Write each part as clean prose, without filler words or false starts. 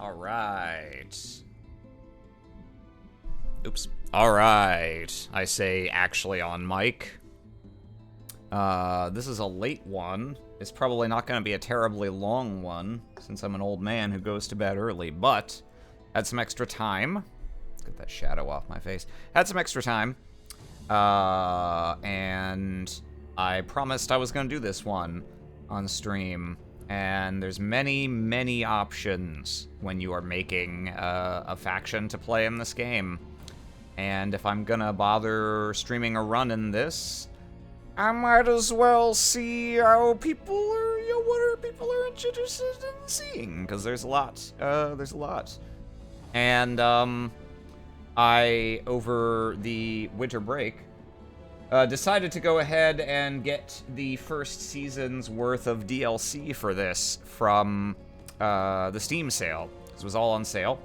Alright. Oops. Alright. I say actually on mic. This is a late one. It's probably not going to be a terribly long one, since I'm an old man who goes to bed early, but had some extra time. Let's get that shadow off my face. Had some extra time. And I promised I was going to do this one on stream. And there's many, many options when you are making a faction to play in this game. And if I'm gonna bother streaming a run in this, I might as well see how people are, what people are interested in seeing, because there's a lot. And I, over the winter break, decided to go ahead and get the first season's worth of DLC for this from the Steam sale. This was all on sale.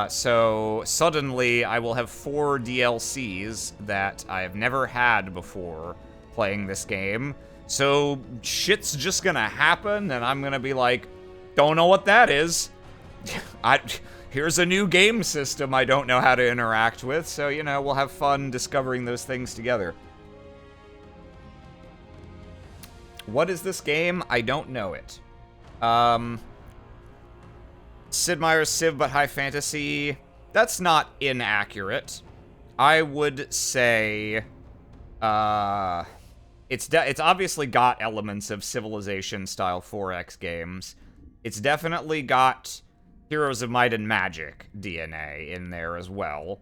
So suddenly I will have 4 DLCs that I have never had before playing this game. So shit's just gonna happen, and I'm gonna be like, don't know what that is. Here's a new game system I don't know how to interact with, so, you know, we'll have fun discovering those things together. What is this game? I don't know it. Sid Meier's Civ but high fantasy. That's not inaccurate. I would say, it's obviously got elements of Civilization-style 4X games. It's definitely got Heroes of Might and Magic DNA in there as well.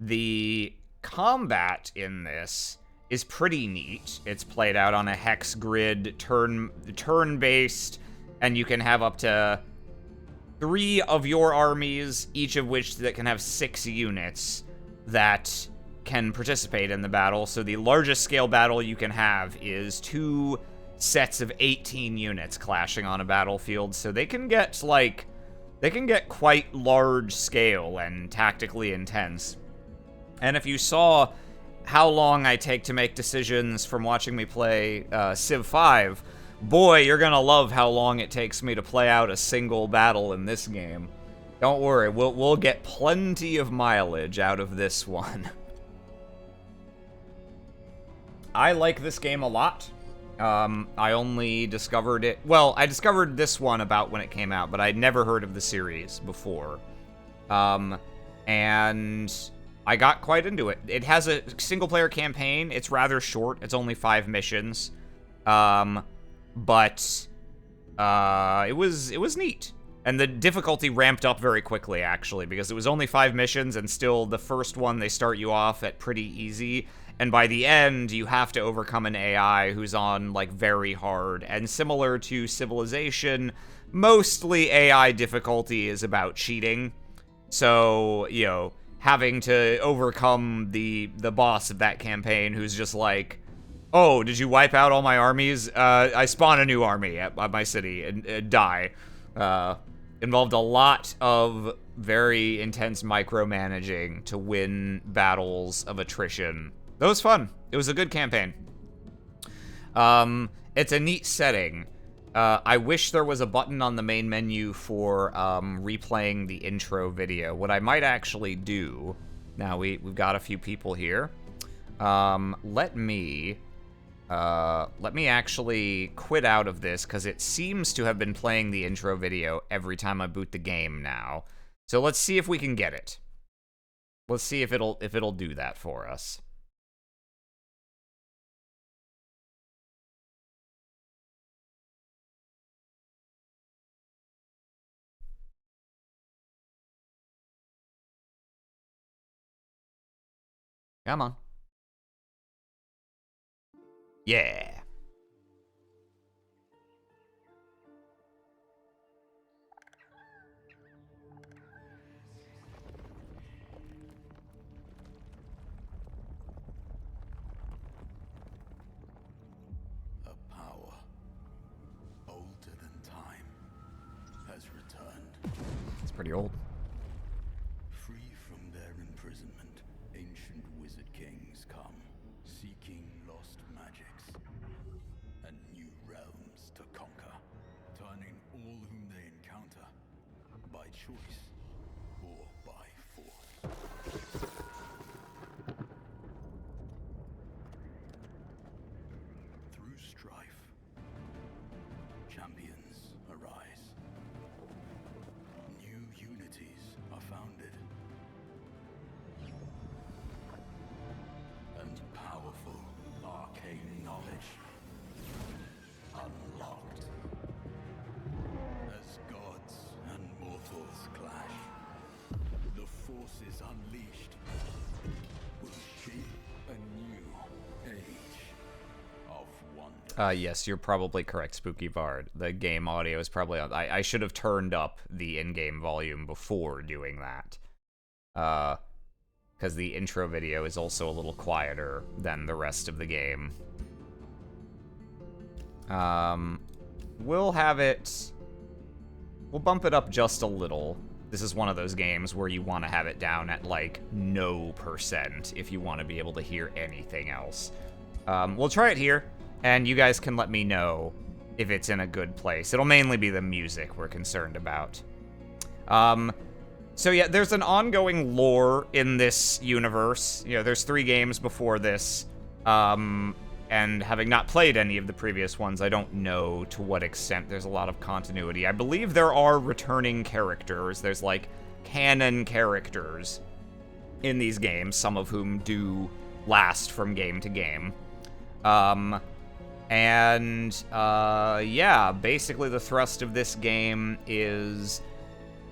The combat in this is pretty neat. It's played out on a hex grid, turn-based, and you can have up to 3 of your armies, each of which that can have 6 units that can participate in the battle. So the largest scale battle you can have is 2 sets of 18 units clashing on a battlefield, so they can get, like, quite large scale and tactically intense. And if you saw how long I take to make decisions from watching me play Civ 5, boy, you're gonna love how long it takes me to play out a single battle in this game. Don't worry, we'll get plenty of mileage out of this one. I like this game a lot. I only discovered it... Well, I discovered this one about when it came out, but I'd never heard of the series before. And I got quite into it. It has a single-player campaign. It's rather short. It's only 5 missions. But it was neat. And the difficulty ramped up very quickly, actually, because it was only 5 missions, and still the first one, they start you off at pretty easy. And by the end, you have to overcome an AI who's on, like, very hard. And similar to Civilization, mostly AI difficulty is about cheating. So, you know, having to overcome the boss of that campaign who's just like, oh, did you wipe out all my armies? I spawn a new army at my city and die. Involved a lot of very intense micromanaging to win battles of attrition. That was fun. It was a good campaign. It's a neat setting. I wish there was a button on the main menu for replaying the intro video. What I might actually do... Now, we've got a few people here. Let me actually quit out of this, because it seems to have been playing the intro video every time I boot the game now. So let's see if we can get it. Let's see if it'll do that for us. Come on. Yeah. A power older than time has returned. It's pretty old. Free from their imprisonment, ancient wizard kings come, seeking lost magics and new realms to conquer, turning all whom they choice or by force. Through strife, champions arise. New unities are founded. And powerful arcane knowledge unlocked. As gods and mortals clash, the forces unleashed will shape a new age of wonder. Yes, you're probably correct, Spooky Bard. The game audio is probably on. I should have turned up the in-game volume before doing that. Because the intro video is also a little quieter than the rest of the game. We'll have it... We'll bump it up just a little. This is one of those games where you want to have it down at, like, no % if you want to be able to hear anything else. We'll try it here, and you guys can let me know if it's in a good place. It'll mainly be the music we're concerned about. So yeah, there's an ongoing lore in this universe. You know, there's 3 games before this, and having not played any of the previous ones, I don't know to what extent there's a lot of continuity. I believe there are returning characters. There's, like, canon characters in these games, some of whom do last from game to game. Yeah, basically the thrust of this game is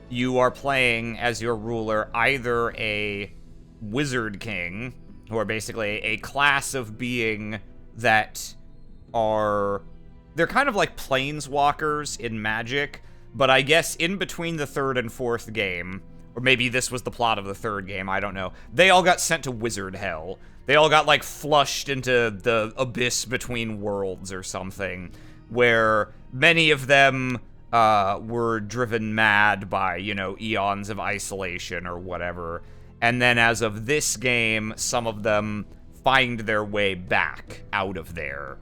you are playing as your ruler either a wizard king, who are basically a class of being that are... They're kind of like planeswalkers in Magic, but I guess in between the 3rd and 4th game, or maybe this was the plot of the 3rd game, I don't know, they all got sent to Wizard Hell. They all got, like, flushed into the abyss between worlds or something, where many of them were driven mad by, you know, eons of isolation or whatever. And then as of this game, some of them find their way back out of there.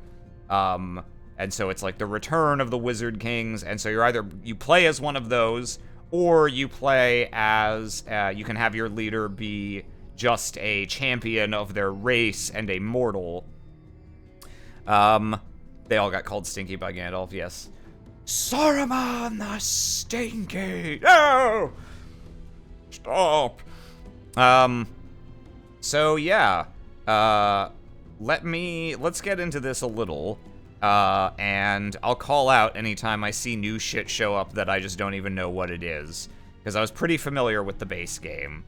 And so it's like the return of the Wizard Kings, and so you're either, you play as one of those, or you play as, you can have your leader be just a champion of their race and a mortal. They all got called Stinky by Gandalf, yes. Saruman the Stinky! No! Stop! So yeah, let's get into this a little, and I'll call out anytime I see new shit show up that I just don't even know what it is, because I was pretty familiar with the base game.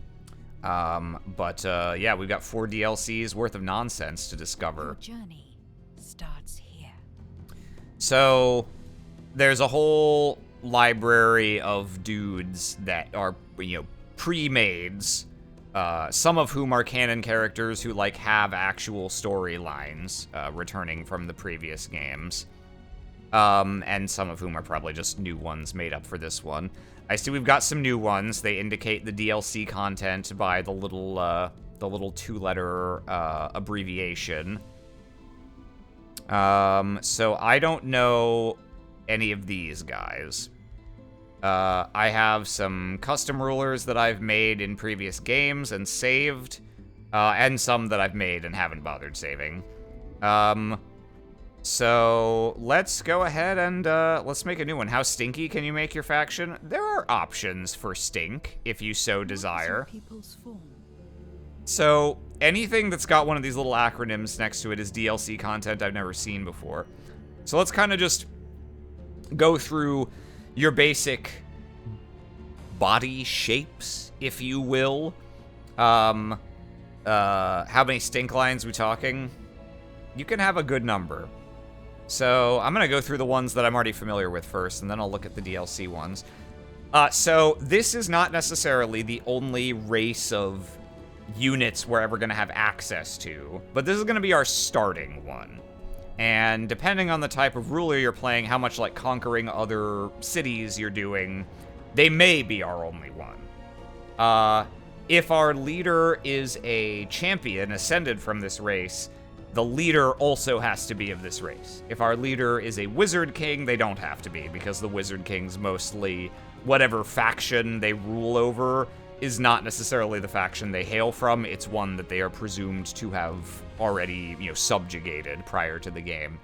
Yeah, we've got 4 DLCs worth of nonsense to discover. Your journey starts here. So, there's a whole library of dudes that are, you know, pre-mades, some of whom are canon characters who, like, have actual storylines, returning from the previous games. And some of whom are probably just new ones made up for this one. I see we've got some new ones. They indicate the DLC content by the little 2-letter abbreviation. So I don't know any of these guys. I have some custom rulers that I've made in previous games and saved, and some that I've made and haven't bothered saving. So let's go ahead and let's make a new one. How stinky can you make your faction? There are options for stink, if you so desire. So anything that's got one of these little acronyms next to it is DLC content I've never seen before. So let's kind of just go through your basic body shapes, if you will. How many stink lines we talking? You can have a good number. So I'm going to go through the ones that I'm already familiar with first, and then I'll look at the DLC ones. So this is not necessarily the only race of units we're ever going to have access to, but this is going to be our starting one. And depending on the type of ruler you're playing, how much like conquering other cities you're doing, they may be our only one. If our leader is a champion ascended from this race, the leader also has to be of this race. If our leader is a Wizard King, they don't have to be, because the Wizard Kings mostly whatever faction they rule over is not necessarily the faction they hail from. It's one that they are presumed to have already, subjugated prior to the game.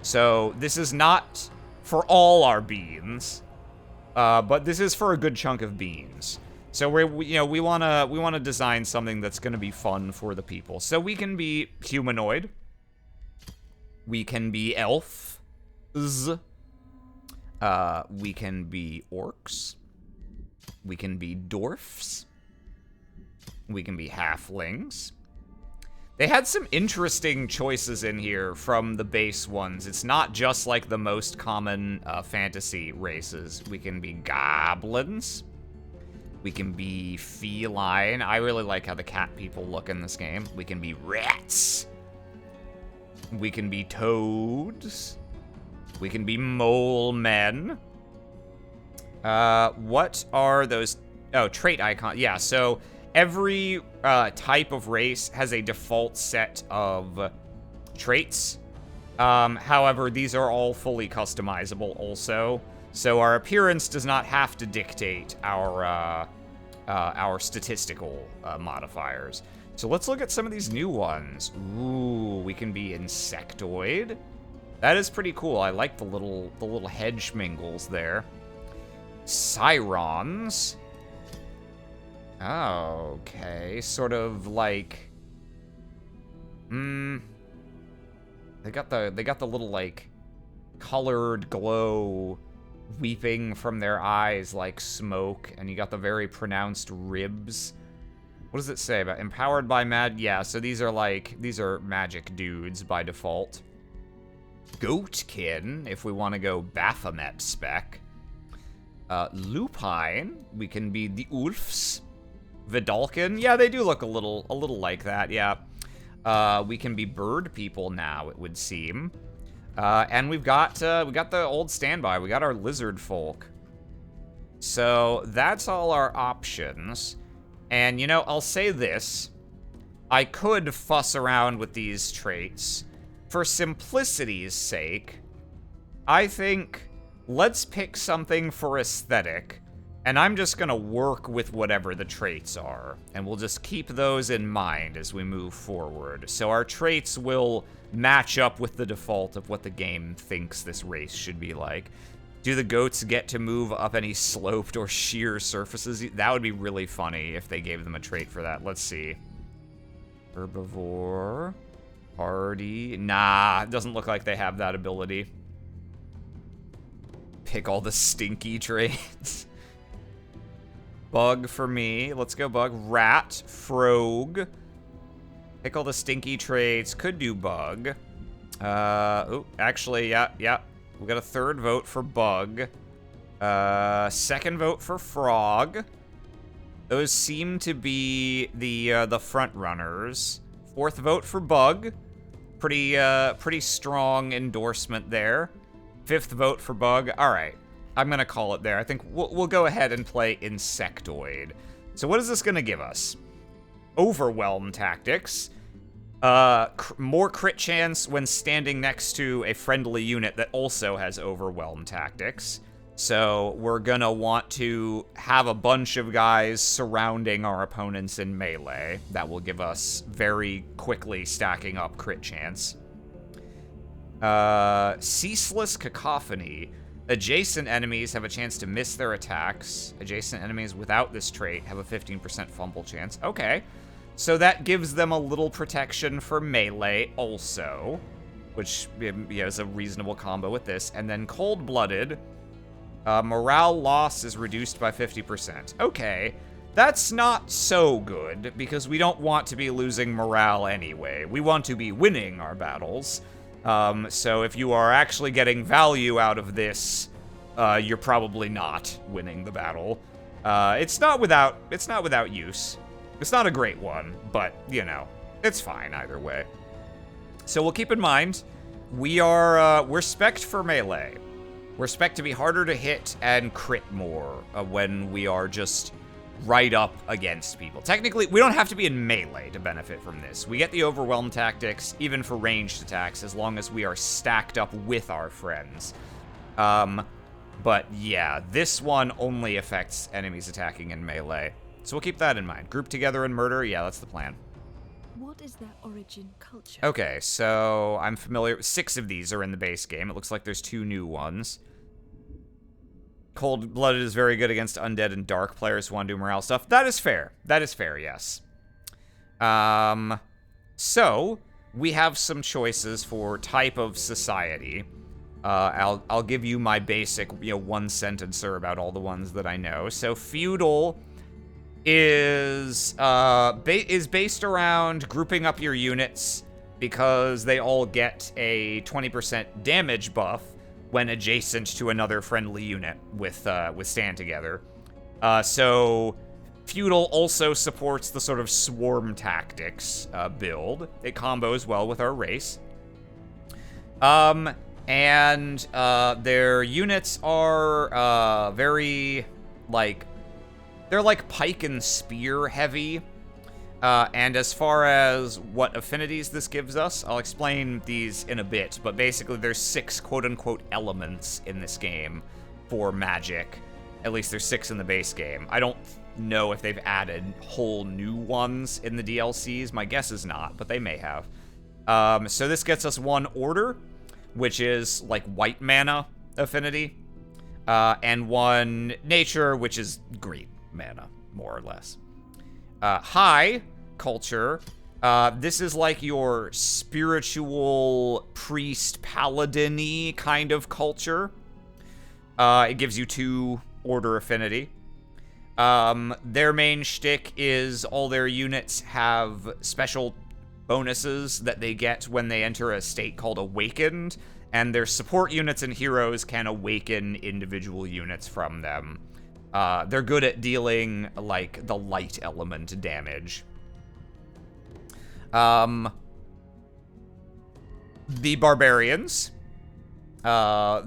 So this is not for all our beans, but this is for a good chunk of beans. So we wanna design something that's gonna be fun for the people. So we can be humanoid. We can be elf. We can be orcs. We can be dwarfs. We can be halflings. They had some interesting choices in here from the base ones. It's not just like the most common fantasy races. We can be goblins. We can be feline. I really like how the cat people look in this game. We can be rats. We can be toads. We can be mole men. What are those? Oh, trait icon. Yeah, so every type of race has a default set of traits. However, these are all fully customizable also. So our appearance does not have to dictate our statistical modifiers. So let's look at some of these new ones. Ooh, we can be insectoid. That is pretty cool. I like the little head schmingles there. Sirens. Okay, sort of like, they got the little like colored glow weeping from their eyes like smoke, and you got the very pronounced ribs. What does it say about empowered by yeah, so these are magic dudes by default. Goatkin, if we want to go Baphomet spec. Lupine, we can be the Ulfs. Vidalkin, yeah, they do look a little like that, yeah. We can be bird people now, it would seem. And we got the old standby. We got our lizard folk. So that's all our options. And I'll say this: I could fuss around with these traits. For simplicity's sake, I think let's pick something for aesthetic, and I'm just gonna work with whatever the traits are, and we'll just keep those in mind as we move forward. So our traits will match up with the default of what the game thinks this race should be like. Do the goats get to move up any sloped or sheer surfaces? That would be really funny if they gave them a trait for that. Let's see. Herbivore. Hardy. Nah, it doesn't look like they have that ability. Pick all the stinky traits. Bug for me. Let's go bug. Rat. Frog. Pick all the stinky traits. Could do bug. Oh, actually, yeah. We got a third vote for bug. Second vote for frog. Those seem to be the front runners. Fourth vote for bug. Pretty strong endorsement there. Fifth vote for bug. All right. I'm going to call it there. I think we'll go ahead and play Insectoid. So what is this going to give us? Overwhelm tactics. More crit chance when standing next to a friendly unit that also has Overwhelm tactics. So we're going to want to have a bunch of guys surrounding our opponents in melee. That will give us very quickly stacking up crit chance. Ceaseless Cacophony. Adjacent enemies have a chance to miss their attacks. Adjacent enemies without this trait have a 15% fumble chance. Okay. So that gives them a little protection for melee also, which is a reasonable combo with this. And then Cold-Blooded. Morale loss is reduced by 50%. Okay. That's not so good, because we don't want to be losing morale anyway. We want to be winning our battles. So if you are actually getting value out of this, you're probably not winning the battle. It's not without use. It's not a great one, but, it's fine either way. So we'll keep in mind, we're spec'd for melee. We're spec'd to be harder to hit and crit more when we are just right up against people. Technically, we don't have to be in melee to benefit from this. We get the overwhelm tactics even for ranged attacks as long as we are stacked up with our friends. But But yeah, this one only affects enemies attacking in melee. So we'll keep that in mind. Group together and murder, yeah, that's the plan. What is their origin culture? Okay, so I'm familiar. 6 of these are in the base game. It looks like there's 2 new ones. Cold-blooded is very good against undead and dark players who want to do morale stuff. That is fair. That is fair, yes. So we have some choices for type of society. I'll give you my basic, one sentencer about all the ones that I know. So feudal is based around grouping up your units because they all get a 20% damage buff when adjacent to another friendly unit with stand together. So feudal also supports the sort of swarm tactics build. It combos well with our race. And their units are very they're like pike and spear heavy. And as far as what affinities this gives us, I'll explain these in a bit, but basically there's 6 quote-unquote elements in this game for magic. At least there's 6 in the base game. I don't know if they've added whole new ones in the DLCs. My guess is not, but they may have. So this gets us 1 order, which is like white mana affinity, and 1 nature, which is green mana, more or less. High culture, this is like your spiritual priest paladin-y kind of culture. It gives you 2 order affinity. Their main shtick is all their units have special bonuses that they get when they enter a state called Awakened, and their support units and heroes can awaken individual units from them. They're good at dealing, like, the light element damage. The barbarians.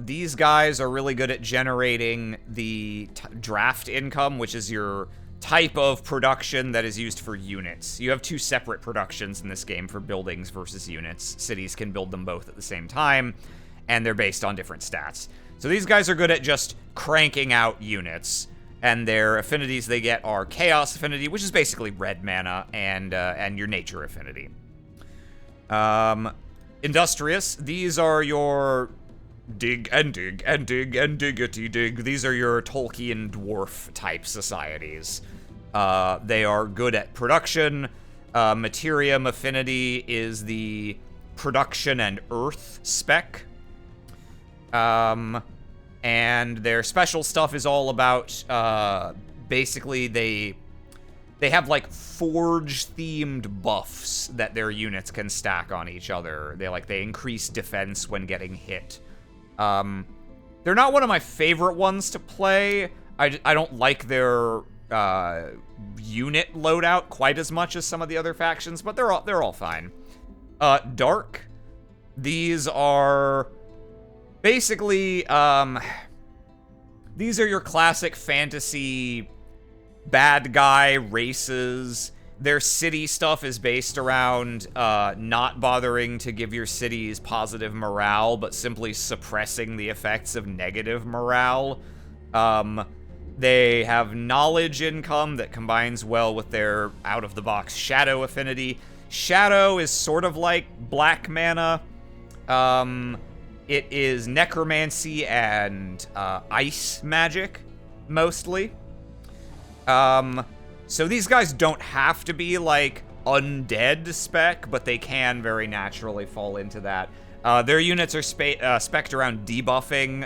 These guys are really good at generating the draft income, which is your type of production that is used for units. You have 2 separate productions in this game for buildings versus units. Cities can build them both at the same time, and they're based on different stats. So these guys are good at just cranking out units. And their affinities they get are Chaos Affinity, which is basically red mana, and your Nature Affinity. Industrious, these are your dig and dig and dig and diggity dig. These are your Tolkien dwarf type societies. They are good at production. Materium Affinity is the production and earth spec. And their special stuff is all about, basically they have like forge-themed buffs that their units can stack on each other. They increase defense when getting hit. They're not one of my favorite ones to play. I don't like their unit loadout quite as much as some of the other factions, but they're all fine. Dark. These are basically, these are your classic fantasy bad guy races. Their city stuff is based around not bothering to give your cities positive morale, but simply suppressing the effects of negative morale. They have knowledge income that combines well with their out-of-the-box shadow affinity. Shadow is sort of like black mana. It is necromancy and ice magic, mostly. So these guys don't have to be, like, undead spec, but they can very naturally fall into that. Their units are spec'd around debuffing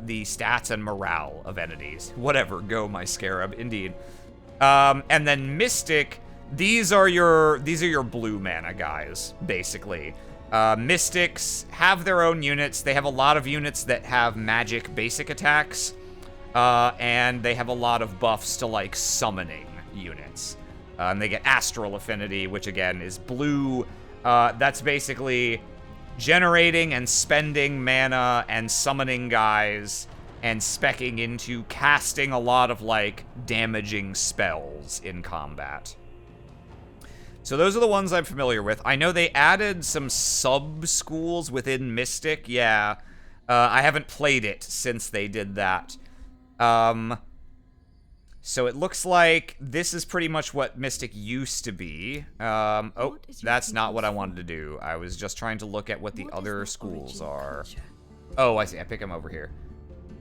the stats and morale of entities. Whatever, go my scarab, indeed. And then Mystic, these are your blue mana guys, basically. Mystics have their own units. They have a lot of units that have magic basic attacks, and they have a lot of buffs to, like, summoning units. And they get Astral Affinity, which, again, is blue. That's basically generating and spending mana and summoning guys and speccing into casting a lot of, like, damaging spells in combat. So those are the ones I'm familiar with. I know they added some sub-schools within Mystic, yeah. I haven't played it since they did that. So it looks like this is pretty much what Mystic used to be. Oh, What is your that's not what I people's wanted to do. I was just trying to look at what the What is other their schools original are. culture? Oh, I see. I pick them over here.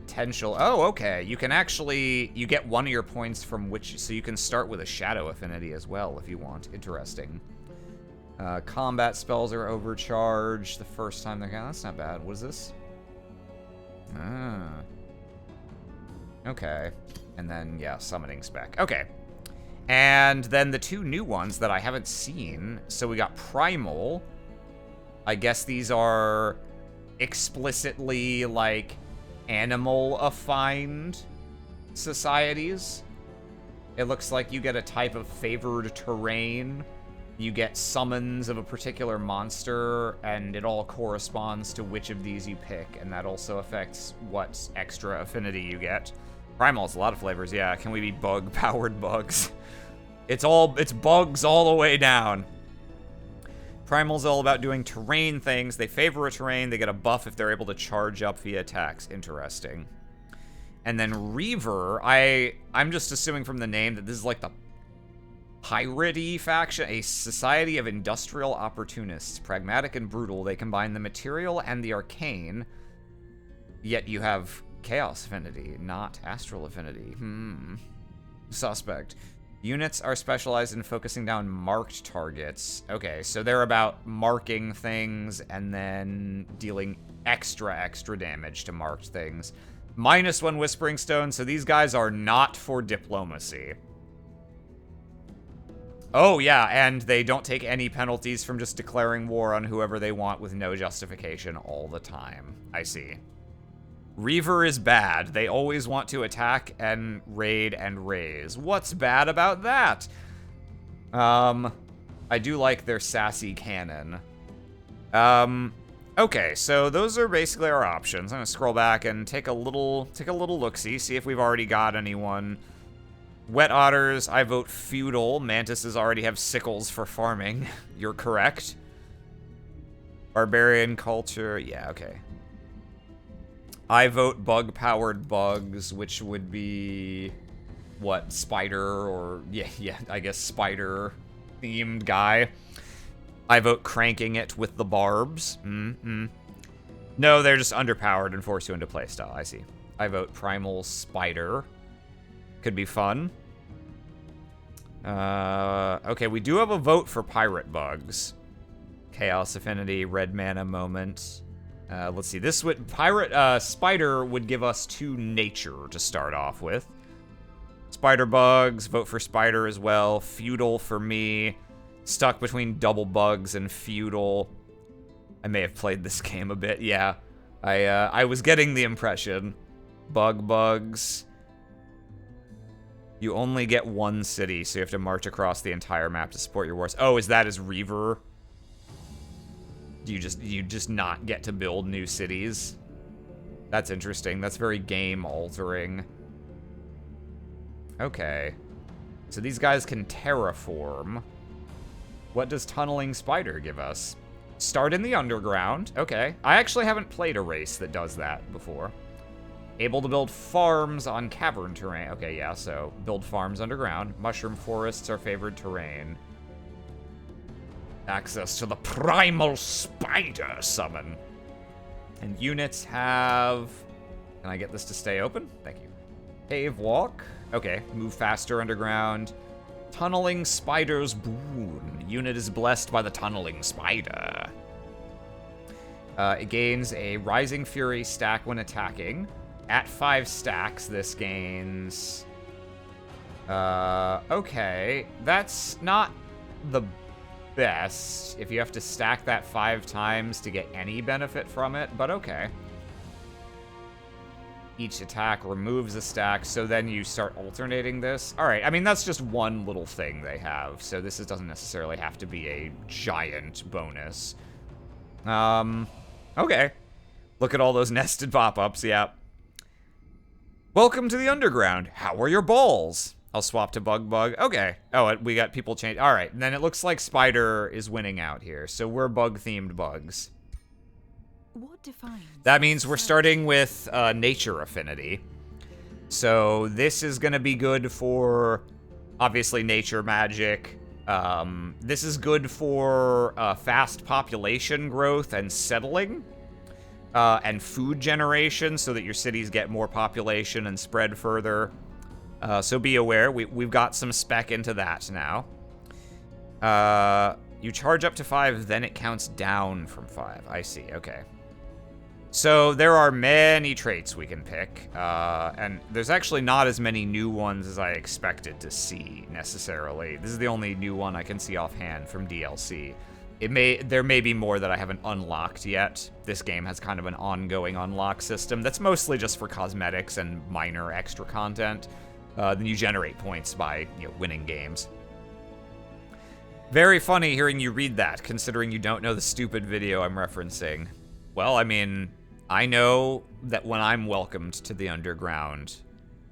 Potential. Oh, okay. You can actually, you get one of your points from which, so you can start with a shadow affinity as well if you want. Interesting. Combat spells are overcharged the first time they're, that's not bad. What is this? Ah. Okay. And then, yeah, summoning spec. Okay. And then the two new ones that I haven't seen. So we got Primal. I guess these are explicitly, like, animal-affined societies. It looks like you get a type of favored terrain. You get summons of a particular monster, and it all corresponds to which of these you pick, and that also affects what extra affinity you get. Primal's a lot of flavors, yeah. Can we be bug-powered bugs? It's bugs all the way down. Primal's all about doing terrain things. They favor a terrain, they get a buff if they're able to charge up via attacks. Interesting. And then Reaver, I'm just assuming from the name that this is like the pirate-y faction, a society of industrial opportunists. Pragmatic and brutal, they combine the material and the arcane, yet you have Chaos affinity, not Astral affinity. Suspect. Units are specialized in focusing down marked targets. Okay, so they're about marking things and then dealing extra damage to marked things. -1 Whispering Stone, so these guys are not for diplomacy. Oh, yeah, and they don't take any penalties from just declaring war on whoever they want with no justification all the time. I see. Reaver is bad. They always want to attack and raid and raise. What's bad about that? I do like their sassy cannon. Okay, so those are basically our options. I'm gonna scroll back and take a little look-see, see if we've already got anyone. Wet Otters, I vote Feudal. Mantises already have sickles for farming. You're correct. Barbarian culture, yeah, okay. I vote bug-powered bugs, which would be, what, spider or, yeah, I guess spider-themed guy. I vote cranking it with the barbs. No, they're just underpowered and force you into playstyle, I see. I vote primal spider. Could be fun. Okay, we do have a vote for pirate bugs. Chaos affinity, red mana moment. Let's see, this would, spider would give us 2 nature to start off with. Spider bugs, vote for spider as well. Feudal for me. Stuck between double bugs and feudal. I may have played this game a bit, yeah. I was getting the impression. Bugs. You only get 1 city, so you have to march across the entire map to support your wars. Oh, is that as Reaver? You just not get to build new cities? That's interesting. That's very game altering. Okay. So these guys can terraform. What does Tunneling Spider give us? Start in the underground. Okay. I actually haven't played a race that does that before. Able to build farms on cavern terrain. Okay, yeah, so build farms underground. Mushroom forests are favored terrain. Access to the Primal Spider summon. And units have... Can I get this to stay open? Thank you. Cave walk. Okay, move faster underground. Tunneling Spider's boon. Unit is blessed by the Tunneling Spider. It gains a Rising Fury stack when attacking. At 5 stacks, this gains... okay. That's not the best if you have to stack that 5 times to get any benefit from it, but okay. Each attack removes a stack, so then you start alternating this. Alright, I mean, that's just one little thing they have, so this doesn't necessarily have to be a giant bonus. Okay. Look at all those nested pop-ups, yeah. Welcome to the underground. How are your balls? I'll swap to Bug. Okay. Oh, we got people change. All right. And then it looks like Spider is winning out here. So we're bug-themed bugs. What defines? That means we're starting with nature affinity. So this is going to be good for, obviously, nature magic. This is good for fast population growth and settling. And food generation, so that your cities get more population and spread further. So be aware, we've got some spec into that now. You charge up to 5, then it counts down from 5. I see, okay. So there are many traits we can pick, and there's actually not as many new ones as I expected to see, necessarily. This is the only new one I can see offhand from DLC. There may be more that I haven't unlocked yet. This game has kind of an ongoing unlock system that's mostly just for cosmetics and minor extra content. Then you generate points by, winning games. Very funny hearing you read that, considering you don't know the stupid video I'm referencing. Well, I mean, I know that when I'm welcomed to the underground,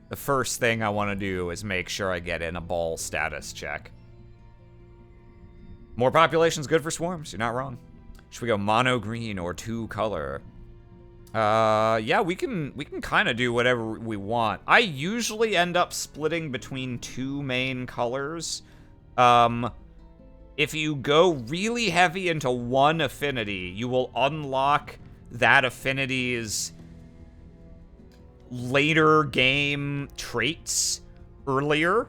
the first thing I want to do is make sure I get in a ball status check. More population's good for swarms, you're not wrong. Should we go mono green or 2 color? Yeah, we can kind of do whatever we want. I usually end up splitting between 2 main colors. If you go really heavy into one affinity, you will unlock that affinity's later game traits earlier.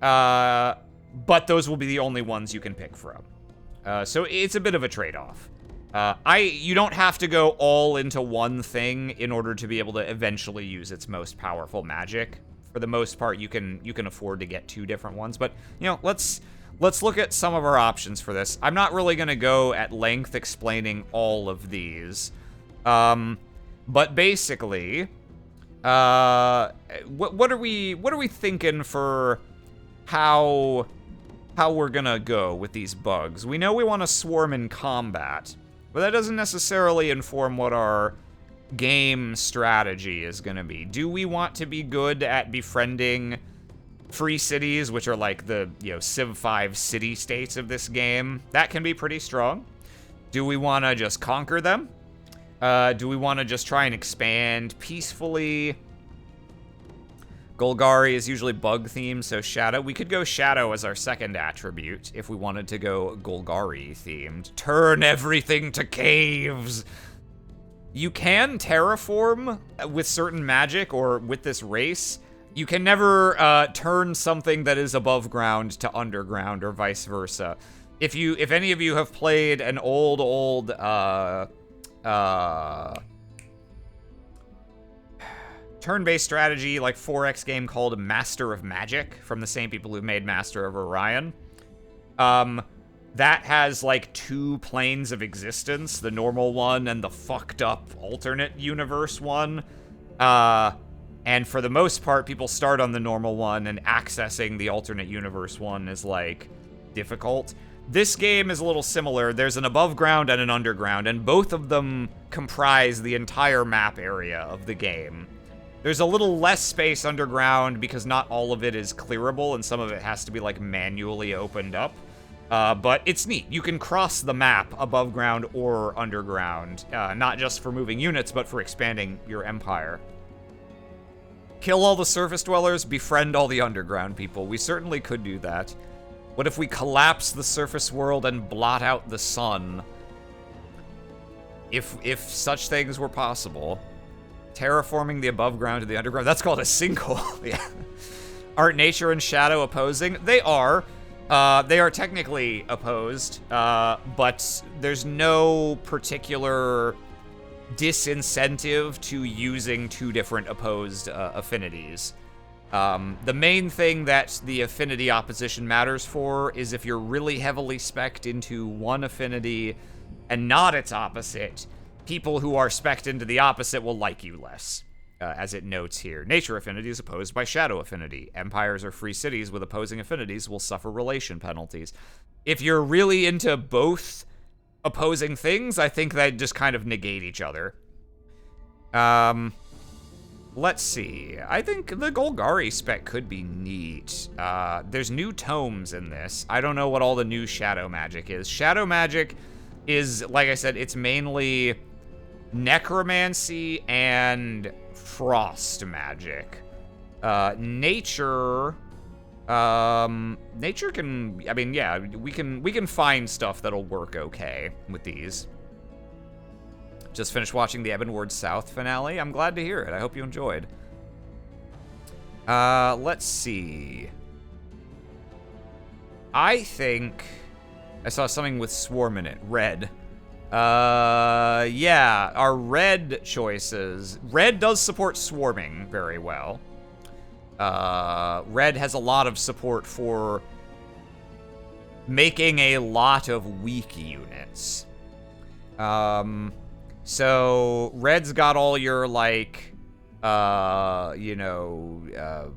But those will be the only ones you can pick from. So it's a bit of a trade-off. You don't have to go all into one thing in order to be able to eventually use its most powerful magic. For the most part, you can afford to get 2 different ones. But, let's look at some of our options for this. I'm not really going to go at length explaining all of these. But basically, what are we thinking for how we're gonna go with these bugs? We know we want to swarm in combat, but that doesn't necessarily inform what our game strategy is gonna be. Do we want to be good at befriending free cities, which are like the, Civ 5 city-states of this game? That can be pretty strong. Do we want to just conquer them? Do we want to just try and expand peacefully? Golgari is usually bug-themed, so Shadow. We could go Shadow as our second attribute if we wanted to go Golgari-themed. Turn everything to caves! You can terraform with certain magic, or with this race. You can never turn something that is above ground to underground, or vice versa. If any of you have played an old turn-based strategy, like 4X game called Master of Magic, from the same people who made Master of Orion. That has, like, 2 planes of existence, the normal one and the fucked up alternate universe one. And for the most part, people start on the normal one, and accessing the alternate universe one is, like, difficult. This game is a little similar. There's an above ground and an underground, and both of them comprise the entire map area of the game. There's a little less space underground because not all of it is clearable, and some of it has to be, like, manually opened up. But it's neat. You can cross the map above ground or underground, not just for moving units, but for expanding your empire. Kill all the surface dwellers, befriend all the underground people. We certainly could do that. What if we collapse the surface world and blot out the sun? If such things were possible. Terraforming the above ground to the underground. That's called a sinkhole. Yeah. Aren't nature and shadow opposing? They are. They are technically opposed, but there's no particular disincentive to using 2 different opposed affinities. The main thing that the affinity opposition matters for is if you're really heavily spec'd into one affinity and not its opposite, people who are spec'd into the opposite will like you less. As it notes here, nature affinity is opposed by shadow affinity. Empires or free cities with opposing affinities will suffer relation penalties. If you're really into both opposing things, I think they just kind of negate each other. Let's see. I think the Golgari spec could be neat. There's new tomes in this. I don't know what all the new shadow magic is. Shadow magic is, like I said, it's mainly necromancy and frost magic. Nature, nature can, I mean, yeah, we can find stuff that'll work okay with these. Just finished watching the Ebonward South finale. I'm glad to hear it. I hope you enjoyed. Let's see. I think I saw something with swarm in it. Red. Yeah, our red choices. Red does support swarming very well. Red has a lot of support for making a lot of weak units. So red's got all your, like, you know,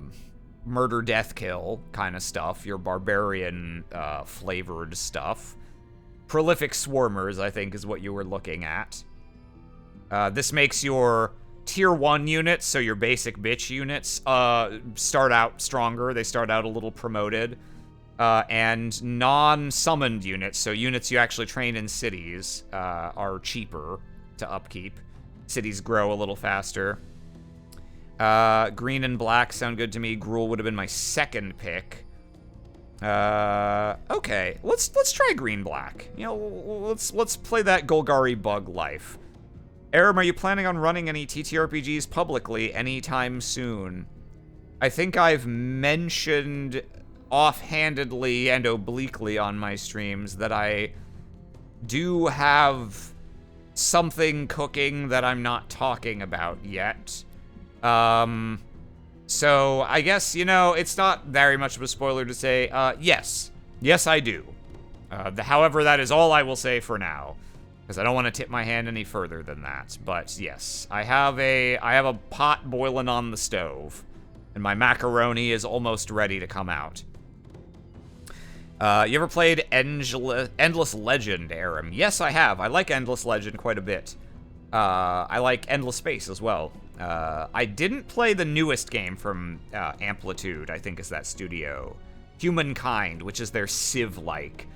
murder, death, kill kind of stuff, your barbarian flavored stuff. Prolific swarmers, I think, is what you were looking at. This makes your tier 1 units, so your basic bitch units, start out stronger. They start out a little promoted. And non-summoned units, so units you actually train in cities, are cheaper to upkeep. Cities grow a little faster. Green and black sound good to me. Gruul would have been my second pick. Okay, let's try green-black. You know, let's play that Golgari bug life. Aram, are you planning on running any TTRPGs publicly anytime soon? I think I've mentioned offhandedly and obliquely on my streams that I do have something cooking that I'm not talking about yet. So I guess, you know, it's not very much of a spoiler to say, yes. Yes, I do. However, that is all I will say for now, because I don't want to tip my hand any further than that. But yes, I have a pot boiling on the stove, and my macaroni is almost ready to come out. You ever played Endless Legend, Aram? Yes, I have. I like Endless Legend quite a bit. I like Endless Space as well. I didn't play the newest game from Amplitude, I think is that studio. Humankind, which is their Civ-like.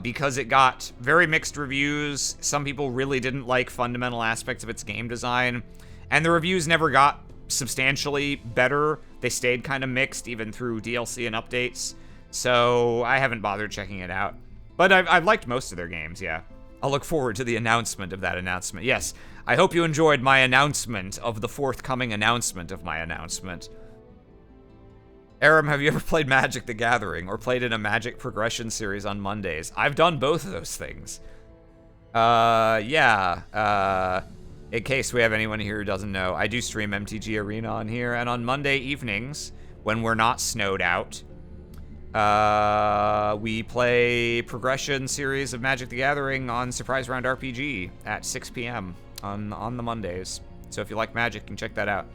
Because it got very mixed reviews. Some people really didn't like fundamental aspects of its game design. And the reviews never got substantially better. They stayed kind of mixed, even through DLC and updates. So I haven't bothered checking it out. But I've liked most of their games, yeah. I'll look forward to the announcement of that announcement. Yes, I hope you enjoyed my announcement of the forthcoming announcement of my announcement. Aram, have you ever played Magic the Gathering or played in a Magic progression series on Mondays? I've done both of those things. Yeah. In case we have anyone here who doesn't know, I do stream MTG Arena on here, and on Monday evenings, when we're not snowed out, we play progression series of Magic the Gathering on Surprise Round RPG at 6 p.m. on the Mondays. So if you like Magic, you can check that out.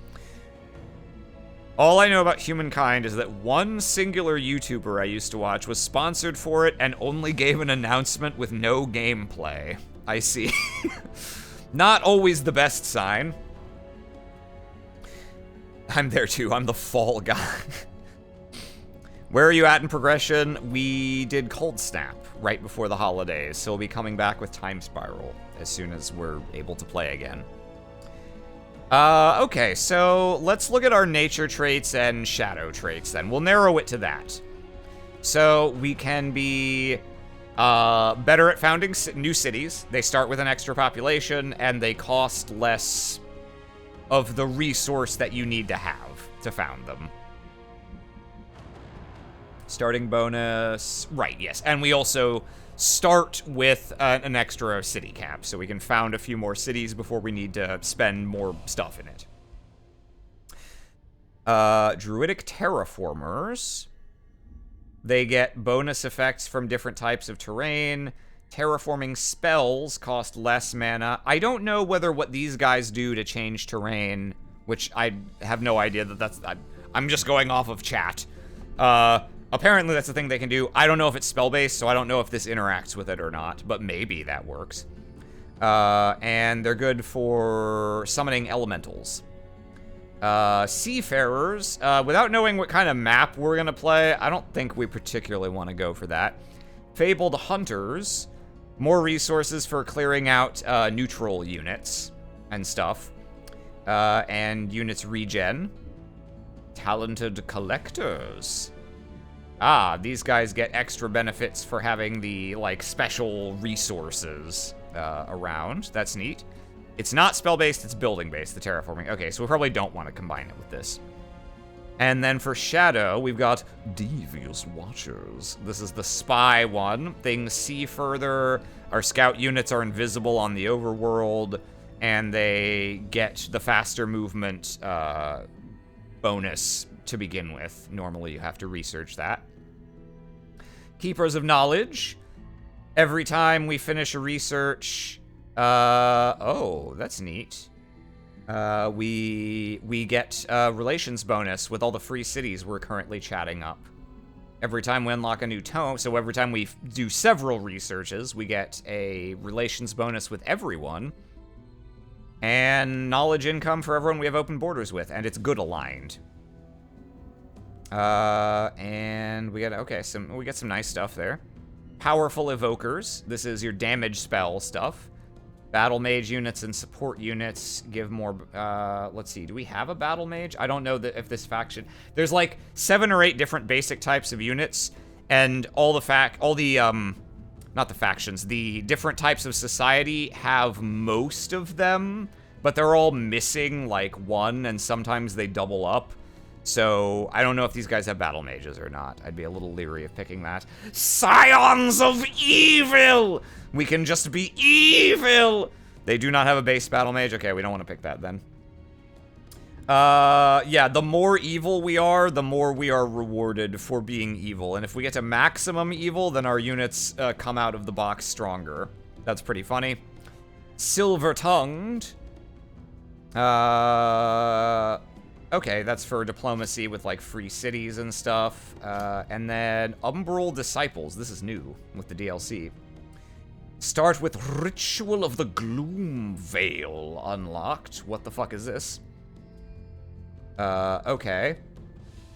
All I know about Humankind is that one singular YouTuber I used to watch was sponsored for it and only gave an announcement with no gameplay. I see. Not always the best sign. I'm there too. I'm the fall guy. Where are you at in progression? We did Cold Snap right before the holidays, so we'll be coming back with Time Spiral as soon as we're able to play again. Okay, so let's look at our nature traits and shadow traits then. We'll narrow it to that. So we can be better at founding new cities. They start with an extra population, and they cost less of the resource that you need to have to found them. Starting bonus, right, yes. And we also start with an extra city cap, so we can found a few more cities before we need to spend more stuff in it. Druidic Terraformers. They get bonus effects from different types of terrain. Terraforming spells cost less mana. I don't know whether what these guys do to change terrain, which I have no idea that's... I'm just going off of chat. Apparently that's the thing they can do. I don't know if it's spell-based, so I don't know if this interacts with it or not, but maybe that works. And they're good for summoning elementals. Seafarers, without knowing what kind of map we're gonna play, I don't think we particularly want to go for that. Fabled Hunters, more resources for clearing out neutral units. and stuff. And units regen. Talented collectors. Ah, these guys get extra benefits for having the, like, special resources around. That's neat. It's not spell-based, it's building-based, the terraforming. Okay, so we probably don't want to combine it with this. And then for Shadow, we've got Devious Watchers. This is the spy one. Things see further. Our scout units are invisible on the overworld, and they get the faster movement bonus to begin with. Normally, you have to research that. Keepers of Knowledge. Every time we finish a research... oh, that's neat. We get a relations bonus with all the free cities we're currently chatting up. Every time we unlock a new tome, so every time we do several researches, we get a relations bonus with everyone. And knowledge income for everyone we have open borders with, and it's good aligned. And we get some nice stuff there. Powerful evokers. This is your damage spell stuff. Battle mage units and support units give more, let's see, do we have a battle mage? I don't know if this faction, there's like 7 or 8 different basic types of units, and not the factions, the different types of society have most of them, but they're all missing like one, and sometimes they double up. So, I don't know if these guys have battle mages or not. I'd be a little leery of picking that. Scions of Evil! We can just be evil! They do not have a base battle mage. Okay, we don't want to pick that then. Yeah, the more evil we are, the more we are rewarded for being evil. And if we get to maximum evil, then our units come out of the box stronger. That's pretty funny. Silver-tongued. Okay, that's for diplomacy with, like, free cities and stuff. And then Umbral Disciples. This is new with the DLC. Start with Ritual of the Gloom Veil unlocked. What the fuck is this? Okay.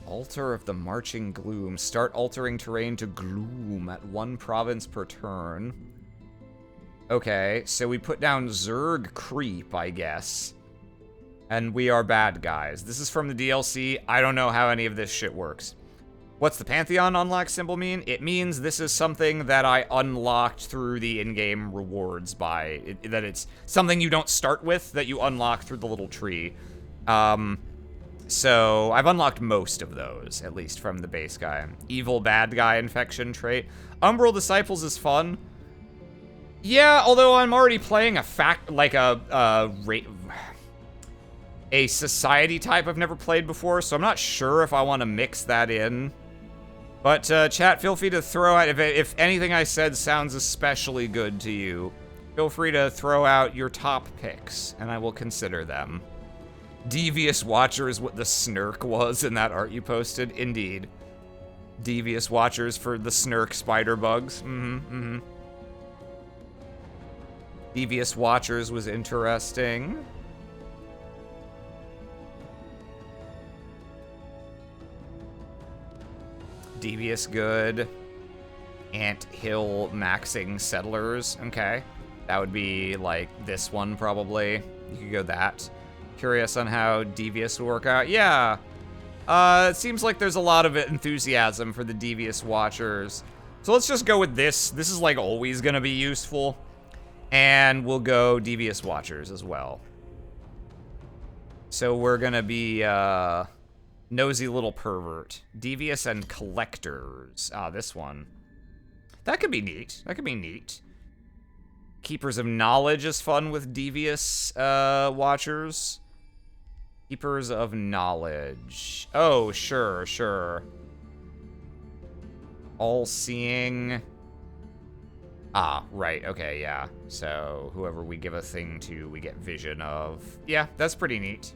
Altar of the Marching Gloom. Start altering terrain to gloom at 1 province per turn. Okay, so we put down Zerg Creep, I guess. And we are bad guys. This is from the DLC. I don't know how any of this shit works. What's the Pantheon unlock symbol mean? It means this is something that I unlocked through the in-game rewards that it's something you don't start with, that you unlock through the little tree. So I've unlocked most of those, at least from the base guy. Evil bad guy infection trait. Umbral Disciples is fun. Yeah, although I'm already playing a society type I've never played before, so I'm not sure if I want to mix that in. But chat, feel free to throw out, if anything I said sounds especially good to you, feel free to throw out your top picks, and I will consider them. Devious Watcher is what the snirk was in that art you posted. Indeed. Devious Watchers for the snirk spider bugs. Devious Watchers was interesting. Devious good. Ant Hill maxing settlers. Okay. That would be like this one probably. You could go that. Curious on how Devious will work out. Yeah. It seems like there's a lot of enthusiasm for the Devious Watchers. So let's just go with this. This is like always gonna be useful. And we'll go Devious Watchers as well. So we're gonna be Nosy Little Pervert. Devious and Collectors. Ah, this one. That could be neat. That could be neat. Keepers of Knowledge is fun with Devious Watchers. Keepers of Knowledge. Oh, sure, sure. All-Seeing. Ah, right, okay, yeah. So, whoever we give a thing to, we get vision of. Yeah, that's pretty neat.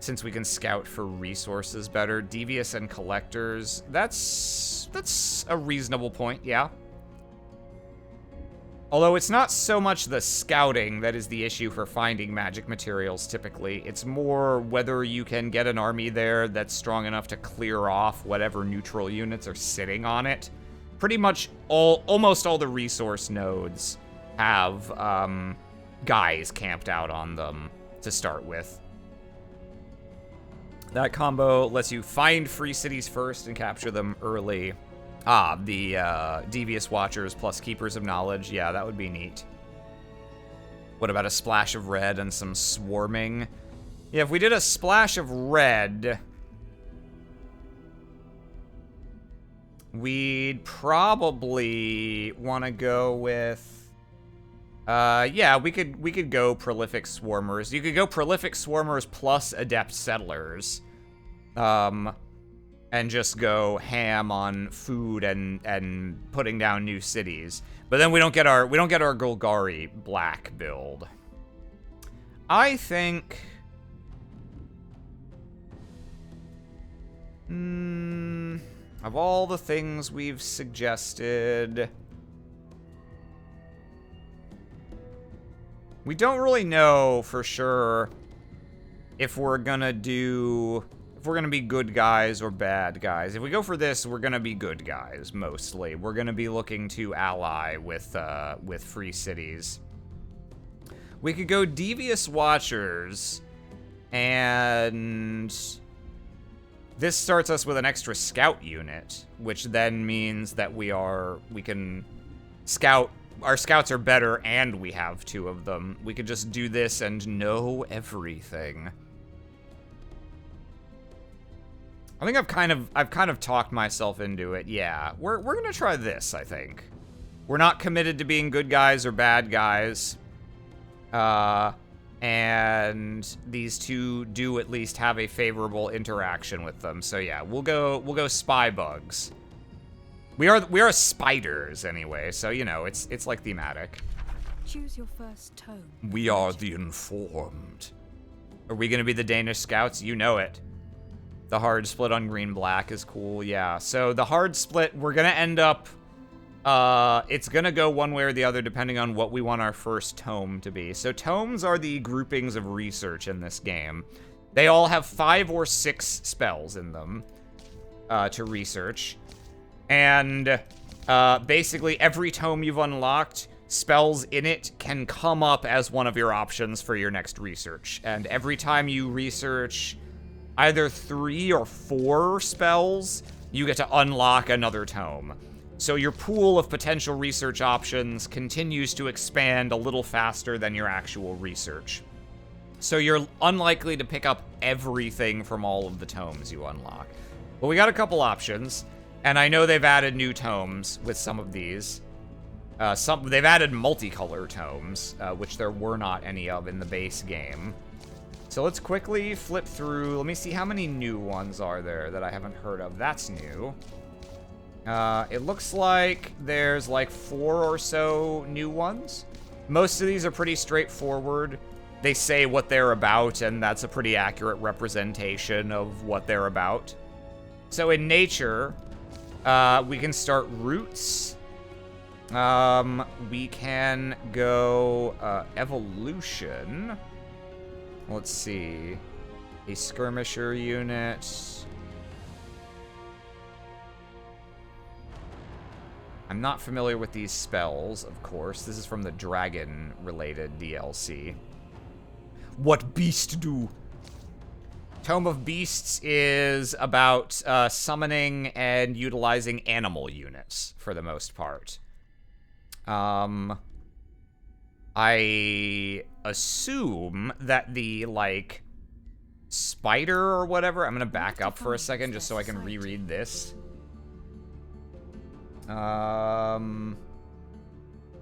Since we can scout for resources better. Devious and Collectors. That's a reasonable point, yeah. Although it's not so much the scouting that is the issue for finding magic materials, typically. It's more whether you can get an army there that's strong enough to clear off whatever neutral units are sitting on it. Pretty much almost all the resource nodes have guys camped out on them to start with. That combo lets you find free cities first and capture them early. Ah, the Devious Watchers plus Keepers of Knowledge. Yeah, that would be neat. What about a splash of red and some swarming? Yeah, if we did a splash of red, we'd probably want to go with... yeah, we could go Prolific Swarmers. You could go Prolific Swarmers plus Adept Settlers. And just go ham on food and putting down new cities. But then we don't get our Golgari black build. I think of all the things we've suggested, we don't really know for sure if we're gonna be good guys or bad guys. If we go for this, we're gonna be good guys, mostly. We're gonna be looking to ally with free cities. We could go Devious Watchers, and this starts us with an extra scout unit, which then means that we can scout. Our scouts are better, and we have 2 of them. We could just do this and know everything. I think I've kind of talked myself into it. Yeah, we're gonna try this, I think. We're not committed to being good guys or bad guys. And these 2 do at least have a favorable interaction with them. So yeah, we'll go spy bugs. We are spiders anyway, so you know, it's like thematic. Choose your first tone. We are the informed. Are we gonna be the Danish scouts? You know it. The hard split on green-black is cool, yeah. So the hard split, we're gonna end up, it's gonna go one way or the other depending on what we want our first tome to be. So tomes are the groupings of research in this game. They all have 5 or 6 spells in them to research. And basically every tome you've unlocked, spells in it can come up as one of your options for your next research. And every time you research either 3 or 4 spells, you get to unlock another tome. So your pool of potential research options continues to expand a little faster than your actual research. So you're unlikely to pick up everything from all of the tomes you unlock. But we got a couple options, and I know they've added new tomes with some of these. They've added multicolor tomes, which there were not any of in the base game. So let's quickly flip through. Let me see how many new ones are there that I haven't heard of. That's new. It looks like there's like 4 or so new ones. Most of these are pretty straightforward. They say what they're about, and that's a pretty accurate representation of what they're about. So in nature, we can start roots. We can go evolution. Let's see. A skirmisher unit. I'm not familiar with these spells, of course. This is from the dragon-related DLC. What beast do? Tome of Beasts is about summoning and utilizing animal units, for the most part. I assume that the, like, spider or whatever... I'm gonna back up for a second just so I can reread this. Funneling...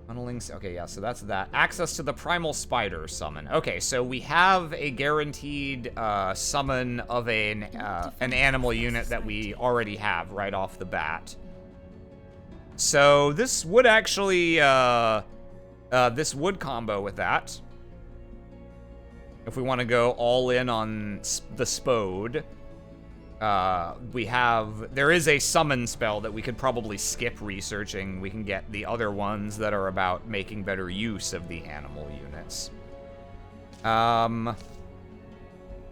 Okay, yeah, so that's that. Access to the Primal Spider summon. Okay, so we have a guaranteed summon of an animal unit that we already have right off the bat. So this would actually... this would combo with that. If we want to go all in on the Spode. There is a summon spell that we could probably skip researching. We can get the other ones that are about making better use of the animal units. And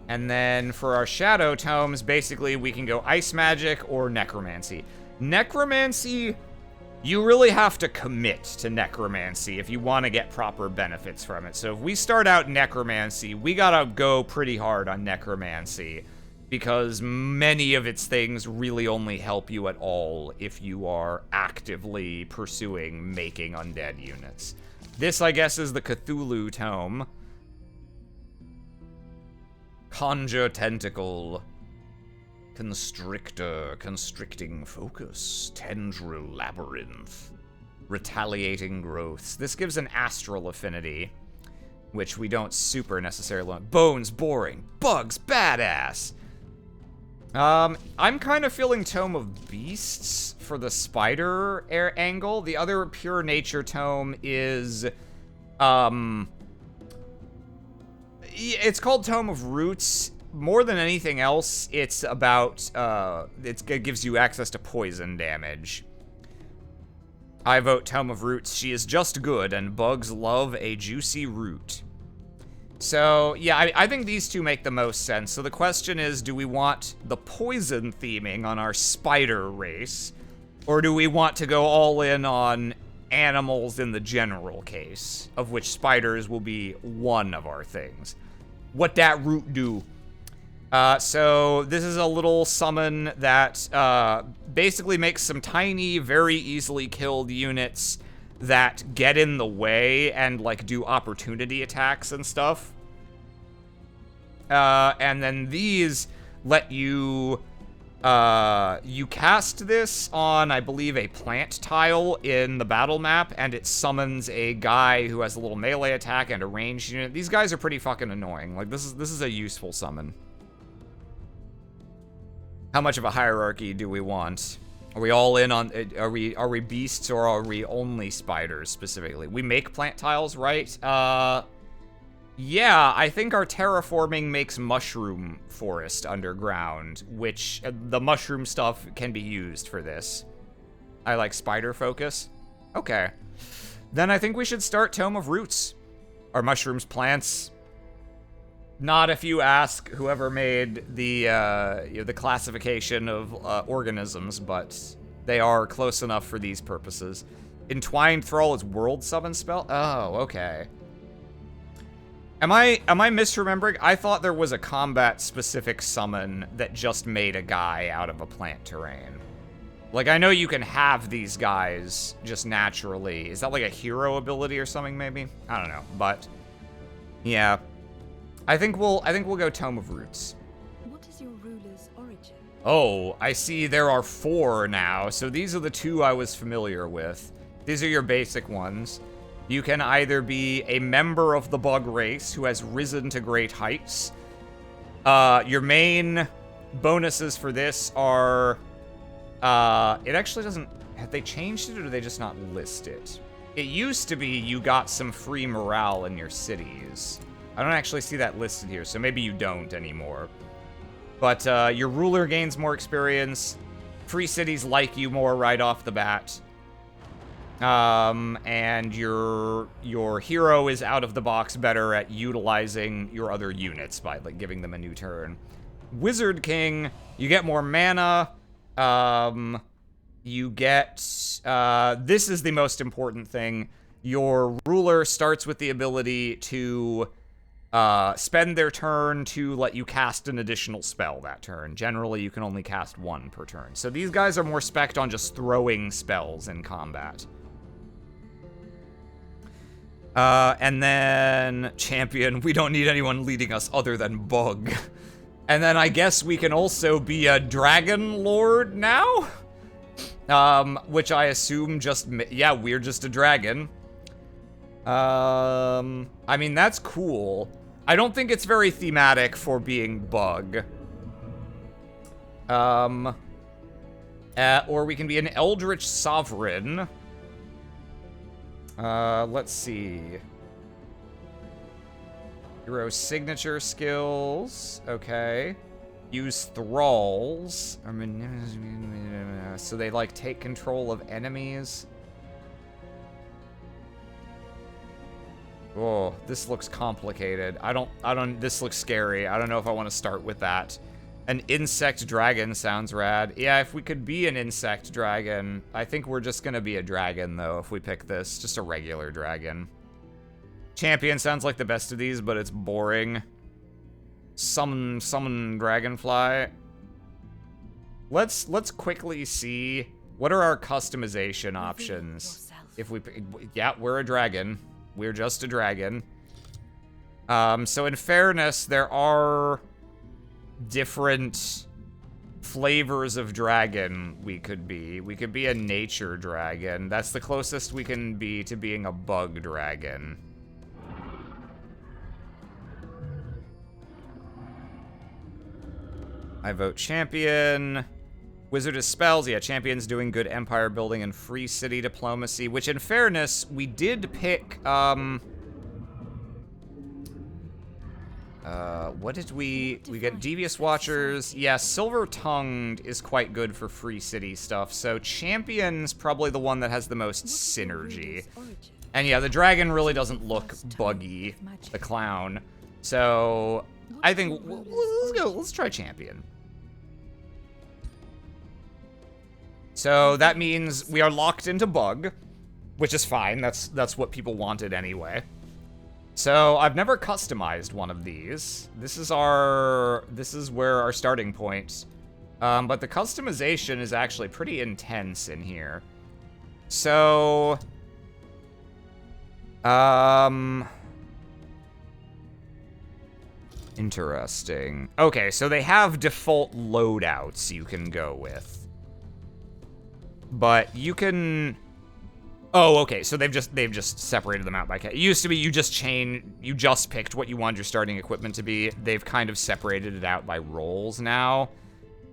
then for our shadow tomes, basically we can go ice magic or necromancy. Necromancy you really have to commit to necromancy if you want to get proper benefits from it. So if we start out necromancy, we gotta go pretty hard on necromancy, because many of its things really only help you at all if you are actively pursuing making undead units. This, I guess, is the Cthulhu tome. Conjure Tentacle. Constrictor, Constricting Focus. Tendril Labyrinth. Retaliating Growths. This gives an astral affinity, which we don't super necessarily want. Bones, boring. Bugs, badass. I'm kind of feeling Tome of Beasts for the spider angle. The other pure nature tome is, it's called Tome of Roots. More than anything else, it's about, it gives you access to poison damage. I vote Tome of Roots. She is just good, and bugs love a juicy root. So, yeah, I think these two make the most sense. So the question is, do we want the poison theming on our spider race? Or do we want to go all in on animals in the general case, of which spiders will be one of our things? What that root do? So this is a little summon that basically makes some tiny, very easily killed units that get in the way and, like, do opportunity attacks and stuff. And then these let you, you cast this on, I believe, a plant tile in the battle map, and it summons a guy who has a little melee attack and a ranged unit. These guys are pretty fucking annoying. Like, this is a useful summon. How much of a hierarchy do we want? Are we all in on, are we beasts, or are we only spiders specifically? We make plant tiles, right? Yeah, I think our terraforming makes mushroom forest underground, which the mushroom stuff can be used for this. I like spider focus. Okay. Then I think we should start Tome of Roots. Are mushrooms plants? Not if you ask whoever made the the classification of organisms, but they are close enough for these purposes. Entwined Thrall is world summon spell? Oh, okay. Am I misremembering? I thought there was a combat specific summon that just made a guy out of a plant terrain. Like, I know you can have these guys just naturally. Is that like a hero ability or something, maybe? I don't know, but yeah. I think we'll go Tome of Roots. What is your ruler's origin? Oh, I see there are 4 now. So these are the 2 I was familiar with. These are your basic ones. You can either be a member of the bug race who has risen to great heights. Your main bonuses for this are, it actually doesn't, have they changed it, or do they just not list it? It used to be you got some free morale in your cities. I don't actually see that listed here, so maybe you don't anymore. But your ruler gains more experience. Free cities like you more right off the bat. And your hero is out of the box better at utilizing your other units by, like, giving them a new turn. Wizard King, you get more mana. You get, this is the most important thing. Your ruler starts with the ability to spend their turn to let you cast an additional spell that turn. Generally, you can only cast 1 per turn. So these guys are more spec'd on just throwing spells in combat. And then Champion, we don't need anyone leading us other than Bug. And then I guess we can also be a Dragon Lord now? Which I assume just, yeah, we're just a dragon. I mean, that's cool. I don't think it's very thematic for being Bug. Or we can be an Eldritch Sovereign. Let's see. Hero signature skills. Okay. Use thralls. So they, like, take control of enemies. Oh, this looks complicated. This looks scary. I don't know if I want to start with that. An insect dragon sounds rad. Yeah, if we could be an insect dragon. I think we're just gonna be a dragon, though, if we pick this. Just a regular dragon. Champion sounds like the best of these, but it's boring. Summon dragonfly. Let's quickly see what are our customization options. If we, yeah, we're a dragon. We're just a dragon. So in fairness, there are different flavors of dragon we could be. We could be a nature dragon. That's the closest we can be to being a bug dragon. I vote champion. Wizard of Spells, yeah, champion's doing good empire building and free city diplomacy, which in fairness, we did pick, what did we get? Devious Watchers. Yeah, Silver Tongued is quite good for free city stuff, so champion's probably the one that has the most synergy. And yeah, the dragon really doesn't look buggy, the clown. So, I think, let's try champion. So that means we are locked into bug, which is fine. That's what people wanted anyway. So I've never customized one of these. This is where our starting point. But the customization is actually pretty intense in here. So, interesting. Okay, so they have default loadouts you can go with. But you can... Oh, okay, so they've just separated them out by... It used to be you just picked what you wanted your starting equipment to be. They've kind of separated it out by roles now.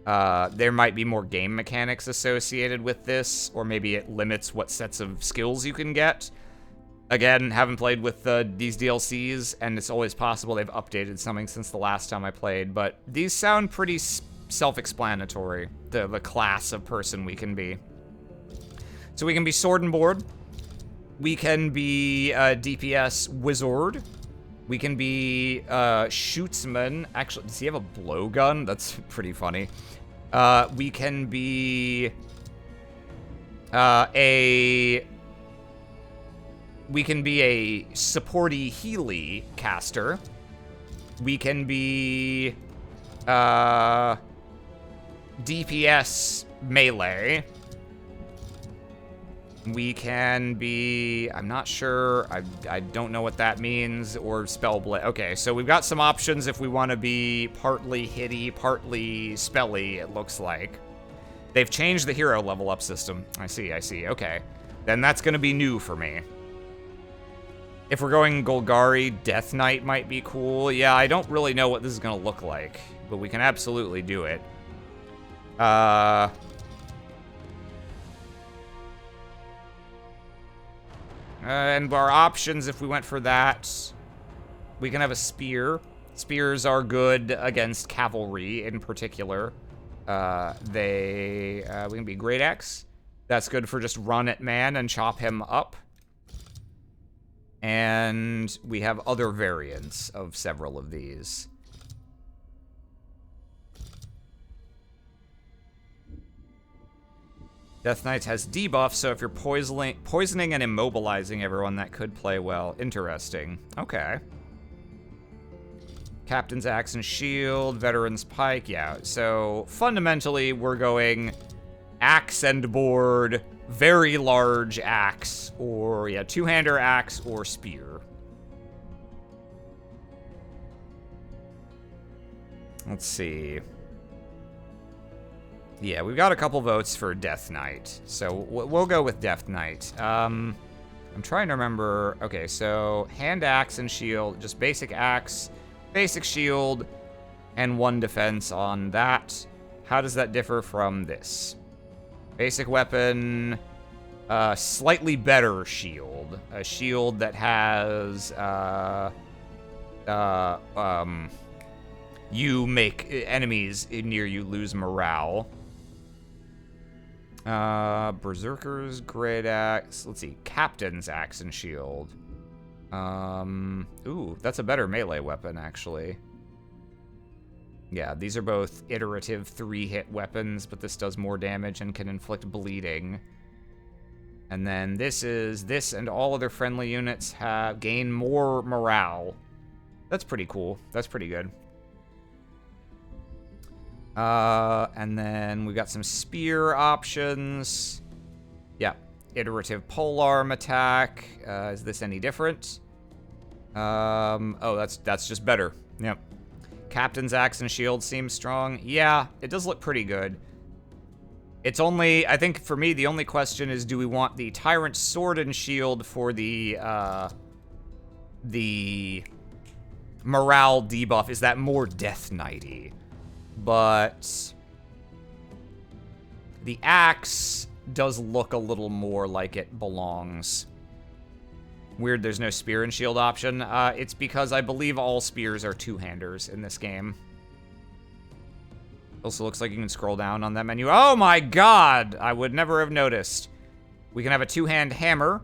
There might be more game mechanics associated with this, or maybe it limits what sets of skills you can get. Again, haven't played with these DLCs, and it's always possible they've updated something since the last time I played, but these sound pretty self-explanatory, the class of person we can be. So we can be Sword and Board. We can be DPS Wizard. We can we Shootsman. Actually, does he have a blowgun? That's pretty funny. We can be a supporty healy caster. We can be DPS melee. We can be, I'm not sure, I don't know what that means, or Spellblade. Okay, so we've got some options if we want to be partly hitty, partly spelly, it looks like. They've changed the hero level up system. I see, okay. Then that's going to be new for me. If we're going Golgari, Death Knight might be cool. Yeah, I don't really know what this is going to look like, but we can absolutely do it. And our options, if we went for that, we can have a spear. Spears are good against cavalry in particular. We can be Great Axe. That's good for just run at man and chop him up. And we have other variants of several of these. Death Knight has debuff, so if you're poisoning and immobilizing everyone, that could play well. Interesting. Okay. Captain's Axe and Shield, Veteran's Pike, yeah. So, fundamentally, we're going axe and board, very large axe, or, yeah, two-hander axe or spear. Let's see. Yeah, we've got a couple votes for Death Knight, so we'll go with Death Knight. I'm trying to remember. Okay, so hand axe and shield, just basic axe, basic shield, and 1 defense on that. How does that differ from this? Basic weapon, slightly better shield, a shield that has you make enemies near you lose morale. Berserker's Great Axe. Let's see. Captain's Axe and Shield. Ooh, that's a better melee weapon, actually. Yeah, these are both iterative 3-hit weapons, but this does more damage and can inflict bleeding. And then this and all other friendly units gain more morale. That's pretty cool. That's pretty good. And then we got some spear options. Yeah, iterative polearm attack. Is this any different? Oh, that's just better. Yep. Captain's axe and shield seems strong. Yeah, it does look pretty good. It's only, I think for me, the only question is, do we want the Tyrant sword and shield for the morale debuff? Is that more Death Knighty? But the axe does look a little more like it belongs. Weird there's no spear and shield option. It's because I believe all spears are two-handers in this game. Also looks like you can scroll down on that menu. Oh my god! I would never have noticed. We can have a two-hand hammer,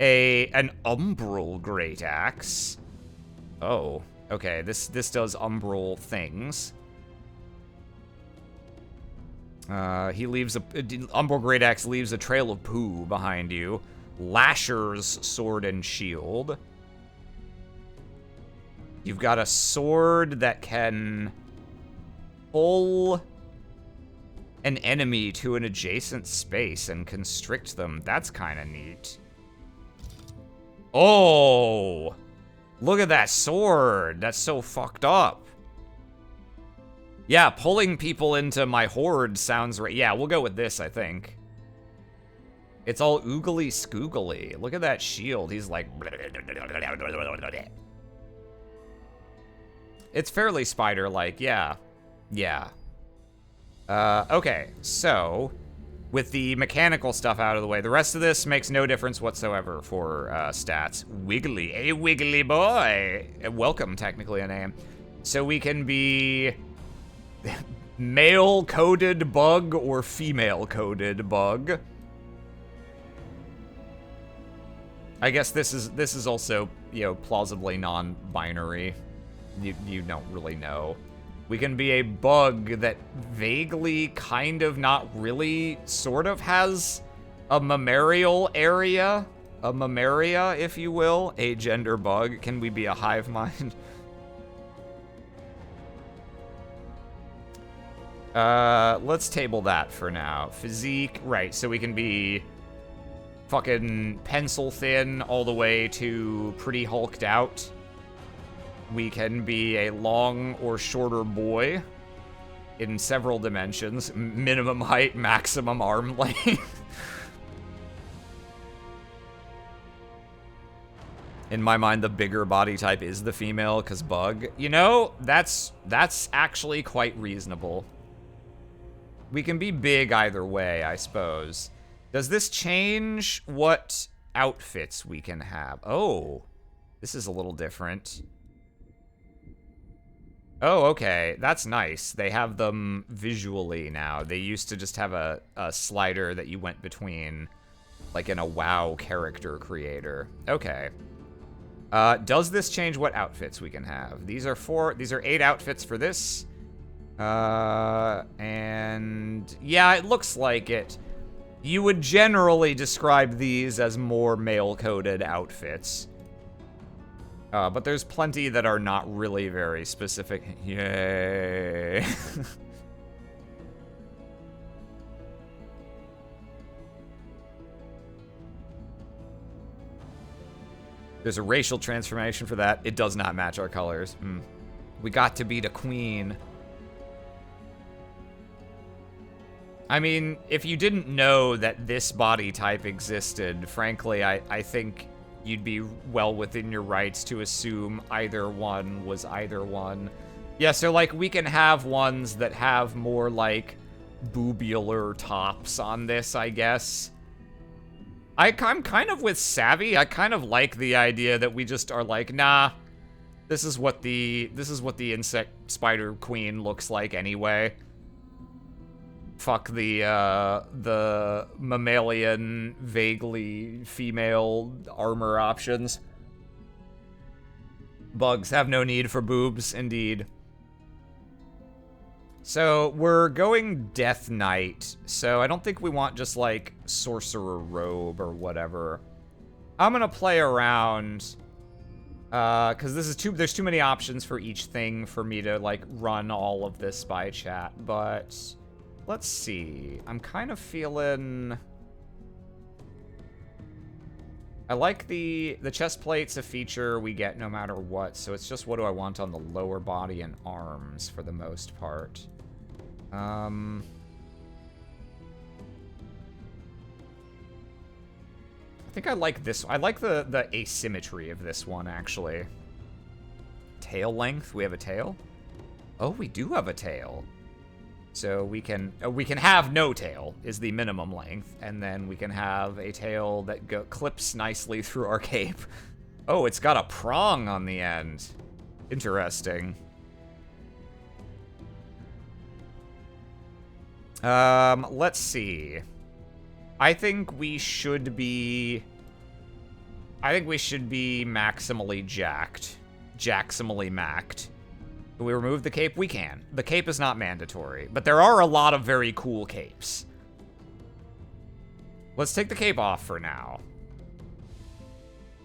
an umbral great axe. Oh, okay. This does umbral things. He leaves umbral great axe leaves a trail of poo behind you. Lasher's sword and shield. You've got a sword that can pull an enemy to an adjacent space and constrict them. That's kind of neat. Oh, look at that sword. That's so fucked up. Yeah, pulling people into my horde sounds right. Yeah, we'll go with this, I think. It's all oogly scoogly. Look at that shield. He's like... It's fairly spider-like, yeah. Yeah. Okay, so... with the mechanical stuff out of the way, the rest of this makes no difference whatsoever for stats. Wiggly, a wiggly boy! Welcome, technically, a name. So we can be... male-coded bug or female-coded bug. I guess this is also, you know, plausibly non-binary. You don't really know. We can be a bug that vaguely, kind of, not really, sort of has a mammarial area. A mammaria, if you will. A gender bug. Can we be a hive mind? Let's table that for now. Physique, right, so we can be fucking pencil thin all the way to pretty hulked out. We can be a long or shorter boy in several dimensions. Minimum height, maximum arm length. In my mind, the bigger body type is the female, because bug. You know, that's actually quite reasonable. We can be big either way, I suppose. Does this change what outfits we can have? Oh, this is a little different. Oh, okay, that's nice. They have them visually now. They used to just have a slider that you went between, like in a WoW character creator. Okay. Does this change what outfits we can have? These are 8 outfits for this. And yeah, it looks like it. You would generally describe these as more male-coded outfits. But there's plenty that are not really very specific. Yay. There's a racial transformation for that. It does not match our colors. We got to beat a queen. I mean, if you didn't know that this body type existed, frankly, I think you'd be well within your rights to assume either one was either one. Yeah, so, like, we can have ones that have more, like, boobular tops on this, I guess. I'm kind of with Savvy. I kind of like the idea that we just are like, nah, this is what the insect spider queen looks like anyway. Fuck the mammalian, vaguely female armor options. Bugs have no need for boobs, indeed. So we're going Death Knight, so I don't think we want just like Sorcerer Robe or whatever. I'm gonna play around, because there's too many options for each thing for me to like run all of this by chat, but let's see. I'm kind of feeling... I like the chest plate's a feature we get no matter what, so it's just what do I want on the lower body and arms for the most part. I think I like this. I like the asymmetry of this one, actually. Tail length. We have a tail? Oh, we do have a tail. So we can have no tail is the minimum length, and then we can have a tail that clips nicely through our cape. Oh, it's got a prong on the end. Interesting. Let's see. I think we should be maximally jacked. Jacksimally macked. Can we remove the cape? We can. The cape is not mandatory, but there are a lot of very cool capes. Let's take the cape off for now.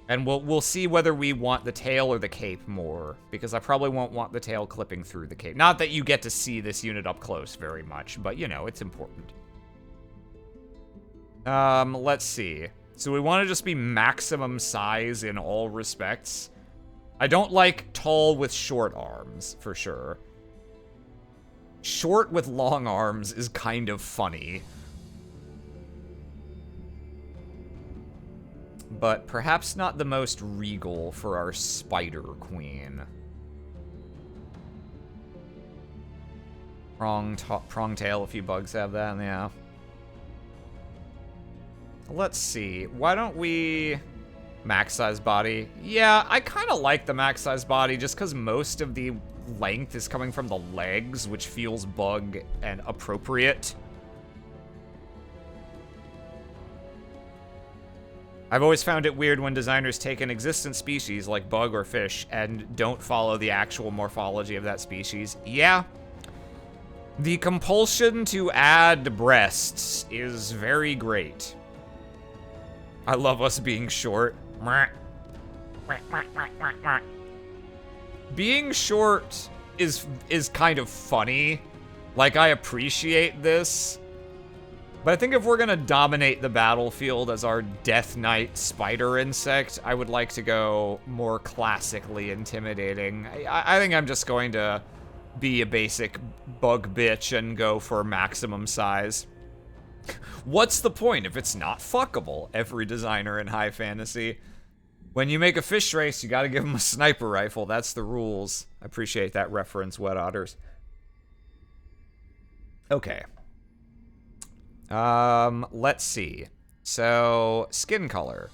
And we'll see whether we want the tail or the cape more, because I probably won't want the tail clipping through the cape. Not that you get to see this unit up close very much, but you know, it's important. Let's see. So we want to just be maximum size in all respects. I don't like tall with short arms, for sure. Short with long arms is kind of funny. But perhaps not the most regal for our Spider Queen. Prong tail, a few bugs have that, yeah. Let's see, why don't we... Max size body? Yeah, I kind of like the max size body just because most of the length is coming from the legs, which feels bug and appropriate. I've always found it weird when designers take an existent species like bug or fish and don't follow the actual morphology of that species. Yeah. The compulsion to add breasts is very great. I love us being short. Being short is kind of funny. Like, I appreciate this. But I think if we're gonna dominate the battlefield as our Death Knight spider insect, I would like to go more classically intimidating. I think I'm just going to be a basic bug bitch and go for maximum size. What's the point if it's not fuckable? Every designer in high fantasy. When you make a fish race, you gotta give them a sniper rifle. That's the rules. I appreciate that reference, Wet Otters. Okay. Let's see. So, skin color.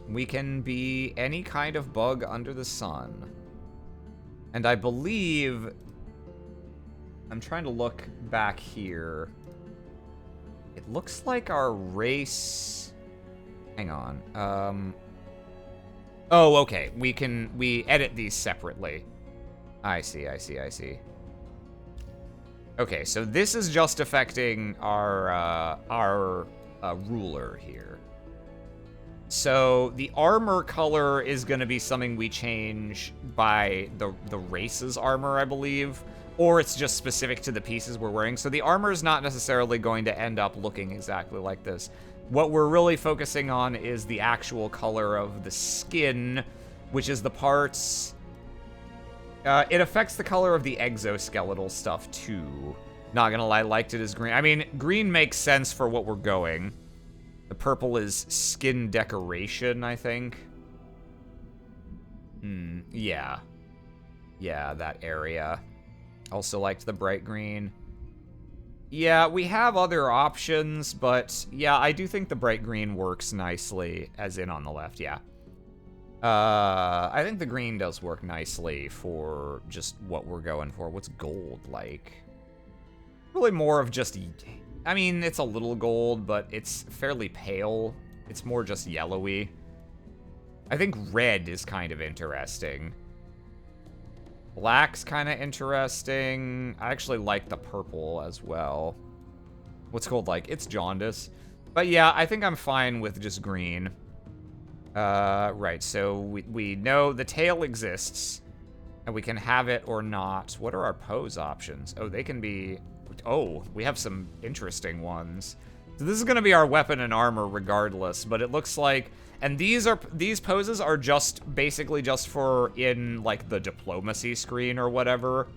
We can be any kind of bug under the sun. And I believe... I'm trying to look back here. It looks like our race... Hang on. Oh, okay. We edit these separately. I see. Okay, so this is just affecting our ruler here. So the armor color is going to be something we change by the race's armor, I believe. Or it's just specific to the pieces we're wearing. So the armor is not necessarily going to end up looking exactly like this. What we're really focusing on is the actual color of the skin, which is the parts... it affects the color of the exoskeletal stuff, too. Not gonna lie, liked it as green. I mean, green makes sense for what we're going. The purple is skin decoration, I think. Yeah. Yeah, that area. Also liked the bright green. Yeah, we have other options, but yeah, I do think the bright green works nicely, as in on the left, yeah. I think the green does work nicely for just what we're going for. What's gold like? Really more of just... I mean, it's a little gold, but it's fairly pale. It's more just yellowy. I think red is kind of interesting. Black's kind of interesting. I actually like the purple as well. What's called, like, it's jaundice. But yeah, I think I'm fine with just green. Right, so we know the tail exists, and we can have it or not. What are our pose options? Oh, they can be... Oh, we have some interesting ones. So this is going to be our weapon and armor regardless, but it looks like... And these poses are just basically just for in like the diplomacy screen or whatever.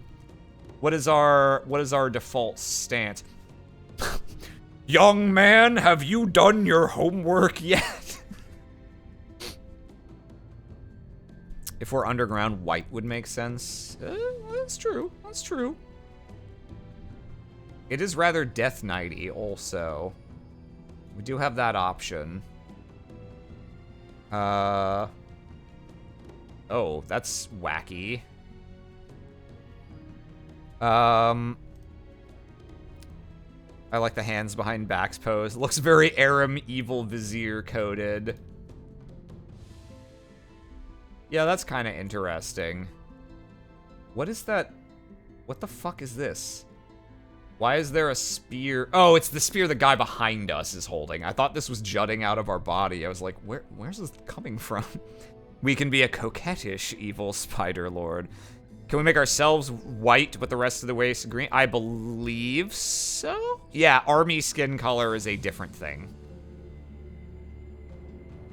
What is our default stance? Young man, have you done your homework yet? If we're underground, white would make sense. That's true. That's true. It is rather Death Knight-y also. We do have that option. Oh, that's wacky. I like the hands behind backs pose. Looks very Aram Evil Vizier coded. Yeah, that's kind of interesting. What is that? What the fuck is this? Why is there a spear? Oh, it's the spear the guy behind us is holding. I thought this was jutting out of our body. I was like, where's this coming from? We can be a coquettish evil spider lord. Can we make ourselves white but the rest of the waist green? I believe so? Yeah, army skin color is a different thing.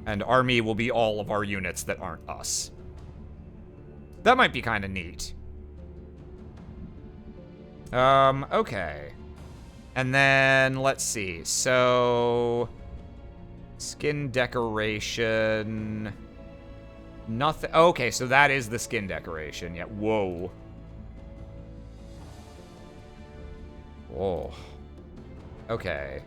And army will be all of our units that aren't us. That might be kind of neat. Okay. And then, let's see. So, skin decoration. Nothing. Okay, so that is the skin decoration. Yeah, whoa. Whoa. Okay.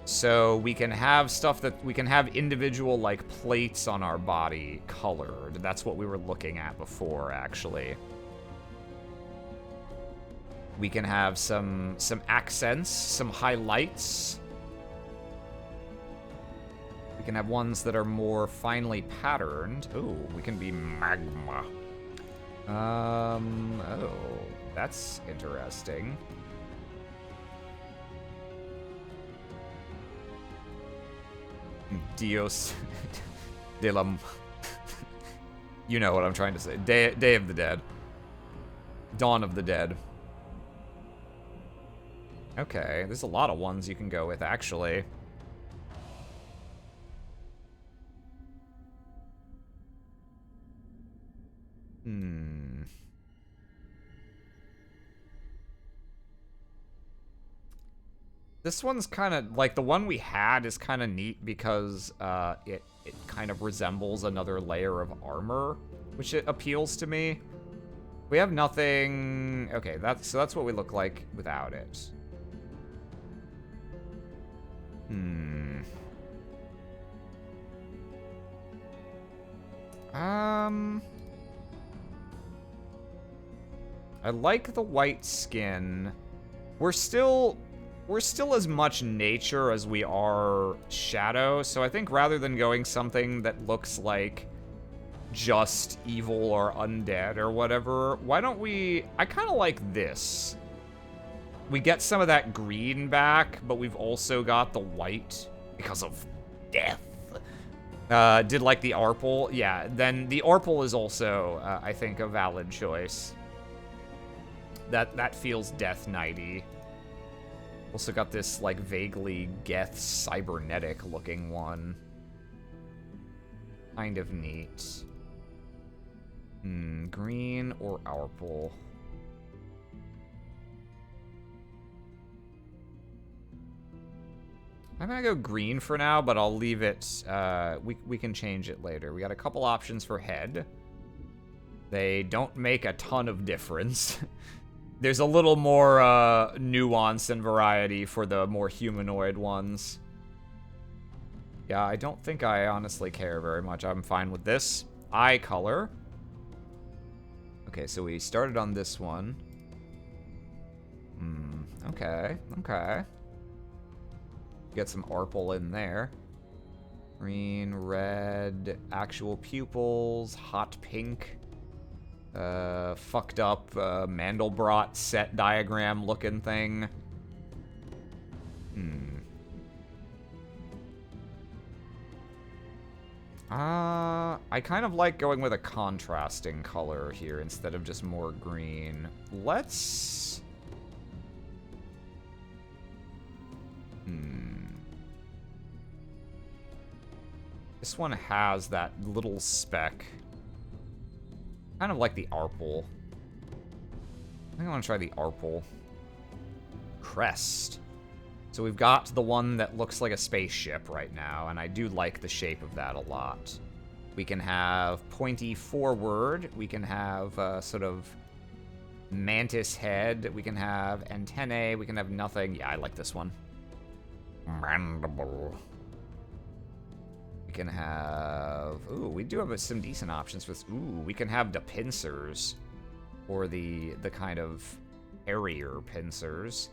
So we can have stuff that we can have individual like plates on our body colored. That's what we were looking at before, actually. We can have some accents, some highlights. We can have ones that are more finely patterned. Ooh, we can be magma. Oh, that's interesting. Dios de la... You know what I'm trying to say. Day of the Dead. Dawn of the Dead. Okay, there's a lot of ones you can go with, actually. This one's kind of, like, the one we had is kind of neat because it kind of resembles another layer of armor, which it appeals to me. We have nothing... Okay, so that's what we look like without it. I like the white skin. We're still as much nature as we are shadow, so I think rather than going something that looks like just evil or undead or whatever, why don't we... I kind of like this. We get some of that green back, but we've also got the white because of death. Did like the Arple? Yeah, then the Arple is also, I think, a valid choice. That feels Death Knight-y. Also got this, like, vaguely Geth cybernetic looking one. Kind of neat. Green or Arple? I'm gonna go green for now, but I'll leave it, we can change it later. We got a couple options for head. They don't make a ton of difference. There's a little more, nuance and variety for the more humanoid ones. Yeah, I don't think I honestly care very much. I'm fine with this. Eye color. Okay, so we started on this one. Okay. Get some Arple in there. Green, red, actual pupils, hot pink. fucked up Mandelbrot set diagram looking thing. I kind of like going with a contrasting color here instead of just more green. Let's... This one has that little speck. Kind of like the Arple. I think I want to try the Arple. Crest. So we've got the one that looks like a spaceship right now, and I do like the shape of that a lot. We can have pointy forward. We can have sort of mantis head. We can have antennae. We can have nothing. Yeah, I like this one. Mandible. We can have... Ooh, we do have some decent options for this. Ooh, we can have the pincers. Or the kind of hairier pincers.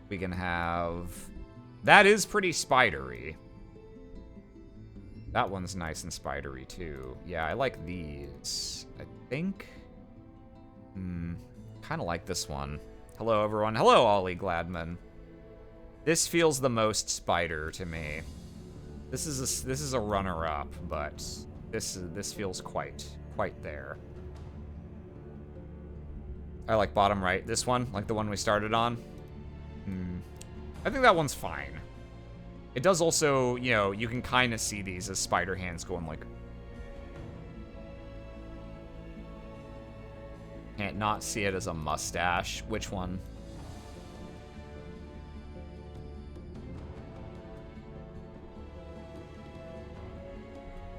We can have... That is pretty spidery. That one's nice and spidery, too. Yeah, I like these. I think... kind of like this one. Hello, everyone. Hello, Ollie Gladman. This feels the most spider to me. This is a runner-up, but this feels quite there. I like bottom right. This one, like the one we started on. I think that one's fine. It does also, you know, you can kind of see these as spider hands going like... Can't not see it as a mustache. Which one?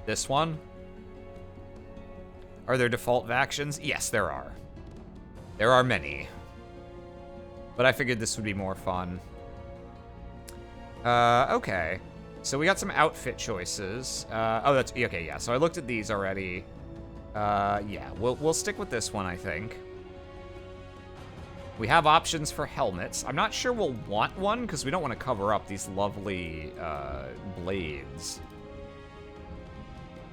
This one? Are there default actions? Yes, there are. There are many. But I figured this would be more fun. Okay. So we got some outfit choices. Oh, that's... Okay, yeah. So I looked at these already. Yeah. We'll stick with this one, I think. We have options for helmets. I'm not sure we'll want one, because we don't want to cover up these lovely, blades.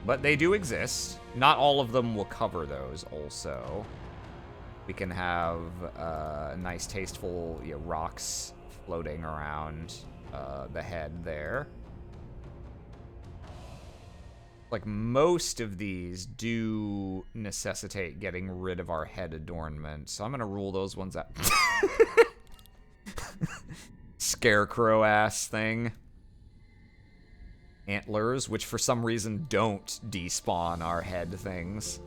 But they do exist. Not all of them will cover those, also. We can have nice, tasteful rocks floating around the head there. Like, most of these do necessitate getting rid of our head adornment, so I'm gonna rule those ones out. Scarecrow-ass thing. Antlers, which for some reason don't despawn our head things.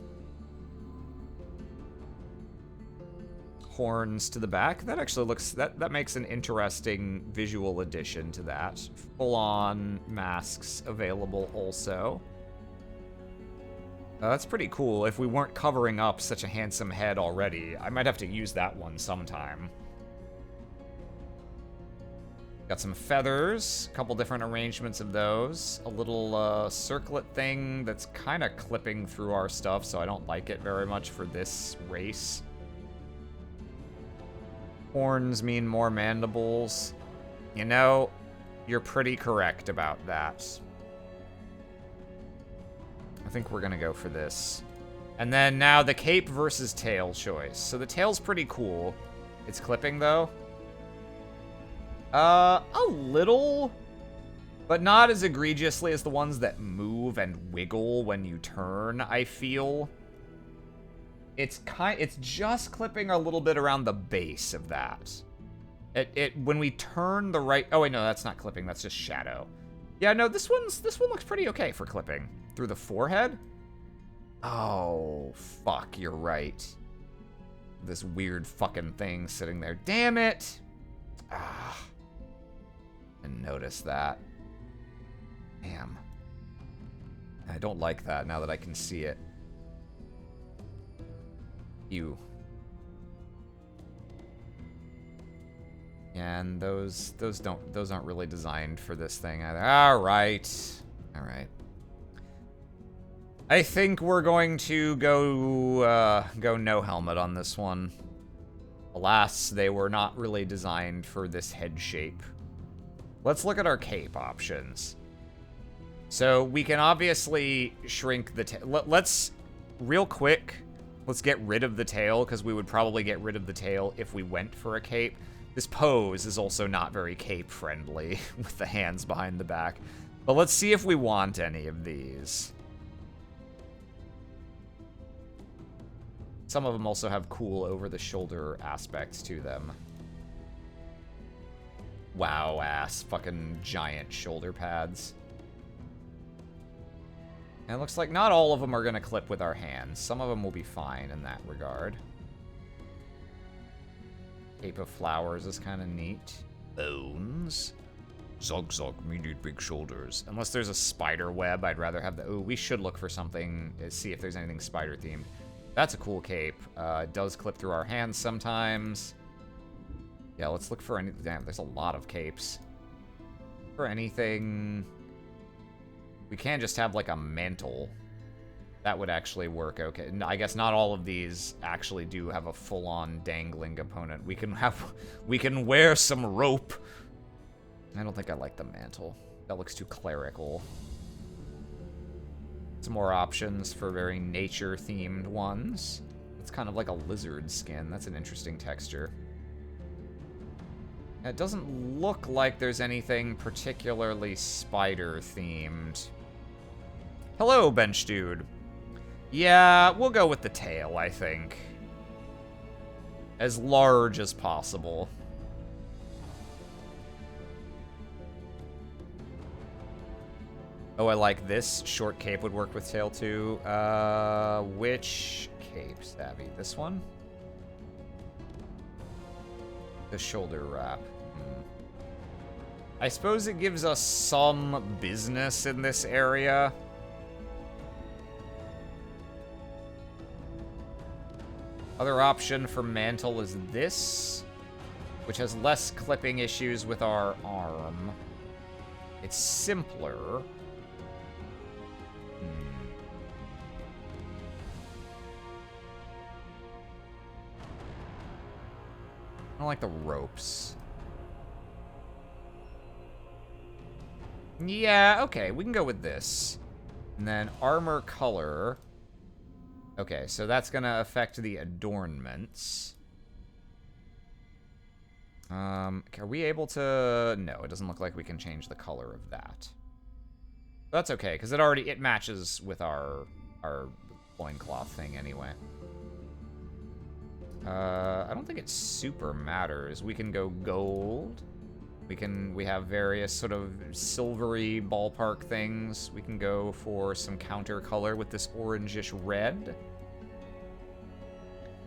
Horns to the back. That actually looks... That makes an interesting visual addition to that. Full-on masks available also. That's pretty cool. If we weren't covering up such a handsome head already, I might have to use that one sometime. Got some feathers, a couple different arrangements of those. A little circlet thing that's kind of clipping through our stuff, so I don't like it very much for this race. Horns mean more mandibles. You know, you're pretty correct about that. I think we're gonna go for this. And then now the cape versus tail choice. So the tail's pretty cool. It's clipping though. A little, but not as egregiously as the ones that move and wiggle when you turn, I feel. It's just clipping a little bit around the base of that. When we turn the right... Oh wait, no, that's not clipping, that's just shadow. Yeah, no, this one looks pretty okay for clipping. Through the forehead? Oh, fuck, you're right. This weird fucking thing sitting there. Damn it! Ah. And notice that. Damn. I don't like that now that I can see it. Ew. And those aren't really designed for this thing either. Alright. Alright. I think we're going to go no helmet on this one. Alas, they were not really designed for this head shape. Let's look at our cape options. So we can obviously shrink the... Let's, real quick, Let's get rid of the tail, because we would probably get rid of the tail if we went for a cape. This pose is also not very cape-friendly, with the hands behind the back. But let's see if we want any of these. Some of them also have cool over-the-shoulder aspects to them. Wow-ass fucking giant shoulder pads. And it looks like not all of them are going to clip with our hands. Some of them will be fine in that regard. Cape of Flowers is kind of neat. Bones. Zog Zog, me need big shoulders. Unless there's a spider web, I'd rather have the... Oh, we should look for something to see if there's anything spider-themed. That's a cool cape. It does clip through our hands sometimes. Yeah, let's look for any... Damn, there's a lot of capes. For anything... We can just have, like, a mantle. That would actually work okay. I guess not all of these actually do have a full-on dangling component. We can wear some rope. I don't think I like the mantle. That looks too clerical. Some more options for very nature-themed ones. It's kind of like a lizard skin. That's an interesting texture. It doesn't look like there's anything particularly spider-themed. Hello, bench dude. Yeah, we'll go with the tail, I think. As large as possible. Oh, I like this. Short cape would work with tail, too. Which cape, Savvy? This one? The shoulder wrap. I suppose it gives us some business in this area. Other option for mantle is this, which has less clipping issues with our arm. It's simpler. I don't like the ropes. Yeah, okay, we can go with this. And then armor color. Okay, so that's gonna affect the adornments. Are we able to... No, it doesn't look like we can change the color of that. That's okay, because it matches with our loincloth thing anyway. I don't think it super matters. We can go gold. We have various sort of silvery ballpark things. We can go for some counter color with this orangish red.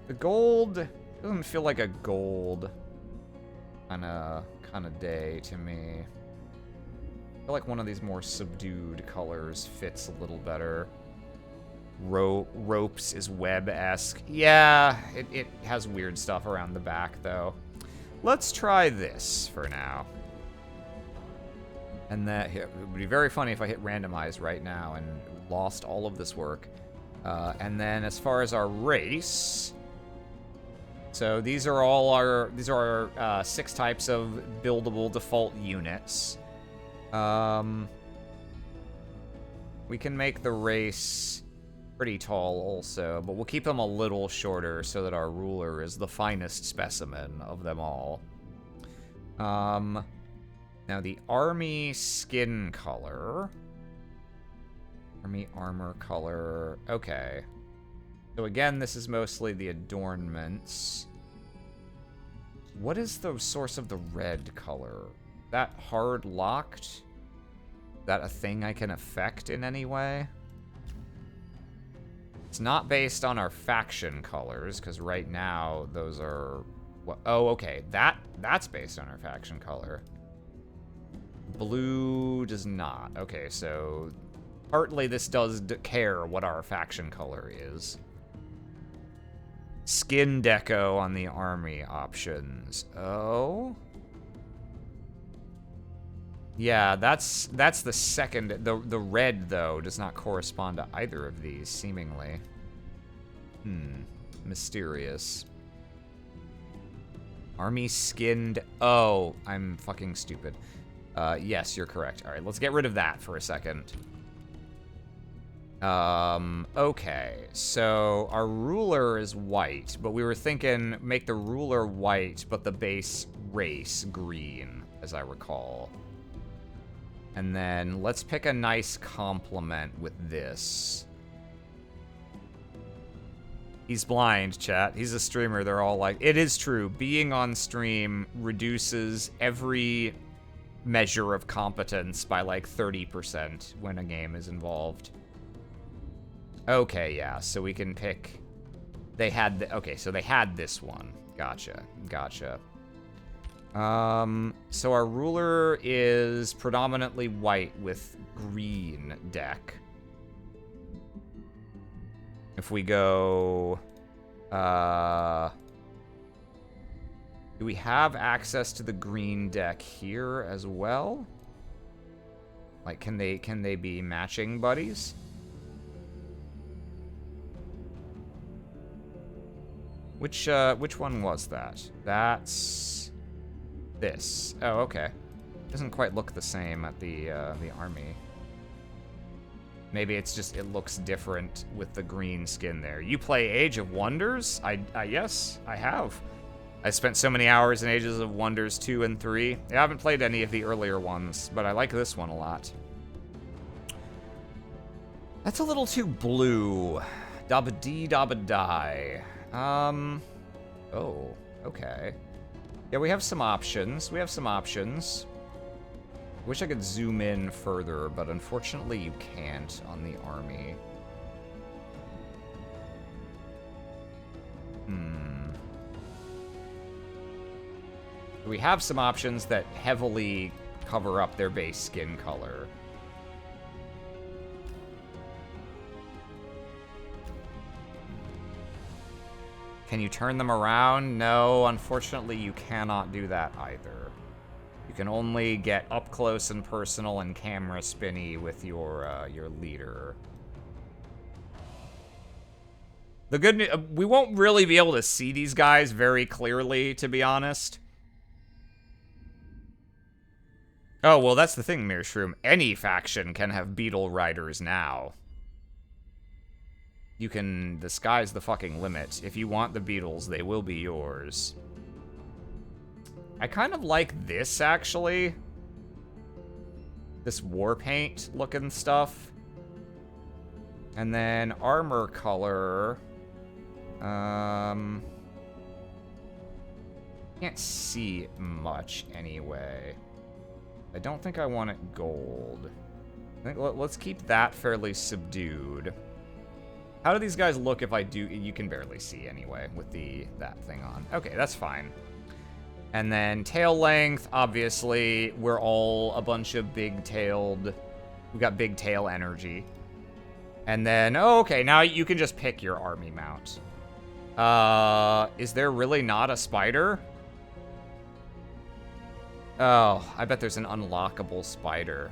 The gold doesn't feel like a gold kind of day to me. I feel like one of these more subdued colors fits a little better. Ropes is web-esque. Yeah, it has weird stuff around the back, though. Let's try this for now. And it would be very funny if I hit randomize right now and lost all of this work. And then as far as our race... So these are our 6 types of buildable default units. We can make the race pretty tall also, but we'll keep them a little shorter so that our ruler is the finest specimen of them all. Now the army skin color. Army armor color. Okay. So again, this is mostly the adornments. What is the source of the red color? That hard locked? Is that a thing I can affect in any way? It's not based on our faction colors, because right now those are... Oh, okay. That's based on our faction color. Blue does not. Okay, so partly this does care what our faction color is. Skin deco on the army options. Oh? Yeah, that's the second. The red, though, does not correspond to either of these, seemingly. Mysterious. Army skinned... Oh, I'm fucking stupid. Yes, you're correct. All right, let's get rid of that for a second. Okay, so our ruler is white, but we were thinking make the ruler white, but the base race green, as I recall. And then let's pick a nice complement with this. He's blind, chat. He's a streamer. They're all like, it is true. Being on stream reduces every measure of competence by like 30% when a game is involved. Okay, yeah, so we can pick... They had... Okay, so they had this one. Gotcha, gotcha. So our ruler is predominantly white with green deck. If we go... do we have access to the green deck here as well? Like, can they be matching buddies? Which one was that? That's this. Oh, okay. Doesn't quite look the same at the army. Maybe it's just, it looks different with the green skin there. You play Age of Wonders? Yes, I have. I spent so many hours in Ages of Wonders 2 and 3. I haven't played any of the earlier ones, but I like this one a lot. That's a little too blue. Dabba dee dabba die. Oh, okay. Yeah, we have some options. Wish I could zoom in further, but unfortunately you can't on the army. We have some options that heavily cover up their base skin color. Can you turn them around? No, unfortunately you cannot do that either. You can only get up close and personal and camera spinny with your leader. The good news, we won't really be able to see these guys very clearly, to be honest. Oh, well, that's the thing, Meershroom. Any faction can have beetle riders now. You can... The sky's the fucking limit. If you want the beetles, they will be yours. I kind of like this, actually. This war paint looking stuff. And then armor color. Can't see much anyway. I don't think I want it gold. I think let's keep that fairly subdued. How do these guys look if I do? You can barely see anyway with that thing on. Okay, that's fine. And then tail length, obviously, we're all a bunch of big-tailed. We've got big tail energy. And then, oh, okay, now you can just pick your army mount. Is there really not a spider? Oh, I bet there's an unlockable spider.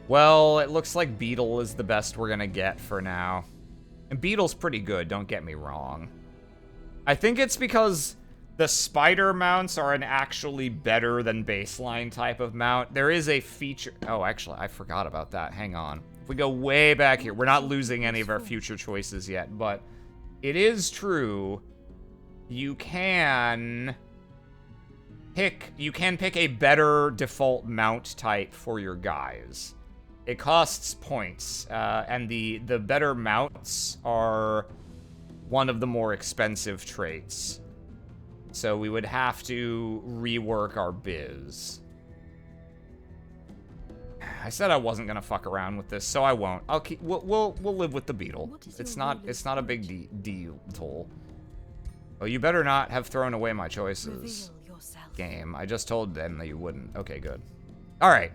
Well, it looks like Beetle is the best we're gonna get for now. And Beetle's pretty good, don't get me wrong. I think it's because the spider mounts are an actually better than baseline type of mount. There is a feature... Oh, actually, I forgot about that. Hang on. If we go way back here, we're not losing any of our future choices yet, but it is true. You can pick a better default mount type for your guys. It costs points, and the better mounts are one of the more expensive traits. So we would have to rework our biz. I said I wasn't gonna fuck around with this, so I won't. We'll live with the Beetle. It's not a big deal. Oh, you better not have thrown away my choices. Game. I just told them that you wouldn't. Okay, good. All right.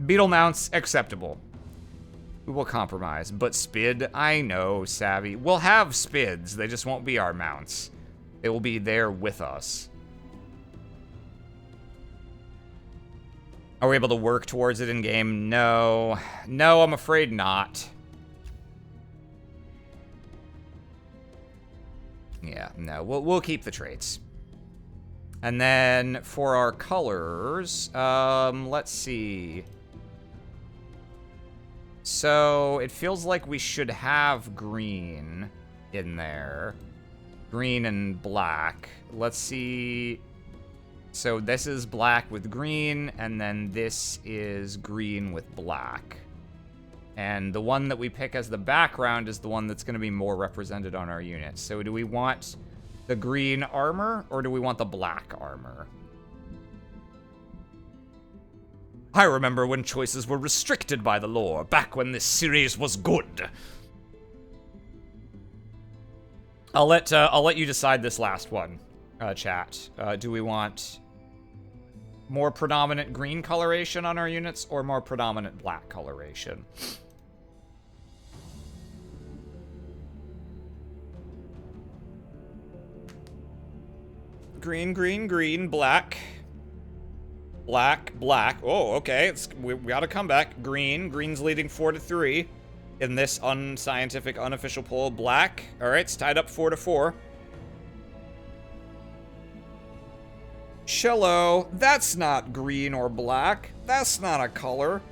Beetle mounts acceptable. We will compromise, but Spid, I know, savvy. We'll have Spids. They just won't be our mounts. They will be there with us. Are we able to work towards it in game? No. No, I'm afraid not. Yeah, no. We'll keep the traits. And then for our colors, let's see. So it feels like we should have green in there. Green and black. Let's see. So this is black with green, and then this is green with black. And the one that we pick as the background is the one that's going to be more represented on our unit. So do we want the green armor, or do we want the black armor? I remember when choices were restricted by the lore, back when this series was good. I'll let you decide this last one, chat. Do we want more predominant green coloration on our units, or more predominant black coloration? Green, green, green, black. Black, black. Oh, okay. We gotta come back. Green. Green's leading 4-3 in this unscientific, unofficial poll. Black. All right, it's tied up 4-4. Cello. That's not green or black. That's not a color.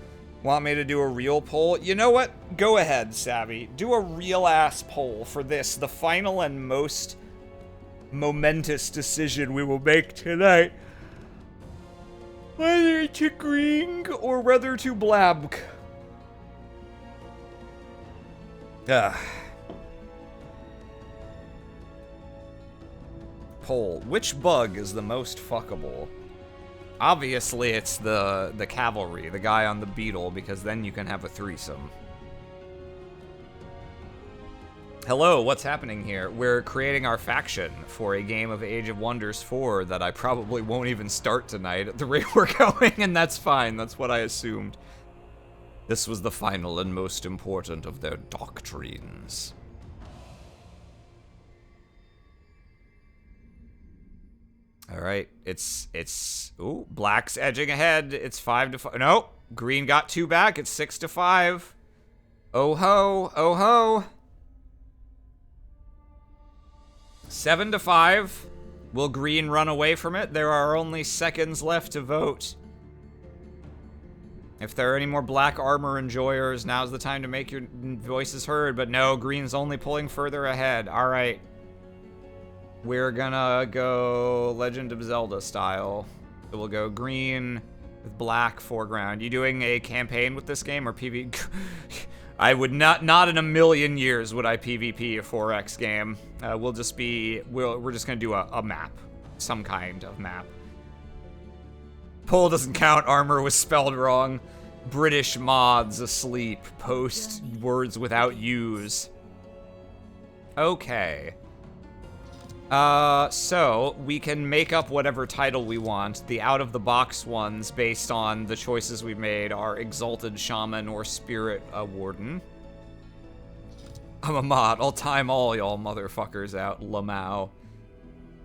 Want me to do a real poll? You know what? Go ahead, Savvy. Do a real-ass poll for this, the final and most momentous decision we will make tonight. Whether to green or whether to blab. Poll. Which bug is the most fuckable? Obviously, it's the cavalry, the guy on the beetle, because then you can have a threesome. Hello, what's happening here? We're creating our faction for a game of Age of Wonders 4 that I probably won't even start tonight at the rate we're going, and that's fine. That's what I assumed. This was the final and most important of their doctrines. All right, ooh, black's edging ahead. It's 5-5. No, green got 2 back. It's 6-5. Oh ho, oh ho. 7-5. Will green run away from it? There are only seconds left to vote. If there are any more black armor enjoyers, now's the time to make your voices heard. But no, green's only pulling further ahead. All right. We're gonna go Legend of Zelda style. So we'll go green with black foreground. You doing a campaign with this game or PvP? I would not in a million years would I PvP a 4X game. We're just gonna do a map, some kind of map. Poll doesn't count. Armor was spelled wrong. British mods asleep. Post words without U's. Okay. So we can make up whatever title we want. The out-of-the-box ones, based on the choices we've made, are Exalted Shaman or Spirit Warden. I'm a mod. I'll time all y'all motherfuckers out, Lamau.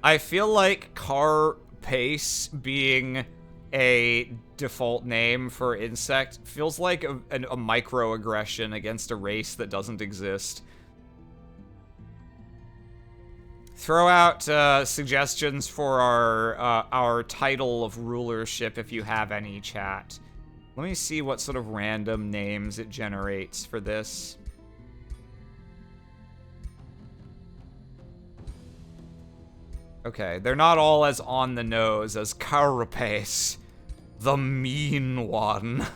I feel like Carapace being a default name for insect feels like a microaggression against a race that doesn't exist. Throw out suggestions for our title of rulership if you have any, chat. Let me see what sort of random names it generates for this. Okay, they're not all as on the nose as Carapace, the mean one.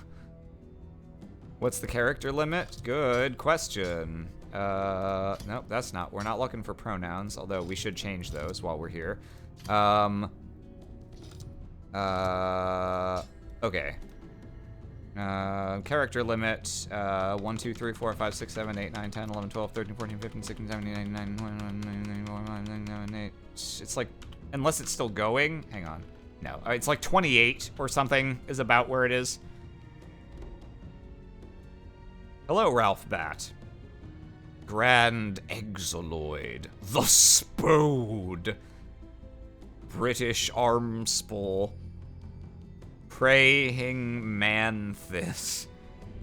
What's the character limit? Good question. Nope, that's not. We're not looking for pronouns, although we should change those while we're here. Okay. Character limit, 1, 2, 3, 4, 5, 6, 7, 8, 9, 10, 11, 12, 13, 14, 15, 16, 17, 18, 19, 20, 8. It's like, unless it's still going, hang on. No, it's like 28 or something is about where it is. Hello, Ralph Bat. Grand Exoloid, the Spode, British Armspool, Praying Manthis,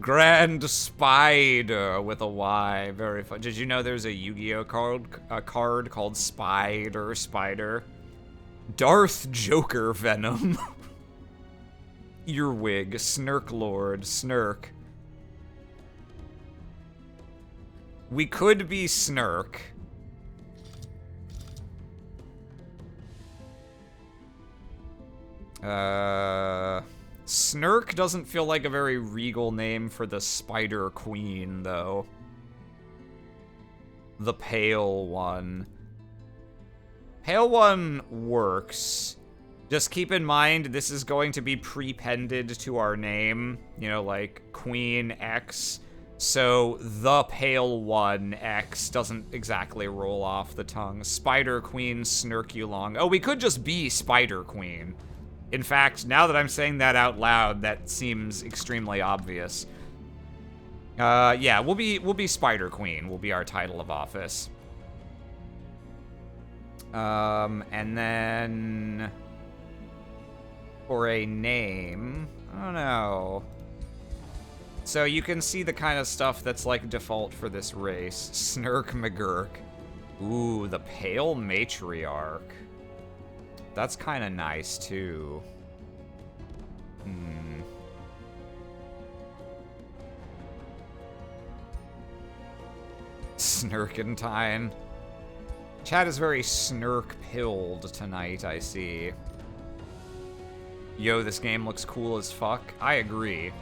Grand Spider with a Y, very fun. Did you know there's a Yu-Gi-Oh card called Spider? Darth Joker Venom, Earwig, Snirk Lord, Snirk. We could be Snurk. Snurk doesn't feel like a very regal name for the Spider Queen, though. The Pale One. Pale One works. Just keep in mind, this is going to be prepended to our name. You know, like Queen X. So, the Pale One X doesn't exactly roll off the tongue. Spider Queen Snurkulong. Oh, we could just be Spider Queen. In fact, now that I'm saying that out loud, that seems extremely obvious. Yeah, we'll be Spider Queen. Will be our title of office. And then for a name, I don't know. So you can see the kind of stuff that's like default for this race. Snurk McGurk. Ooh, the Pale Matriarch. That's kind of nice, too. Snurkentine. Chat is very snurk-pilled tonight, I see. Yo, this game looks cool as fuck. I agree.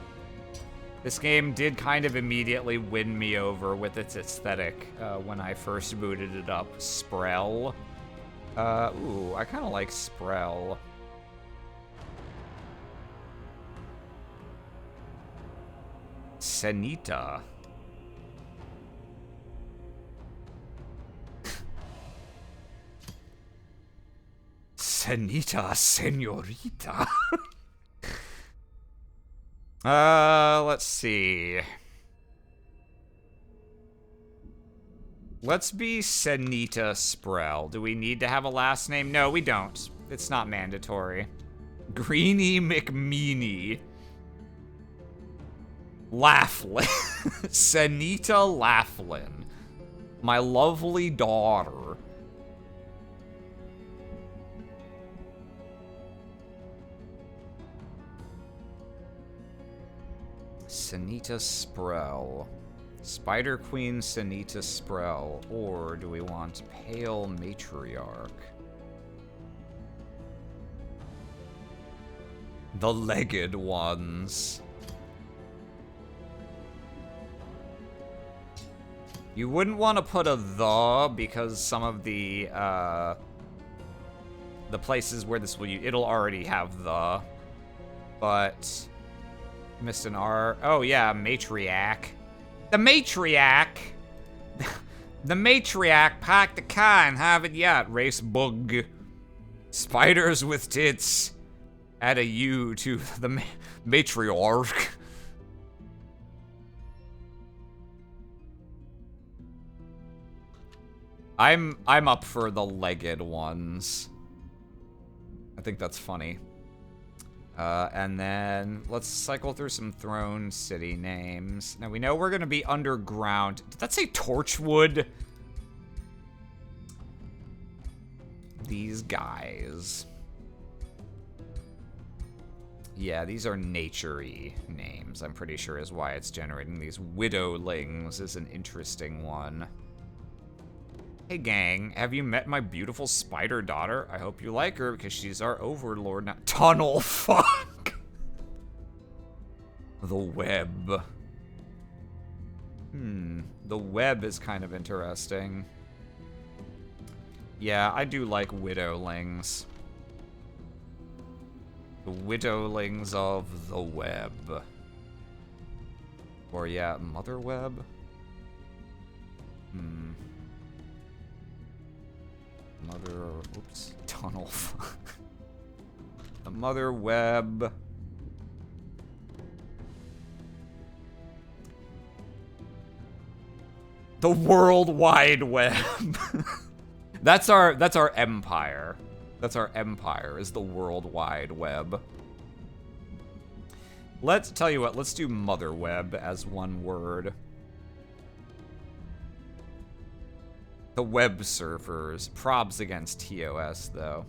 This game did kind of immediately win me over with its aesthetic when I first booted it up. Sprell. Ooh, I kind of like Sprell. Senita. Senita, senorita. Let's see. Let's be Senita Sprell. Do we need to have a last name? No, we don't. It's not mandatory. Greenie McMeanie. Laughlin. Senita Laughlin. My lovely daughter. Senita Sprell. Spider Queen Senita Sprell. Or do we want Pale Matriarch? The Legged Ones. You wouldn't want to put a the because some of the places where this will it'll already have the, but missed an R. Oh yeah, matriarch. The matriarch. The matriarch parked the car and haven't yet. Race bug. Spiders with tits. Add a U to the matriarch. I'm up for the Legged Ones. I think that's funny. And then let's cycle through some Throne City names. Now we know we're gonna be underground. Did that say Torchwood? These guys. Yeah, these are nature-y names, I'm pretty sure is why it's generating these. Widowlings is an interesting one. Hey gang, have you met my beautiful spider daughter? I hope you like her because she's our overlord now. Tunnel fuck! The web. The web is kind of interesting. Yeah, I do like widowlings. The widowlings of the web. Or yeah, mother web? Mother, oops, tunnel. The mother web. The World Wide Web. That's our empire. That's our empire, is the World Wide Web. Let's tell you what, let's do mother web as one word. The web surfers. Probs against TOS, though.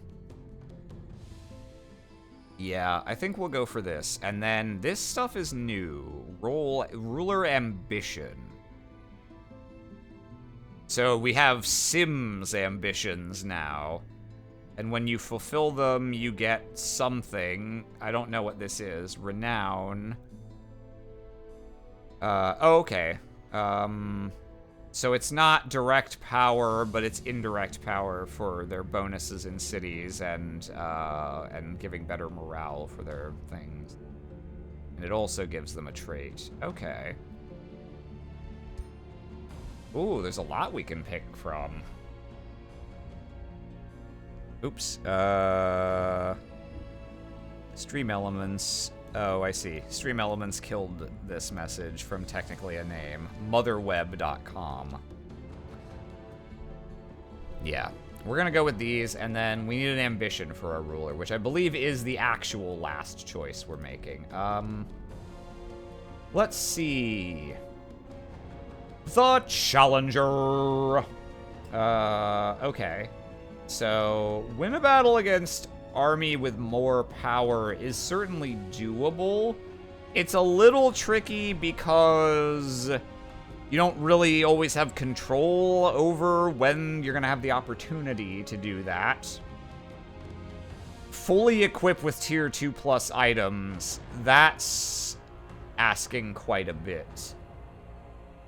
Yeah, I think we'll go for this. And then this stuff is new. Ruler Ambition. So we have Sims ambitions now. And when you fulfill them, you get something. I don't know what this is. Renown. Oh, okay. So it's not direct power, but it's indirect power for their bonuses in cities and giving better morale for their things. And it also gives them a trait. Okay. Ooh, there's a lot we can pick from. Oops. Stream Elements. Oh, I see. Stream Elements killed this message from technically a name. Motherweb.com. Yeah. We're gonna go with these, and then we need an ambition for our ruler, which I believe is the actual last choice we're making. Let's see. The Challenger. Okay. So, win a battle against army with more power is certainly doable. It's a little tricky because you don't really always have control over when you're gonna have the opportunity to do that. Fully equipped with tier 2+ items, that's asking quite a bit.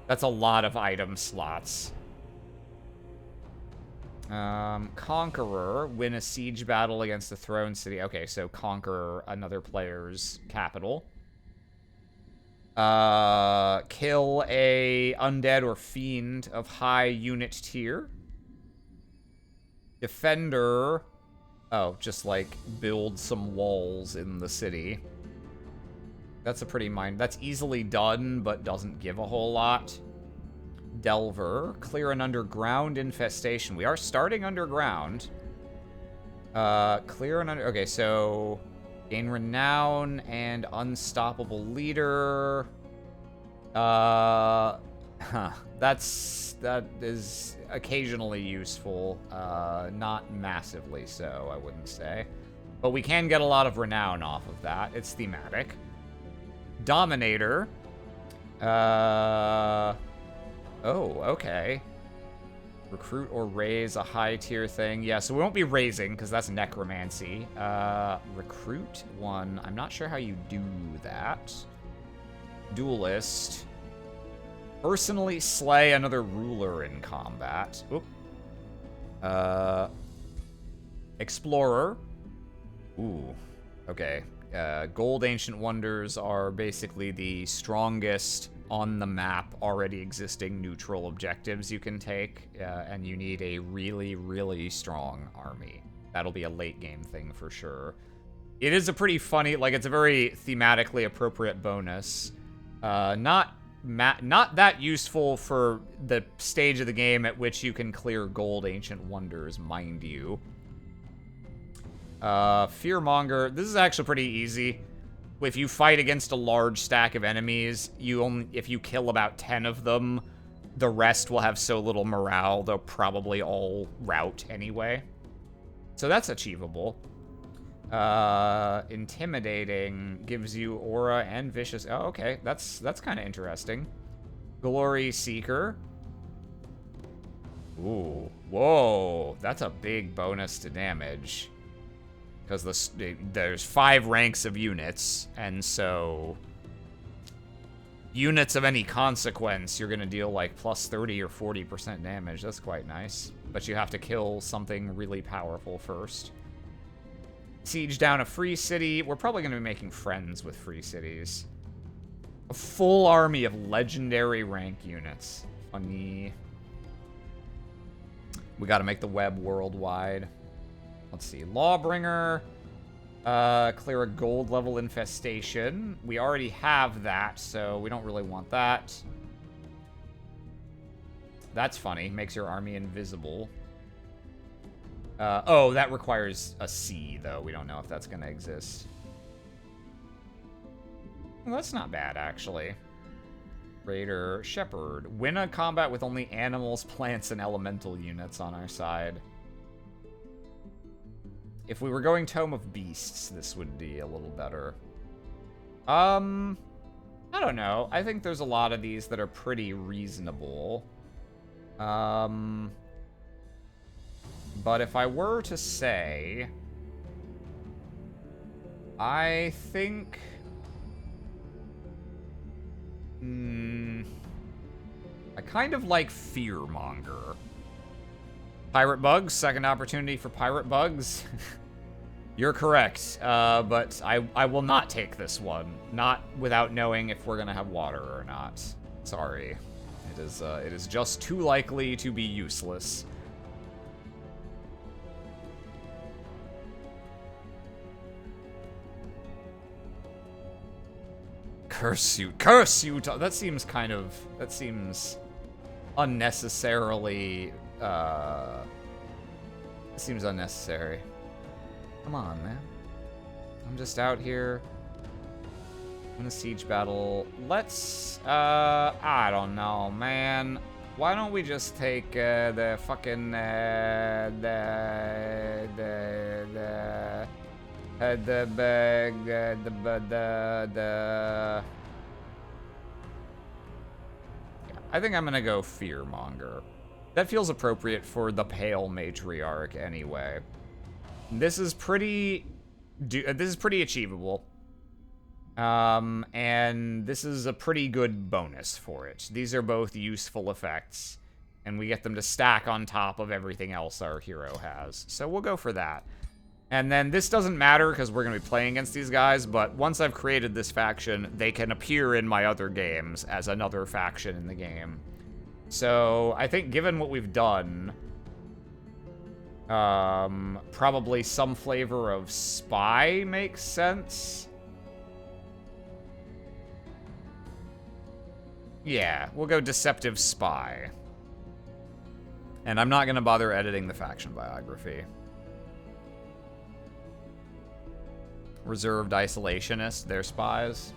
That's a lot of item slots. Conqueror, win a siege battle against the throne city. Okay, so conquer another player's capital. Kill a undead or fiend of high unit tier. Defender. Oh, just like build some walls in the city. That's a pretty that's easily done, but doesn't give a whole lot. Delver, clear an underground infestation. We are starting underground. Clear an okay, so gain renown and unstoppable leader. That is occasionally useful, not massively so, I wouldn't say. But we can get a lot of renown off of that. It's thematic. Dominator. Oh, okay. Recruit or raise a high tier thing. Yeah, so we won't be raising because that's necromancy. Recruit one. I'm not sure how you do that. Duelist. Personally slay another ruler in combat. Oop. Explorer. Ooh. Okay. Gold Ancient Wonders are basically the strongest on the map already existing neutral objectives you can take, and you need a really, really strong army. That'll be a late game thing for sure. It is a pretty funny, like, it's a very thematically appropriate bonus. Not that useful for the stage of the game at which you can clear Gold Ancient Wonders, mind you. Fearmonger, this is actually pretty easy. If you fight against a large stack of enemies, if you kill about 10 of them, the rest will have so little morale, they'll probably all rout anyway. So that's achievable. Intimidating gives you aura and vicious. Oh, okay, that's kind of interesting. Glory Seeker. Ooh, whoa, that's a big bonus to damage. Because there's 5 ranks of units, and so units of any consequence, you're going to deal like plus 30 or 40% damage. That's quite nice. But you have to kill something really powerful first. Siege down a free city. We're probably going to be making friends with free cities. A full army of legendary rank units. Funny. We got to make the web worldwide. Let's see. Lawbringer. Clear a gold level infestation. We already have that, so we don't really want that. That's funny. Makes your army invisible. Oh, that requires a C, though. We don't know if that's going to exist. Well, that's not bad, actually. Raider. Shepherd. Win a combat with only animals, plants, and elemental units on our side. If we were going Tome of Beasts, this would be a little better. I don't know. I think there's a lot of these that are pretty reasonable. But if I were to say, I think, I kind of like Fearmonger. Pirate Bugs, second opportunity for Pirate Bugs. You're correct, but I will not take this one. Not without knowing if we're gonna have water or not. Sorry. It is just too likely to be useless. Curse you, that seems unnecessarily, seems unnecessary. Come on, man. I'm just out here in the siege battle. Let's, I don't know, man. Why don't we just take, the fucking, I think I'm gonna go Fearmonger. That feels appropriate for the Pale Matriarch anyway. This is pretty achievable. And this is a pretty good bonus for it. These are both useful effects, and we get them to stack on top of everything else our hero has. So we'll go for that. And then this doesn't matter because we're going to be playing against these guys, but once I've created this faction, they can appear in my other games as another faction in the game. So I think given what we've done, probably some flavor of spy makes sense. Yeah, we'll go Deceptive Spy. And I'm not going to bother editing the faction biography. Reserved Isolationist, they're spies.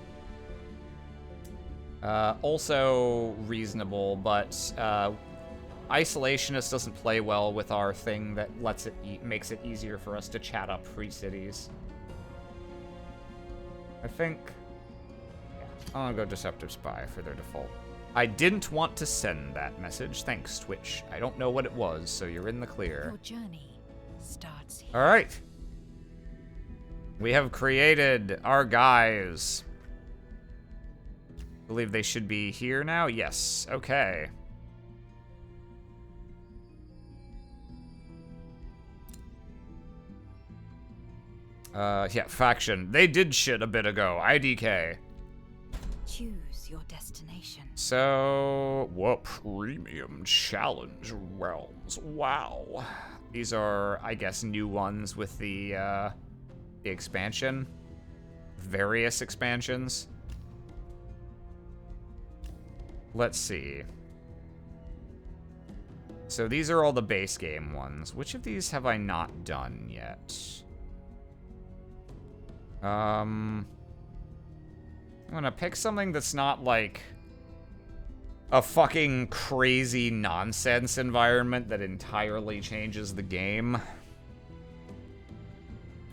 Also reasonable, but Isolationist doesn't play well with our thing that lets it makes it easier for us to chat up free cities. I think, yeah, I'm gonna go Deceptive Spy for their default. I didn't want to send that message. Thanks, Twitch. I don't know what it was, so you're in the clear. Your journey starts here. All right. We have created our guys. I believe they should be here now. Yes. Okay. Yeah, faction. They did shit a bit ago. IDK. Choose your destination. So, whoa, premium challenge realms. Wow. These are, I guess, new ones with the expansion. Various expansions. Let's see. So these are all the base game ones. Which of these have I not done yet? I'm gonna pick something that's not like a fucking crazy nonsense environment that entirely changes the game.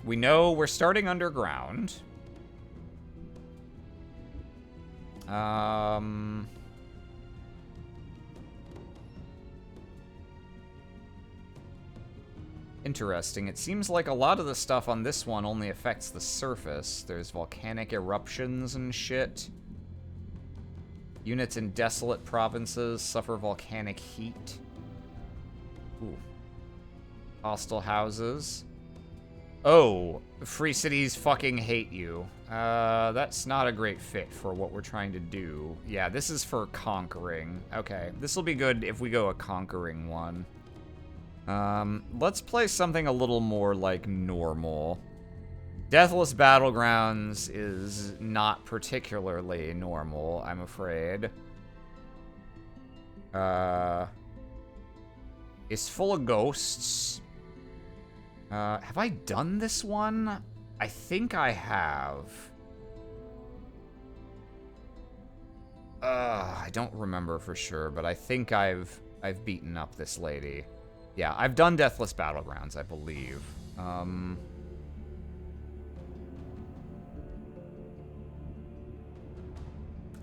We know we're starting underground. Interesting. It seems like a lot of the stuff on this one only affects the surface. There's volcanic eruptions and shit. Units in desolate provinces suffer volcanic heat. Ooh. Hostile houses. Oh, free cities fucking hate you. That's not a great fit for what we're trying to do. Yeah, this is for conquering. Okay, this will be good if we go a conquering one. Let's play something a little more like normal. Deathless Battlegrounds is not particularly normal, I'm afraid. It's full of ghosts. Have I done this one? I think I have. I don't remember for sure, but I think I've beaten up this lady. Yeah, I've done Deathless Battlegrounds, I believe.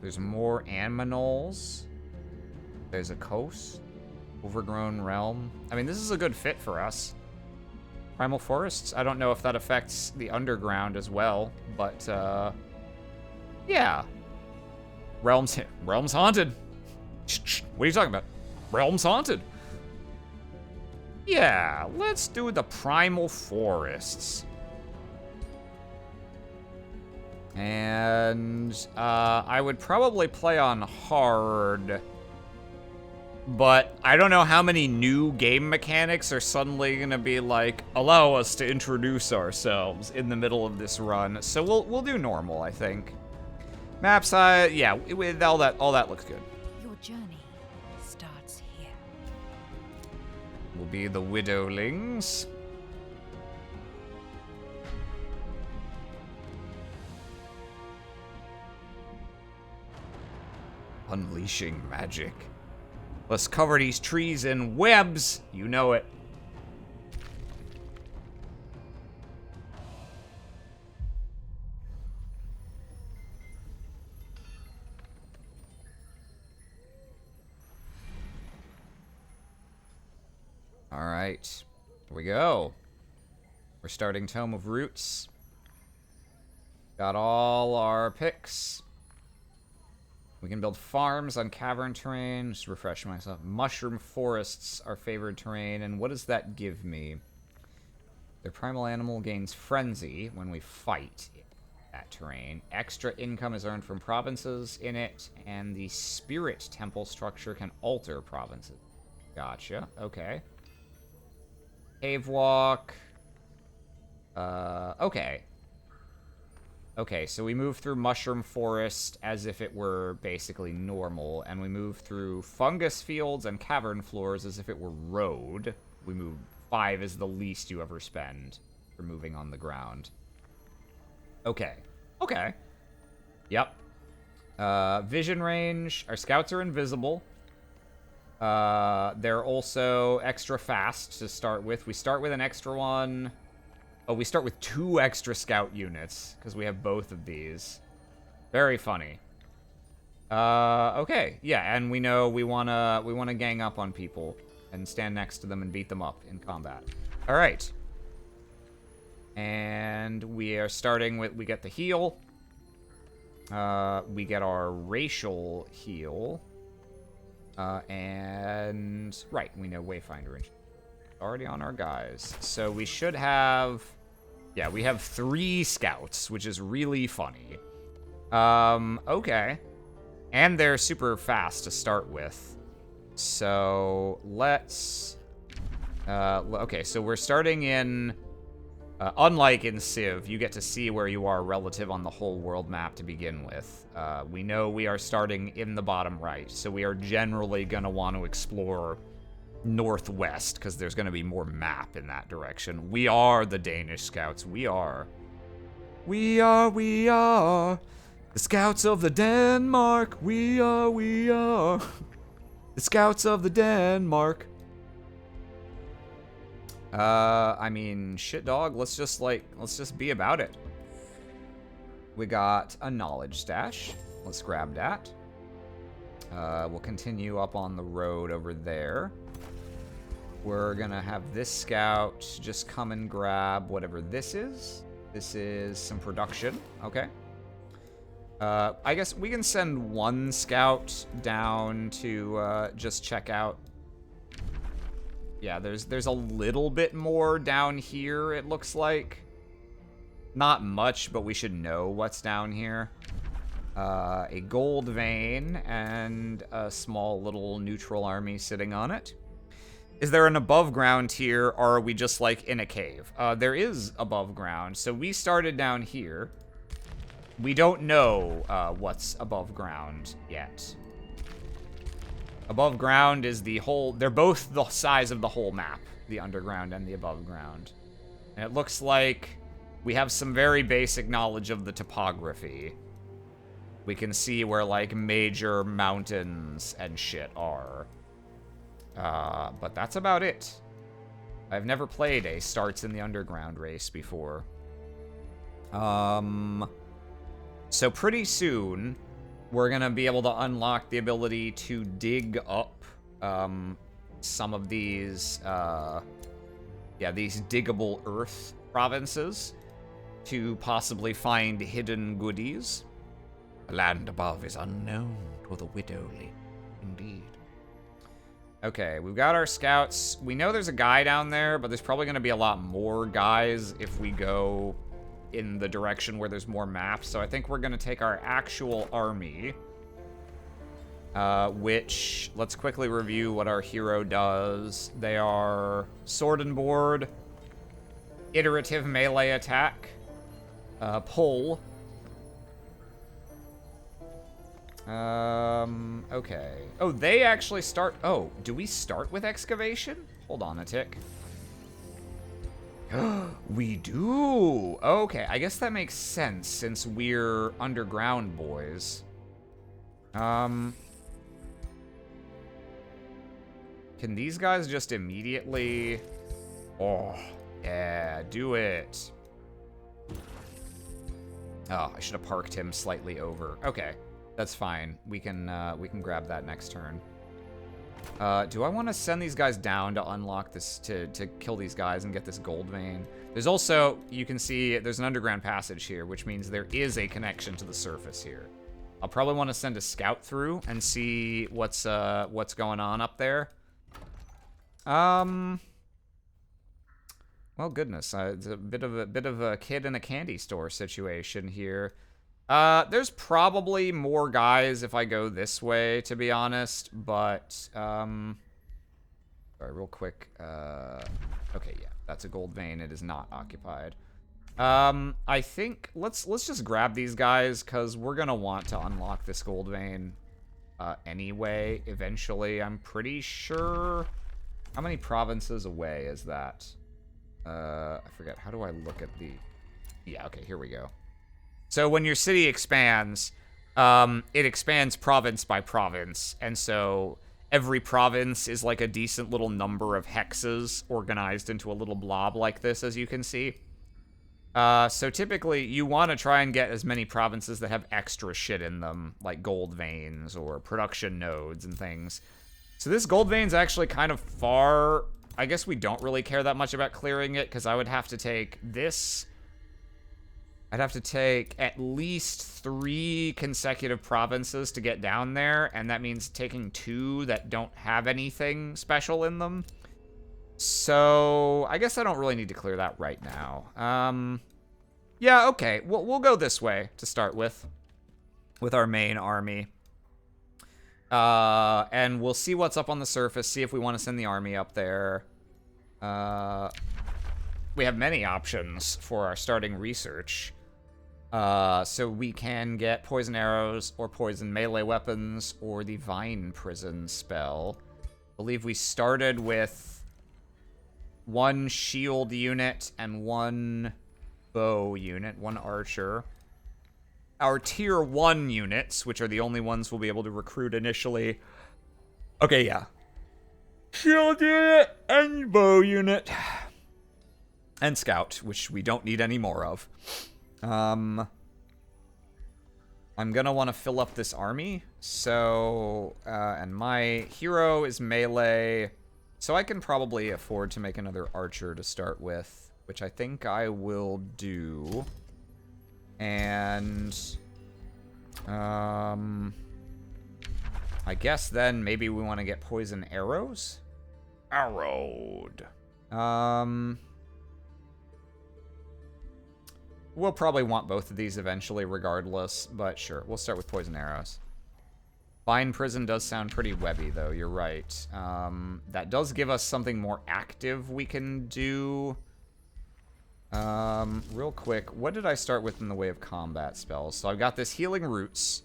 There's more Aminols. There's a coast. Overgrown realm. I mean, this is a good fit for us. Primal forests. I don't know if that affects the underground as well, but yeah. Realms haunted. What are you talking about? Realms haunted. Yeah, let's do the primal forests. And I would probably play on hard, but I don't know how many new game mechanics are suddenly gonna be like, allow us to introduce ourselves in the middle of this run. So we'll do normal, I think. Map size, yeah, with all that looks good. Your journey starts here. Will be the Widowlings. Unleashing magic. Let's cover these trees in webs. You know it. All right, here we go. We're starting Tome of Roots. Got all our picks. We can build farms on cavern terrain. Just refresh myself. Mushroom forests are favored terrain. And what does that give me? Their primal animal gains frenzy when we fight that terrain. Extra income is earned from provinces in it. And the spirit temple structure can alter provinces. Gotcha. Okay. Cave walk. Okay. Okay, so we move through Mushroom Forest as if it were basically normal, and we move through Fungus Fields and Cavern Floors as if it were road. We move 5 is the least you ever spend for moving on the ground. Okay. Okay. Yep. Vision range. Our scouts are invisible. They're also extra fast to start with. We start with an extra one. Oh, we start with 2 extra scout units, because we have both of these. Very funny. Okay, yeah, and we know we wanna gang up on people and stand next to them and beat them up in combat. All right. And we are starting with, we get the heal. We get our racial heal. And, right, we know Wayfinder already on our guys. So we should have... Yeah, we have 3 scouts, which is really funny. Okay. And they're super fast to start with. So, let's... okay, so we're starting in... unlike in Civ, you get to see where you are relative on the whole world map to begin with. We know we are starting in the bottom right, so we are generally going to want to explore northwest, because there's going to be more map in that direction. We are the Danish scouts. We are the scouts of the Denmark. We are the scouts of the Denmark. I mean, shit dog, let's just be about it. We got a knowledge stash. Let's grab that. We'll continue up on the road over there. We're gonna have this scout just come and grab whatever this is. This is some production, okay. I guess we can send 1 scout down to just check out. Yeah, there's a little bit more down here, it looks like. Not much, but we should know what's down here. A gold vein and a small little neutral army sitting on it. Is there an above ground here, or are we just like in a cave? There is above ground, so we started down here. We don't know what's above ground yet. Above ground is the whole... They're both the size of the whole map, the underground and the above ground. And it looks like we have some very basic knowledge of the topography. We can see where, like, major mountains and shit are. But that's about it. I've never played a Starts in the Underground race before. So pretty soon... We're gonna be able to unlock the ability to dig up some of these, these diggable earth provinces to possibly find hidden goodies. The land above is unknown to the widowly, indeed. Okay, we've got our scouts. We know there's a guy down there, but there's probably going to be a lot more guys if we go in the direction where there's more maps. So I think we're going to take our actual army, which, let's quickly review what our hero does. They are sword and board, iterative melee attack, pull. Okay. Oh, they actually start... Oh, do we start with excavation? Hold on a tick. We do! Okay, I guess that makes sense since we're underground boys. Can these guys just immediately... Oh, yeah, do it. Oh, I should have parked him slightly over. Okay. That's fine. We can grab that next turn. Do I want to send these guys down to unlock this, to kill these guys and get this gold vein? There's also, you can see, there's an underground passage here, which means there is a connection to the surface here. I'll probably want to send a scout through and see what's going on up there. Well, goodness, it's a bit of a kid in a candy store situation here. There's probably more guys if I go this way, to be honest, but, sorry, real quick, okay, yeah, that's a gold vein, it is not occupied. I think, let's just grab these guys, because we're gonna want to unlock this gold vein, anyway, eventually, I'm pretty sure. How many provinces away is that? I forget, how do I look at the, yeah, okay, here we go. So when your city expands, it expands province by province, and so every province is like a decent little number of hexes organized into a little blob like this, as you can see. So typically, you want to try and get as many provinces that have extra shit in them, like gold veins or production nodes and things. So this gold vein's actually kind of far. I guess we don't really care that much about clearing it, because I would have to take this... I'd have to take at least 3 consecutive provinces to get down there, and that means taking 2 that don't have anything special in them. So, I guess I don't really need to clear that right now. Yeah, okay, we'll go this way to start with our main army. And we'll see what's up on the surface, see if we want to send the army up there. We have many options for our starting research. So we can get poison arrows or poison melee weapons or the Vine Prison spell. I believe we started with 1 shield unit and 1 bow unit, 1 archer. Our tier 1 units, which are the only ones we'll be able to recruit initially. Okay, yeah. Shield unit and bow unit. And scout, which we don't need any more of. I'm gonna want to fill up this army, so, and my hero is melee, so I can probably afford to make another archer to start with, which I think I will do, and, I guess then maybe we want to get poison arrows? Arrowed. We'll probably want both of these eventually regardless, but sure, we'll start with poison arrows. Vine Prison does sound pretty webby, though, you're right. That does give us something more active we can do. Real quick, what did I start with in the way of combat spells? So I've got this Healing Roots.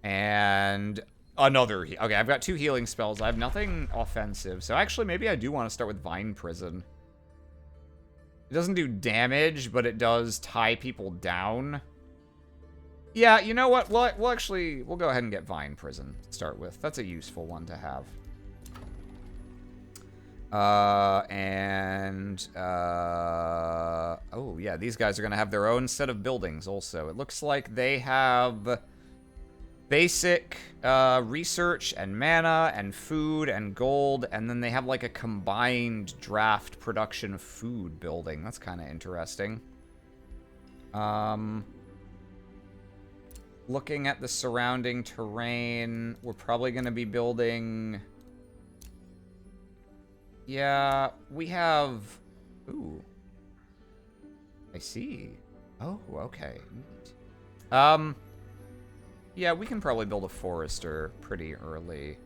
And another... Okay, I've got 2 healing spells. I have nothing offensive. So actually, maybe I do want to start with Vine Prison. It doesn't do damage, but it does tie people down. Yeah, you know what? We'll go ahead and get Vine Prison to start with. That's a useful one to have. Oh, yeah, these guys are going to have their own set of buildings also. It looks like they have basic research and mana and food and gold, and then they have like a combined draft production food building. That's kind of interesting. Looking at the surrounding terrain, we're probably going to be building... Yeah, we have... Ooh. I see. Oh, okay. Neat. Yeah, we can probably build a forester pretty early.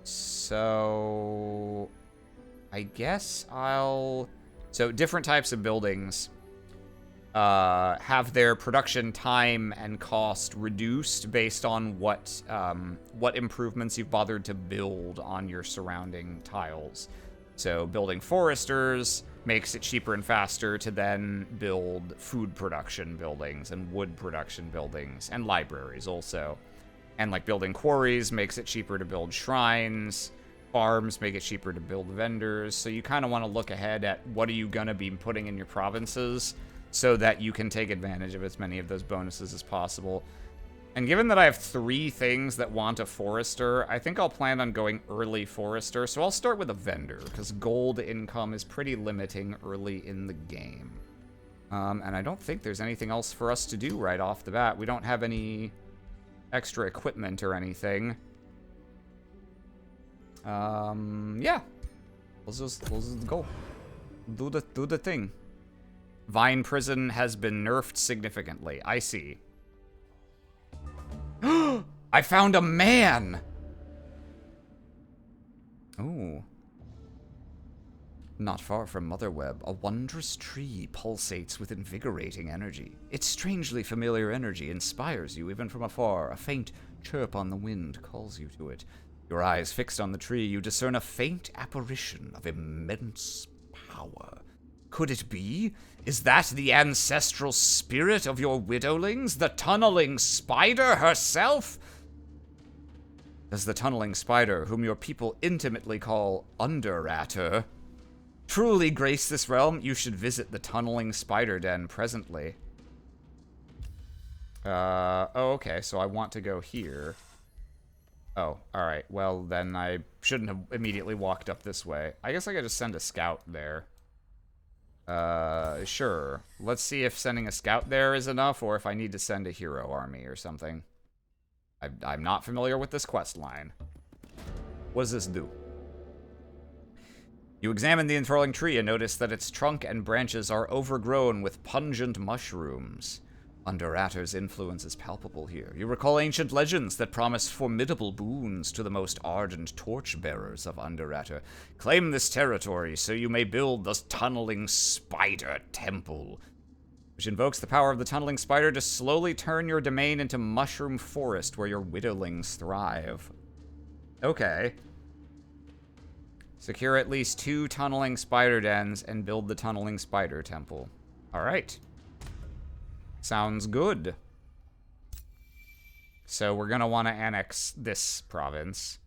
So... I guess I'll... So, different types of buildings have their production time and cost reduced based on what improvements you've bothered to build on your surrounding tiles. So building foresters makes it cheaper and faster to then build food production buildings and wood production buildings and libraries also. And like building quarries makes it cheaper to build shrines. Farms make it cheaper to build vendors. So you kind of want to look ahead at what are you going to be putting in your provinces so that you can take advantage of as many of those bonuses as possible. And given that I have 3 things that want a forester, I think I'll plan on going early forester. So I'll start with a vendor, because gold income is pretty limiting early in the game. And I don't think there's anything else for us to do right off the bat. We don't have any extra equipment or anything. Yeah. Let's just go. Do the thing. Vine Prison has been nerfed significantly. I see. I found a man! Ooh. Not far from Motherweb, a wondrous tree pulsates with invigorating energy. Its strangely familiar energy inspires you even from afar. A faint chirp on the wind calls you to it. Your eyes fixed on the tree, you discern a faint apparition of immense power. Could it be? Is that the ancestral spirit of your widowlings? The tunneling spider herself? Does the tunneling spider, whom your people intimately call Underratter, truly grace this realm? You should visit the tunneling spider den presently. Oh, okay, so I want to go here. Oh, alright, well then I shouldn't have immediately walked up this way. I guess I could just send a scout there. Sure. Let's see if sending a scout there is enough, or if I need to send a hero army or something. I'm not familiar with this quest line. What does this do? You examine the enthralling tree and notice that its trunk and branches are overgrown with pungent mushrooms. Underratter's influence is palpable here. You recall ancient legends that promise formidable boons to the most ardent torchbearers of Underratter. Claim this territory so you may build the Tunneling Spider Temple, which invokes the power of the Tunneling Spider to slowly turn your domain into mushroom forest where your widowlings thrive. Okay. Secure at least 2 Tunneling Spider dens and build the Tunneling Spider Temple. Alright. Sounds good. So we're going to want to annex this province.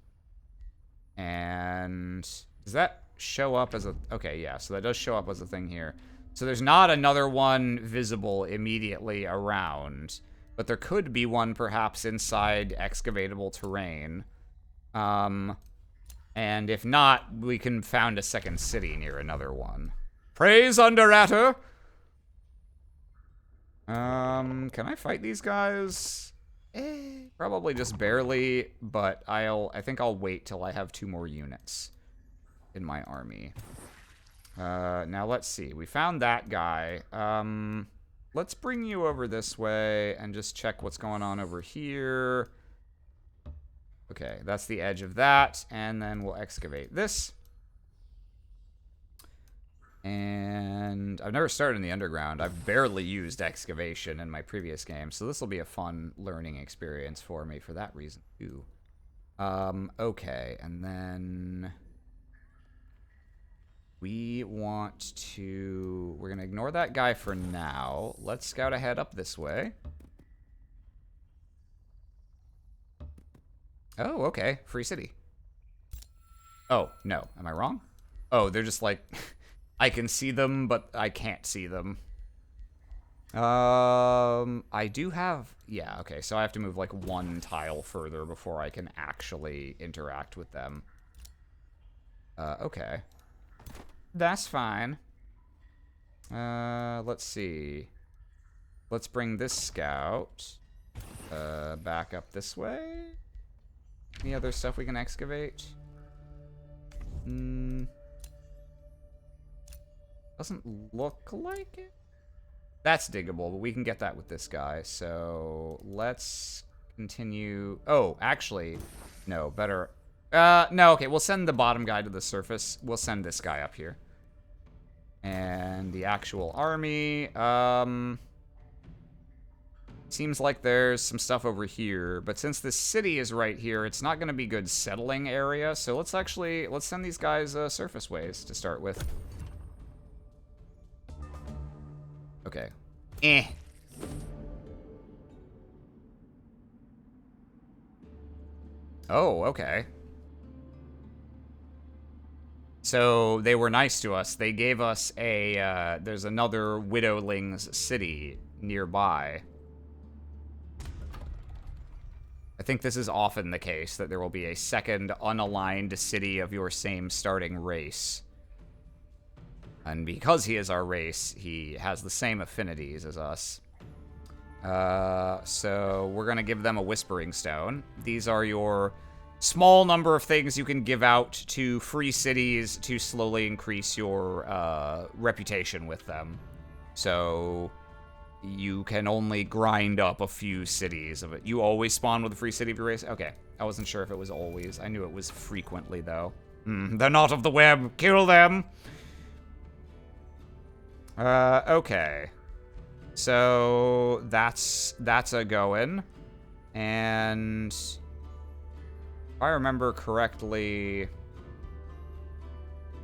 And does that show up as a... Okay, yeah, so that does show up as a thing here. So there's not another one visible immediately around, but there could be one perhaps inside excavatable terrain. And if not, we can found a second city near another one. Praise Underratter! Can I fight these guys? Probably just barely, but I think I'll wait till I have 2 more units in my army. Now let's see. We found that guy. Let's bring you over this way and just check what's going on over here. Okay, that's the edge of that, and then we'll excavate this. And I've never started in the underground. I've barely used excavation in my previous game, so this will be a fun learning experience for me for that reason, too. Okay, and then we want to... We're going to ignore that guy for now. Let's scout ahead up this way. Oh, okay. Free city. Oh, no. Am I wrong? Oh, they're just like... I can see them, but I can't see them. I do have... Yeah, okay, so I have to move, like, one tile further before I can actually interact with them. Okay. That's fine. Let's see. Let's bring this scout back up this way. Any other stuff we can excavate? Doesn't look like it. That's diggable, but we can get that with this guy. So let's continue. Oh, actually, no, better. No, okay, we'll send the bottom guy to the surface. We'll send this guy up here. And the actual army, seems like there's some stuff over here, but since the city is right here, it's not going to be good settling area, so let's send these guys surface ways to start with. Okay. Oh, okay. So they were nice to us. They gave us a, there's another Widowlings city nearby. I think this is often the case, that there will be a second unaligned city of your same starting race. And because he is our race, he has the same affinities as us. So we're going to give them a Whispering Stone. These are your small number of things you can give out to free cities to slowly increase your reputation with them. So you can only grind up a few cities of it. You always spawn with a free city of your race? Okay. I wasn't sure if it was always. I knew it was frequently, though. They're not of the web. Kill them! Okay. So that's a go-in. And if I remember correctly, I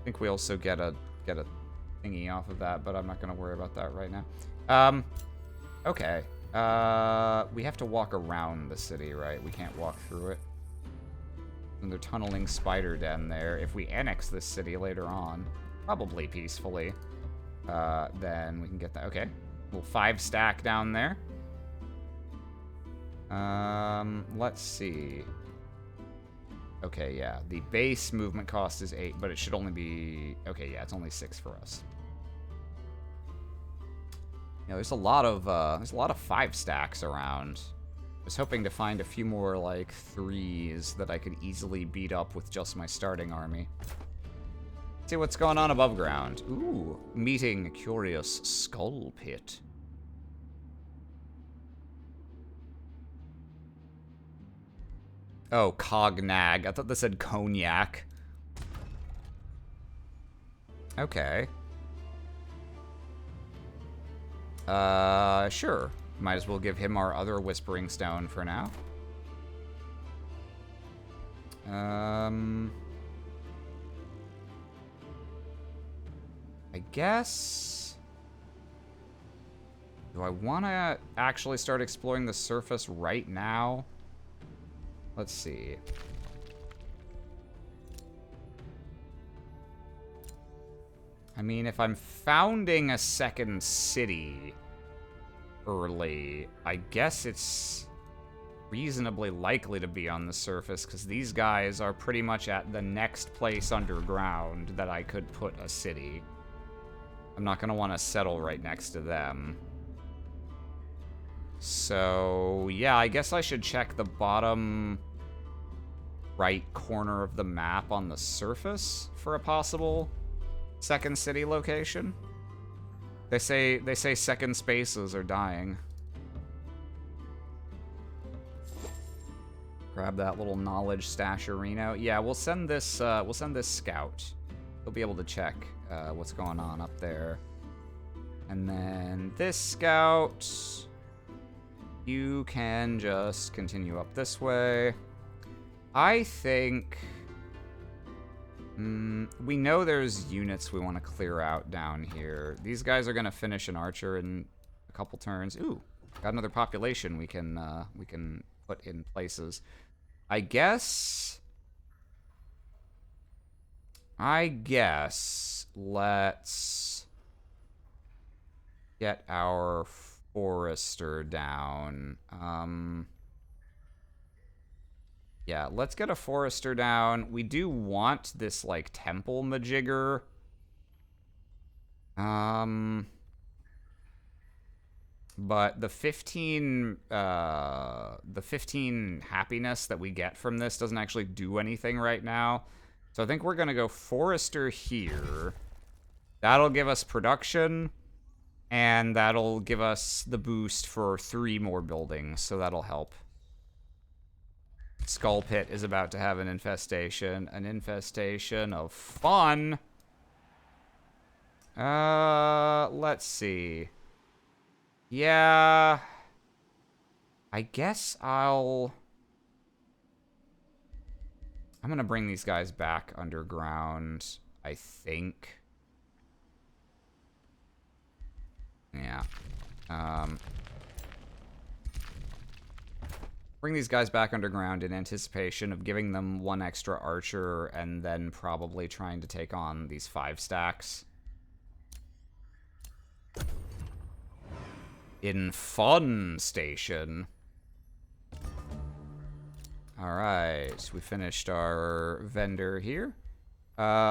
think we also get a thingy off of that, but I'm not gonna worry about that right now. Okay. We have to walk around the city, right? We can't walk through it. And they're tunneling Spider Den there. If we annex this city later on, probably peacefully, then we can get that. Okay. Little 5-stack down there. Let's see. Okay, yeah. The base movement cost is 8, but it should only be... Okay, yeah, it's only 6 for us. Yeah, there's a lot of 5-stacks around. I was hoping to find a few more, like, 3s that I could easily beat up with just my starting army. See what's going on above ground. Ooh, meeting a curious skull pit. Oh, Cognag. I thought this said cognac. Okay. Sure. Might as well give him our other Whispering Stone for now. I guess... Do I want to actually start exploring the surface right now? Let's see. I mean, if I'm founding a second city early, I guess it's reasonably likely to be on the surface, because these guys are pretty much at the next place underground that I could put a city. I'm not going to want to settle right next to them. So, yeah, I guess I should check the bottom right corner of the map on the surface for a possible second city location. They say second spaces are dying. Grab that little knowledge stasherino. Yeah, we'll send this scout. He'll be able to check what's going on up there. And then this scout, you can just continue up this way. I think we know there's units we want to clear out down here. These guys are going to finish an archer in a couple turns. Ooh, got another population we can put in places. I guess let's get our Forester down. Yeah, let's get a Forester down. We do want this, like, temple majigger. But the 15 happiness that we get from this doesn't actually do anything right now. So I think we're gonna go Forester here. That'll give us production, and that'll give us the boost for 3 more buildings, so that'll help. Skull Pit is about to have an infestation of fun. Let's see. Yeah, I guess I'm gonna bring these guys back underground, I think. Yeah. Bring these guys back underground in anticipation of giving them 1 extra archer and then probably trying to take on these 5 stacks. In Fun Station. Alright, we finished our vendor here.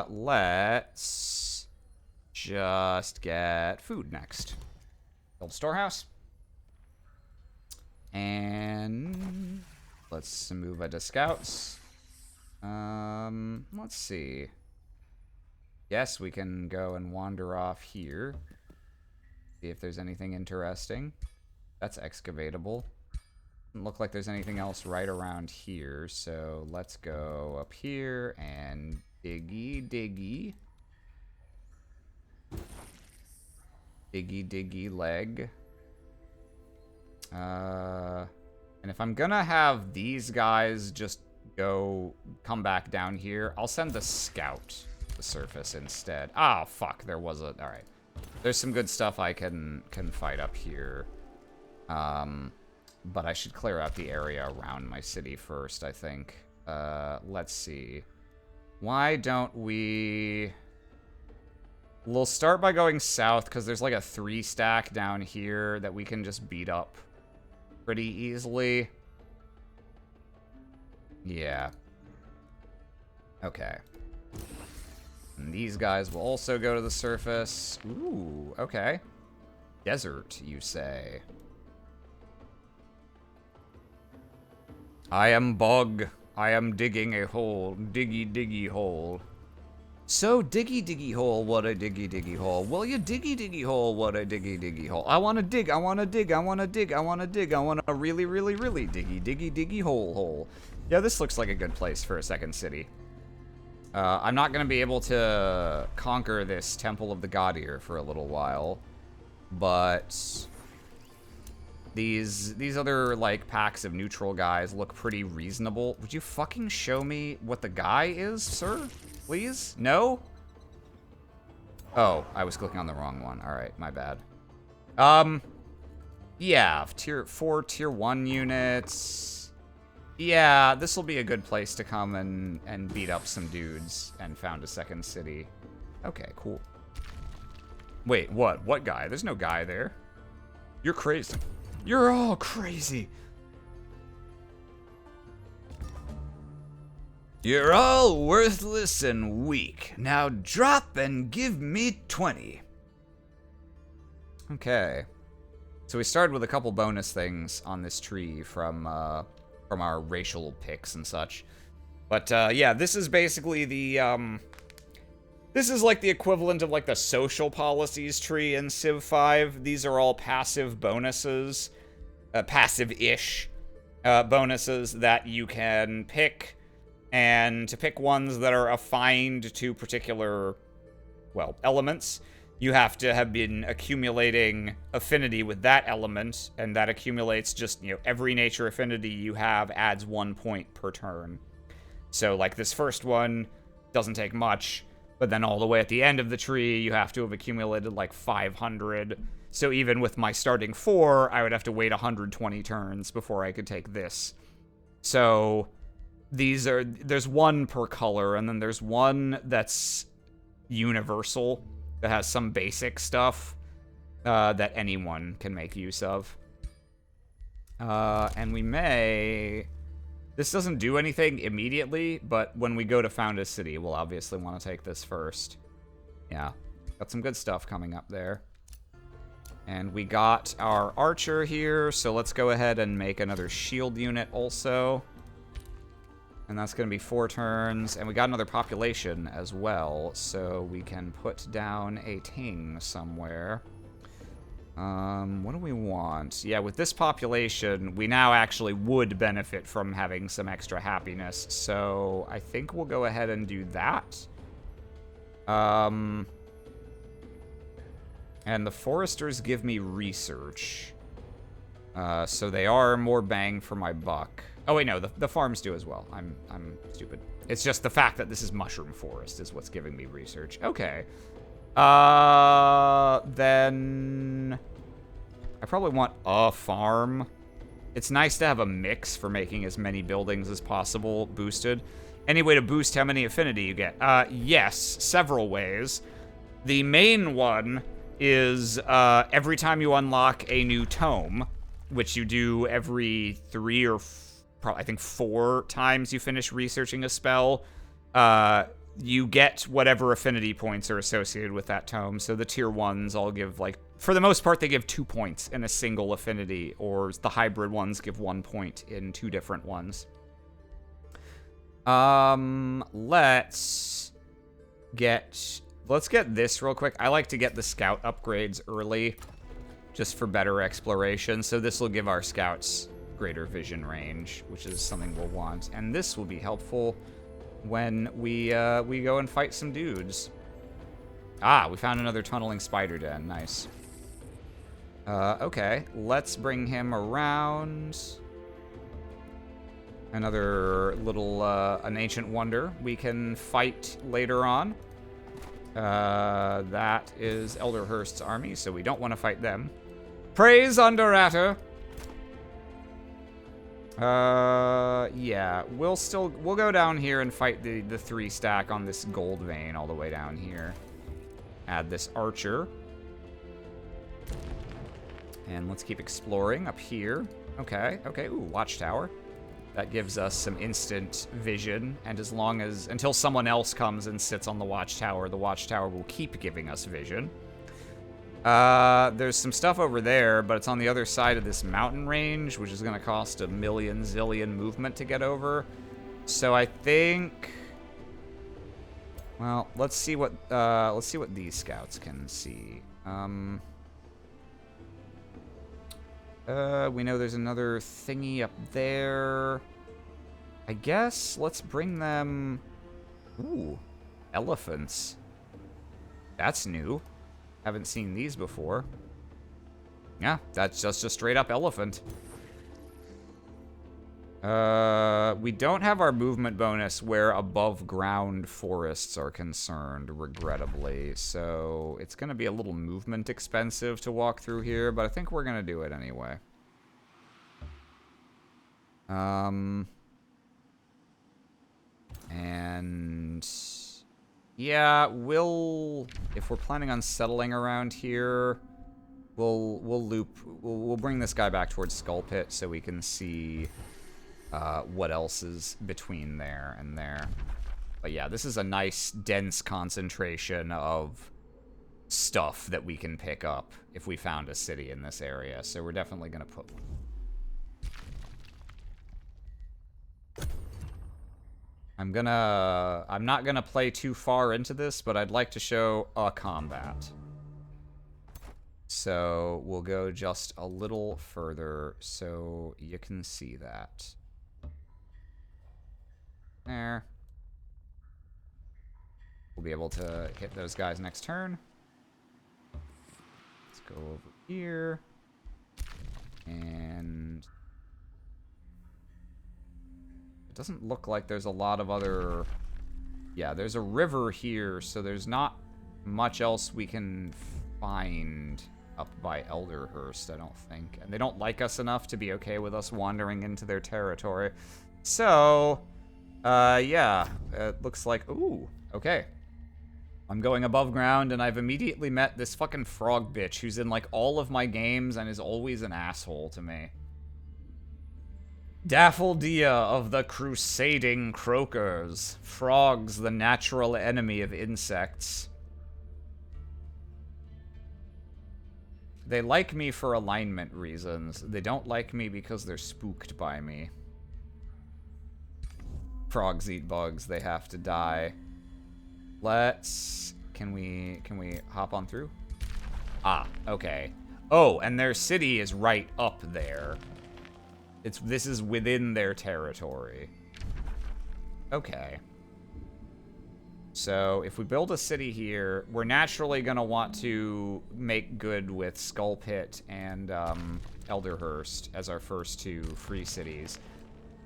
Let's just get food next. Build storehouse. And let's move into scouts. Let's see. Yes, we can go and wander off here. See if there's anything interesting. That's excavatable. Doesn't look like there's anything else right around here, so let's go up here and diggy. Diggy leg. And if I'm gonna have these guys just come back down here, I'll send the scout to the surface instead. Ah, fuck, there was a... Alright. There's some good stuff I can fight up here. But I should clear out the area around my city first, I think. Let's see. Why don't we... We'll start by going south, because there's like a 3 stack down here that we can just beat up pretty easily. Yeah. Okay. And these guys will also go to the surface. Ooh, okay. Desert, you say. I am Bug. I am digging a hole. Diggy hole. So diggy hole, what a diggy hole. Well, you diggy hole, what a diggy hole. I wanna dig, I wanna dig, I wanna dig, I wanna dig, I wanna really diggy hole. Yeah, this looks like a good place for a second city. I'm not gonna be able to conquer this Temple of the God-Ear for a little while, but these other, like, packs of neutral guys look pretty reasonable. Would you fucking show me what the guy is, sir? Please? No? Oh, I was clicking on the wrong one. Alright, my bad. Yeah, tier 1 units. Yeah, this will be a good place to come and beat up some dudes and found a second city. Okay, cool. Wait, what? What guy? There's no guy there. You're crazy. You're all crazy. You're all worthless and weak. Now drop and give me 20. Okay. So we started with a couple bonus things on this tree from our racial picks and such. But yeah, this is basically the this is like the equivalent of like the social policies tree in Civ 5. These are all passive bonuses, passive-ish bonuses that you can pick. And to pick ones that are affined to particular, well, elements, you have to have been accumulating affinity with that element, and that accumulates just, you know, every nature affinity you have adds 1 point per turn. So, like, this first one doesn't take much, but then all the way at the end of the tree, you have to have accumulated, like, 500. So even with my starting 4, I would have to wait 120 turns before I could take this. So... there's one per color, and then there's one that's universal, that has some basic stuff. that anyone can make use of. And we may... This doesn't do anything immediately, but when we go to found a city, we'll obviously want to take this first. Yeah, got some good stuff coming up there. And we got our archer here, so let's go ahead and make another shield unit also. And that's going to be 4 turns. And we got another population as well, so we can put down a ting somewhere. What do we want? Yeah, with this population, we now actually would benefit from having some extra happiness. So I think we'll go ahead and do that. And the foresters give me research. So they are more bang for my buck. Oh wait, no, the farms do as well. I'm stupid. It's just the fact that this is mushroom forest is what's giving me research. Okay. Then I probably want a farm. It's nice to have a mix for making as many buildings as possible boosted. Any way to boost how many affinity you get? Yes, several ways. The main one is every time you unlock a new tome, which you do every 3 or I think 4 times you finish researching a spell, you get whatever affinity points are associated with that tome. So the tier 1s all give, like, for the most part, they give 2 points in a single affinity, or the hybrid ones give 1 point in 2 different ones. Let's get this real quick. I like to get the scout upgrades early, just for better exploration. So this will give our scouts greater vision range, which is something we'll want. And this will be helpful when we go and fight some dudes. Ah, we found another tunneling spider den. Nice. Okay, let's bring him around. Another little, an ancient wonder we can fight later on. That is Elderhurst's army, so we don't want to fight them. Praise Underratter! Yeah, we'll go down here and fight the 3 stack on this gold vein all the way down here. Add this archer. And let's keep exploring up here. Okay, ooh, watchtower. That gives us some instant vision, and until someone else comes and sits on the watchtower will keep giving us vision. There's some stuff over there, but it's on the other side of this mountain range, which is going to cost a million zillion movement to get over. So I think, well, let's see what these scouts can see. We know there's another thingy up there. I guess let's bring them. Ooh, elephants. That's new. Haven't seen these before. Yeah, that's just a straight up elephant. We don't have our movement bonus where above ground forests are concerned, regrettably. So it's going to be a little movement expensive to walk through here, but I think we're going to do it anyway. And yeah, if we're planning on settling around here, we'll bring this guy back towards Skull Pit so we can see what else is between there and there. But yeah, this is a nice dense concentration of stuff that we can pick up if we found a city in this area. So we're definitely gonna put one. I'm not gonna play too far into this, but I'd like to show a combat. So we'll go just a little further so you can see that. There. We'll be able to hit those guys next turn. Let's go over here. And it doesn't look like there's a lot of other... Yeah, there's a river here, so there's not much else we can find up by Elderhurst, I don't think. And they don't like us enough to be okay with us wandering into their territory. So, yeah, it looks like... Ooh, okay. I'm going above ground, and I've immediately met this fucking frog bitch who's in, like, all of my games and is always an asshole to me. Daffodea of the crusading croakers. Frogs, the natural enemy of insects. They like me for alignment reasons. They don't like me because they're spooked by me. Frogs eat bugs. They have to die. Let's... Can we hop on through? Ah, okay. Oh, and their city is right up there. This is within their territory. Okay. So, if we build a city here, we're naturally going to want to make good with Skull Pit and Elderhurst as our first two free cities.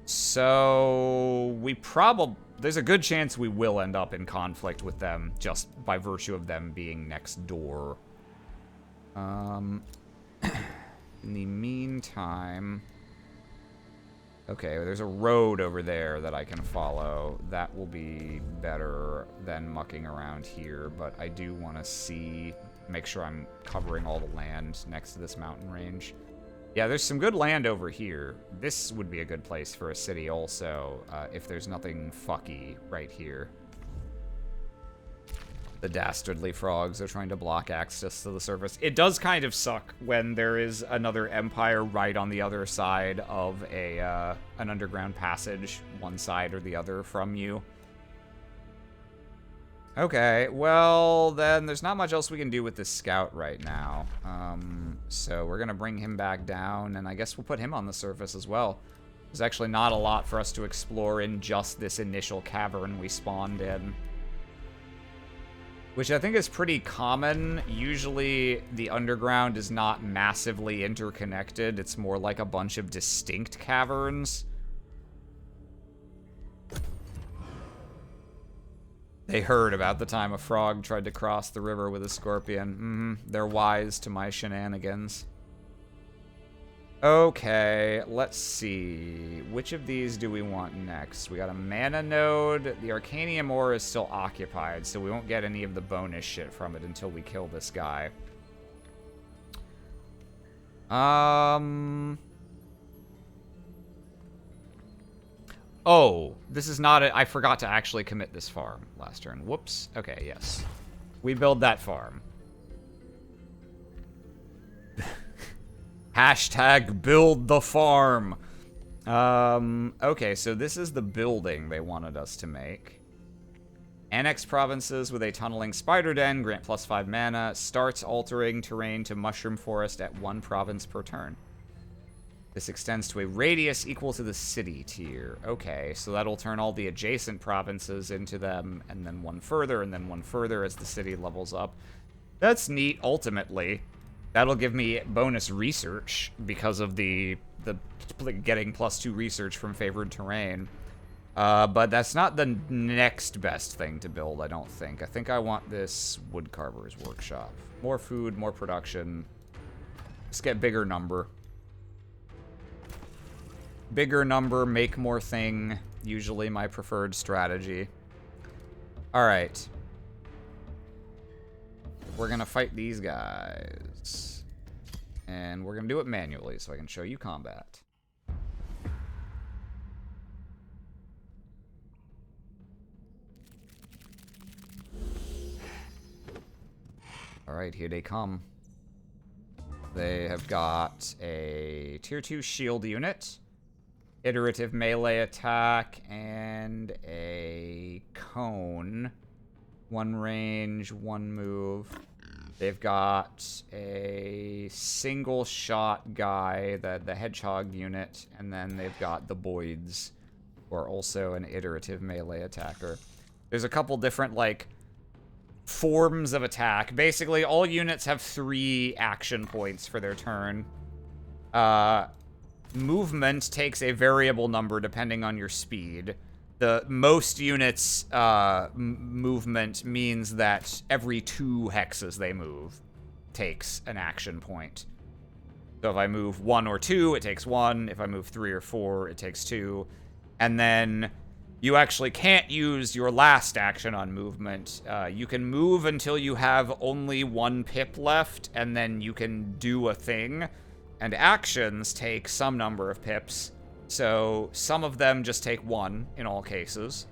So, there's a good chance we will end up in conflict with them just by virtue of them being next door. In the meantime... Okay, there's a road over there that I can follow. That will be better than mucking around here, but I do want to make sure I'm covering all the land next to this mountain range. Yeah, there's some good land over here. This would be a good place for a city also, if there's nothing fucky right here. The dastardly frogs are trying to block access to the surface. It does kind of suck when there is another empire right on the other side of an underground passage, one side or the other from you. Okay, well, then there's not much else we can do with this scout right now. So we're going to bring him back down, and I guess we'll put him on the surface as well. There's actually not a lot for us to explore in just this initial cavern we spawned in. Which I think is pretty common. Usually, the underground is not massively interconnected. It's more like a bunch of distinct caverns. They heard about the time a frog tried to cross the river with a scorpion. They're wise to my shenanigans. Okay, let's see. Which of these do we want next? We got a mana node. The Arcanium ore is still occupied, so we won't get any of the bonus shit from it until we kill this guy. Oh, this is not I forgot to actually commit this farm last turn. Whoops. Okay, yes. We build that farm. Hashtag build the farm. Okay, so this is the building they wanted us to make. Annex provinces with a tunneling spider den, grant +5 mana, starts altering terrain to mushroom forest at 1 province per turn. This extends to a radius equal to the city tier. Okay, so that'll turn all the adjacent provinces into them, and then one further, and then one further as the city levels up. That's neat, ultimately. That'll give me bonus research because of the getting +2 research from favored terrain. But that's not the next best thing to build, I don't think. I think I want this woodcarver's workshop. More food, more production. Let's get bigger number. Bigger number, make more thing. Usually my preferred strategy. Alright. We're gonna fight these guys. And we're gonna do it manually so I can show you combat. Alright, here they come. They have got a tier 2 shield unit, iterative melee attack, and a cone. 1 range, 1 move. They've got a single shot guy, the hedgehog unit, and then they've got the Boyds, who are also an iterative melee attacker. There's a couple different, like, forms of attack. Basically, all units have 3 action points for their turn. Movement takes a variable number depending on your speed. The most units' movement means that every 2 hexes they move takes an action point. So if I move 1 or 2, it takes 1. If I move 3 or 4, it takes 2. And then you actually can't use your last action on movement. You can move until you have only 1 pip left, and then you can do a thing. And actions take some number of pips, so some of them just take 1 in all cases.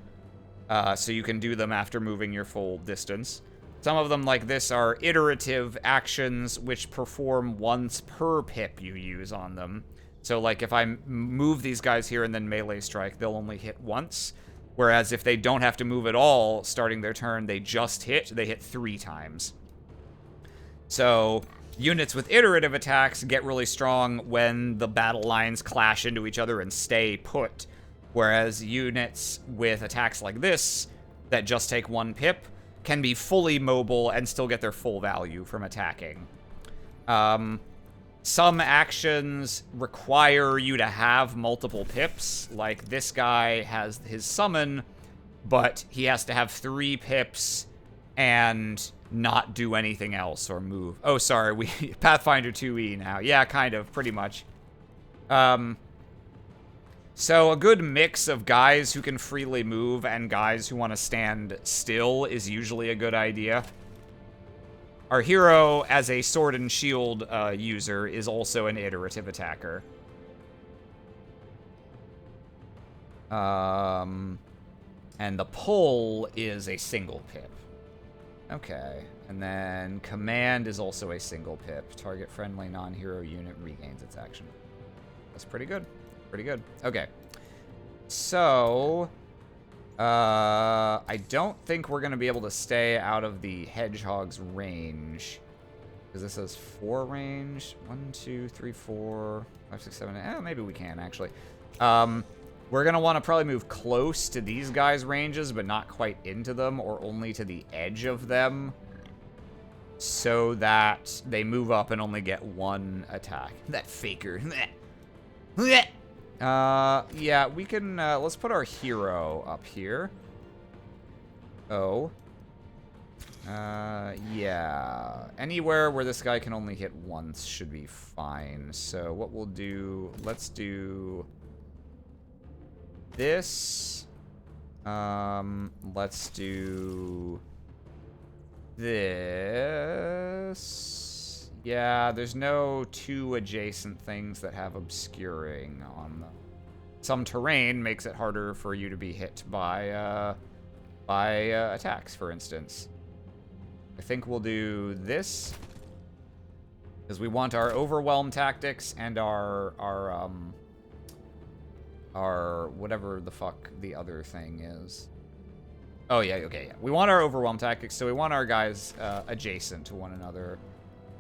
So you can do them after moving your full distance. Some of them, like this, are iterative actions which perform once per pip you use on them. So, like, if I move these guys here and then melee strike, they'll only hit once. Whereas if they don't have to move at all starting their turn, they just hit. They hit 3 times. So, units with iterative attacks get really strong when the battle lines clash into each other and stay put. Whereas units with attacks like this, that just take 1 pip, can be fully mobile and still get their full value from attacking. Some actions require you to have multiple pips, like this guy has his summon, but he has to have 3 pips and not do anything else or move. Oh, sorry, we Pathfinder 2e now. Yeah, kind of, pretty much. So a good mix of guys who can freely move and guys who want to stand still is usually a good idea. Our hero, as a sword and shield user, is also an iterative attacker. And the pull is a single pip. Okay. And then command is also a single pip. Target friendly non-hero unit regains its action. That's pretty good. Pretty good. Okay. So, I don't think we're going to be able to stay out of the hedgehog's range. Because this has 4 range. 1, 2, 3, 4, 5, 6, 7, 8. Maybe we can, actually. We're going to want to probably move close to these guys' ranges, but not quite into them, or only to the edge of them, so that they move up and only get 1 attack. That faker. Yeah, we can, let's put our hero up here. Oh. Yeah. Anywhere where this guy can only hit once should be fine. So what we'll do, let's do this. Let's do this. Yeah, there's no 2 adjacent things that have obscuring on them. Some terrain makes it harder for you to be hit by attacks, for instance. I think we'll do this, because we want our overwhelm tactics and our whatever the fuck the other thing is. Oh yeah, okay, yeah. We want our overwhelm tactics, so we want our guys adjacent to one another.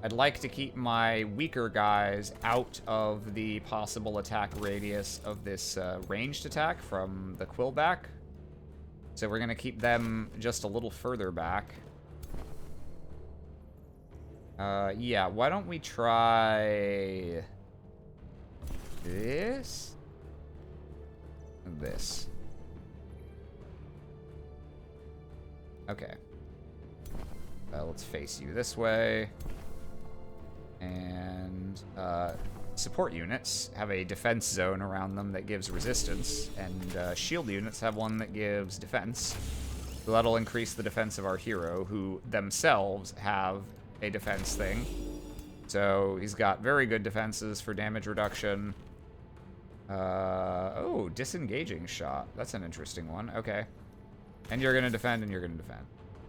I'd like to keep my weaker guys out of the possible attack radius of this ranged attack from the Quillback. So we're going to keep them just a little further back. Yeah, why don't we try this? And this. Okay. Let's face you this way. And support units have a defense zone around them that gives resistance, and shield units have one that gives defense. So that'll increase the defense of our hero, who themselves have a defense thing. So he's got very good defenses for damage reduction. Oh, disengaging shot. That's an interesting one. Okay. And you're going to defend, and you're going to defend.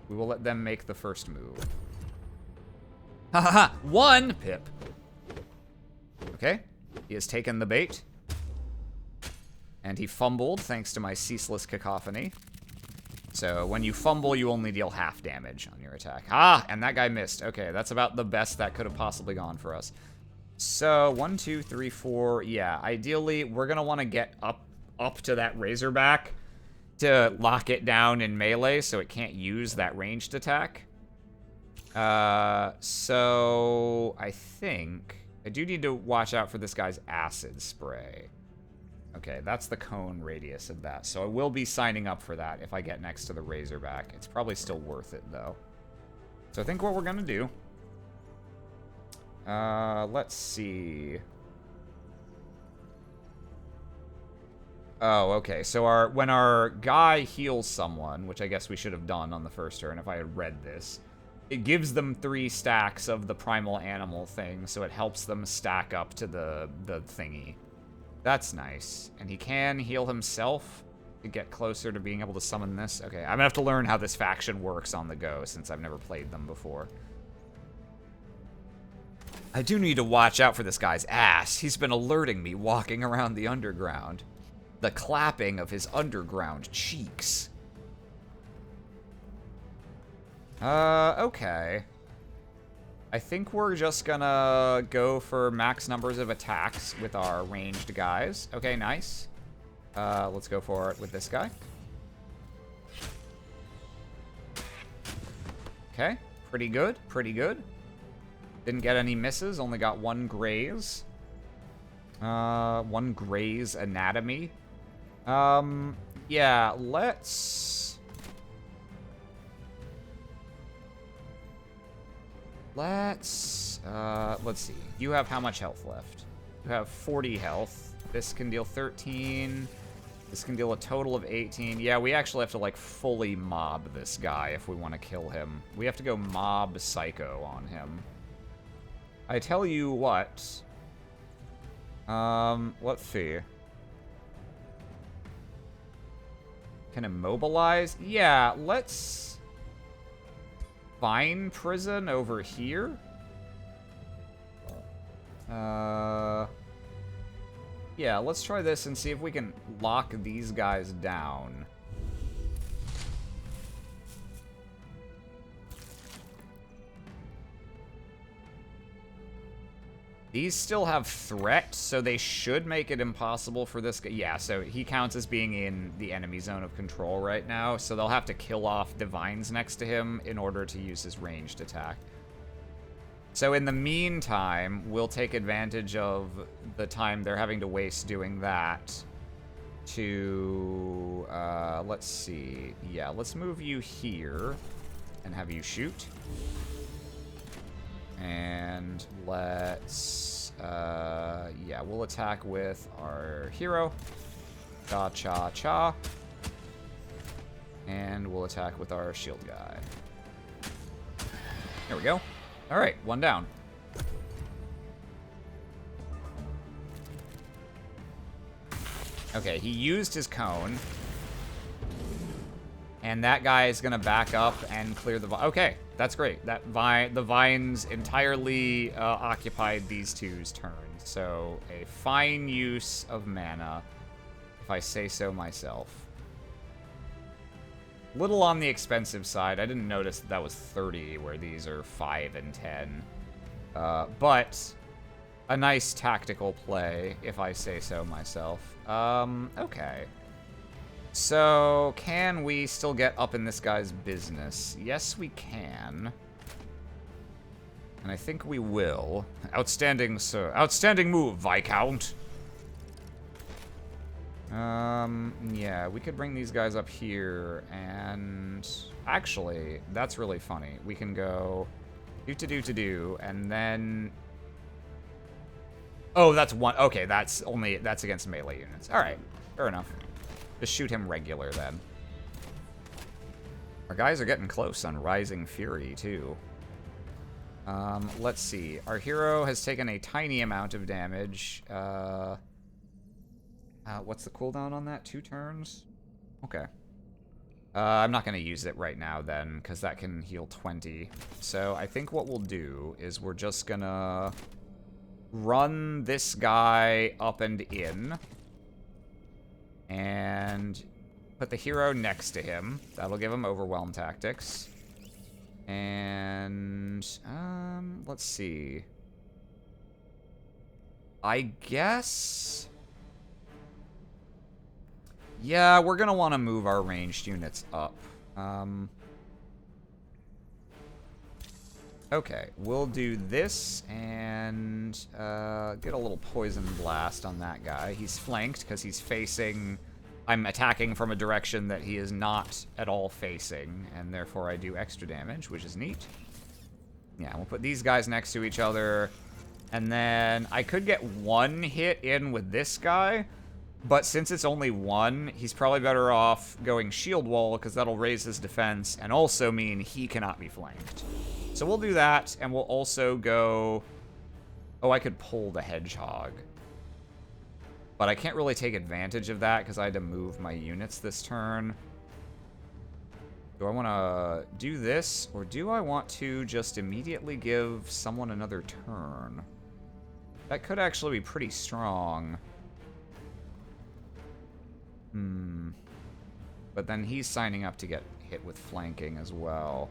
We will let them make the first move. Ha ha ha! 1 pip. Okay. He has taken the bait. And he fumbled, thanks to my ceaseless cacophony. So when you fumble, you only deal half damage on your attack. Ah, and that guy missed. Okay, that's about the best that could have possibly gone for us. So 1, 2, 3, 4. Yeah, ideally, we're going to want to get up to that Razorback to lock it down in melee so it can't use that ranged attack. So I think I do need to watch out for this guy's acid spray. Okay, that's the cone radius of that. So I will be signing up for that if I get next to the Razorback. It's probably still worth it, though. So I think what we're going to do... let's see... Oh, okay. So when our guy heals someone, which I guess we should have done on the first turn if I had read this, it gives them 3 stacks of the primal animal thing, so it helps them stack up to the thingy. That's nice. And he can heal himself to get closer to being able to summon this. Okay, I'm gonna have to learn how this faction works on the go since I've never played them before. I do need to watch out for this guy's ass. He's been alerting me walking around the underground. The clapping of his underground cheeks. Okay. I think we're just gonna go for max numbers of attacks with our ranged guys. Okay, nice. Let's go for it with this guy. Okay, pretty good, pretty good. Didn't get any misses, only got 1 graze. 1 graze anatomy. Yeah, let's see. You have how much health left? You have 40 health. This can deal 13. This can deal a total of 18. Yeah, we actually have to, like, fully mob this guy if we want to kill him. We have to go mob psycho on him. I tell you what. Let's see. Can immobilize? Yeah, let's find prison over here. Yeah, let's try this and see if we can lock these guys down. These still have threat, so they should make it impossible for this guy. Yeah, so he counts as being in the enemy zone of control right now, so they'll have to kill off divines next to him in order to use his ranged attack. So in the meantime, we'll take advantage of the time they're having to waste doing that to, let's see. Yeah, let's move you here and have you shoot. And let's, yeah, we'll attack with our hero. Cha-cha-cha. And we'll attack with our shield guy. There we go. All right, 1 down. Okay, he used his cone. And that guy is going to back up and clear the... Okay, that's great. The vines entirely occupied these two's turns. So, a fine use of mana, if I say so myself. Little on the expensive side. I didn't notice that was 30, where these are 5 and 10. But a nice tactical play, if I say so myself. Okay. So, can we still get up in this guy's business? Yes, we can. And I think we will. Outstanding, sir. Outstanding move, Viscount. Yeah, we could bring these guys up here, and... Actually, that's really funny. We can go... Do, and then... Oh, that's one... Okay, that's against melee units. Alright, fair enough. Just shoot him regular, then. Our guys are getting close on Rising Fury, too. Let's see. Our hero has taken a tiny amount of damage. What's the cooldown on that? 2 turns? Okay. I'm not going to use it right now, then, because that can heal 20. So I think what we'll do is we're just going to run this guy up and in. And put the hero next to him. That'll give him overwhelm tactics. And, let's see. I guess... Yeah, we're gonna want to move our ranged units up. Okay, we'll do this and get a little poison blast on that guy. He's flanked because he's facing... I'm attacking from a direction that he is not at all facing, and therefore I do extra damage, which is neat. Yeah, we'll put these guys next to each other, and then I could get 1 hit in with this guy, But since it's only one, he's probably better off going shield wall, because that'll raise his defense and also mean he cannot be flanked. So we'll do that, and we'll also go... Oh, I could pull the hedgehog. But I can't really take advantage of that, because I had to move my units this turn. Do I want to do this, or do I want to just immediately give someone another turn? That could actually be pretty strong. But then he's signing up to get hit with flanking as well.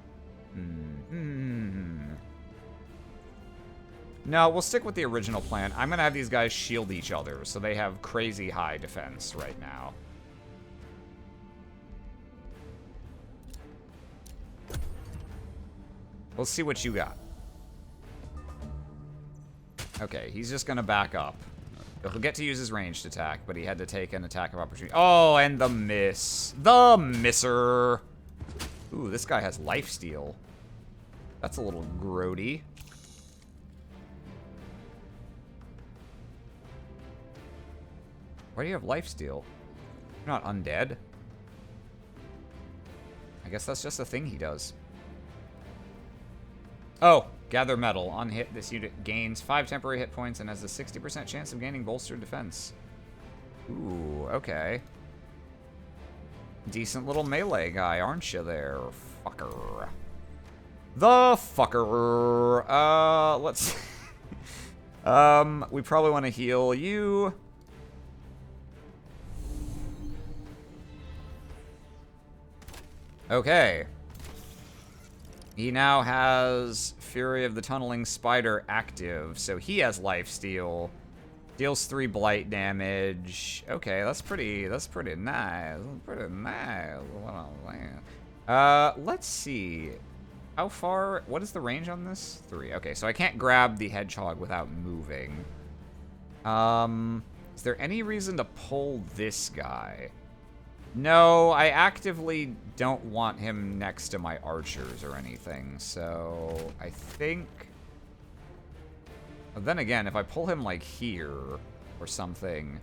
No, we'll stick with the original plan. I'm going to have these guys shield each other, so they have crazy high defense right now. Let's see what you got. Okay, he's just going to back up. He'll get to use his ranged attack, but he had to take an attack of opportunity. Oh, and the miss. The misser. Ooh, this guy has lifesteal. That's a little grody. Why do you have lifesteal? You're not undead. I guess that's just a thing he does. Oh, gather metal. On hit, this unit gains 5 temporary hit points and has a 60% chance of gaining bolstered defense. Ooh, okay. Decent little melee guy, aren't you there, fucker? The fucker. Let's... we probably want to heal you. Okay. He now has Fury of the Tunneling Spider active, so he has lifesteal. Deals 3 blight damage. Okay, that's pretty nice. Pretty nice. Let's see. How far? What is the range on this? 3. Okay, so I can't grab the hedgehog without moving. Is there any reason to pull this guy? No, I actively don't want him next to my archers or anything, so I think... But then again, if I pull him, like, here or something,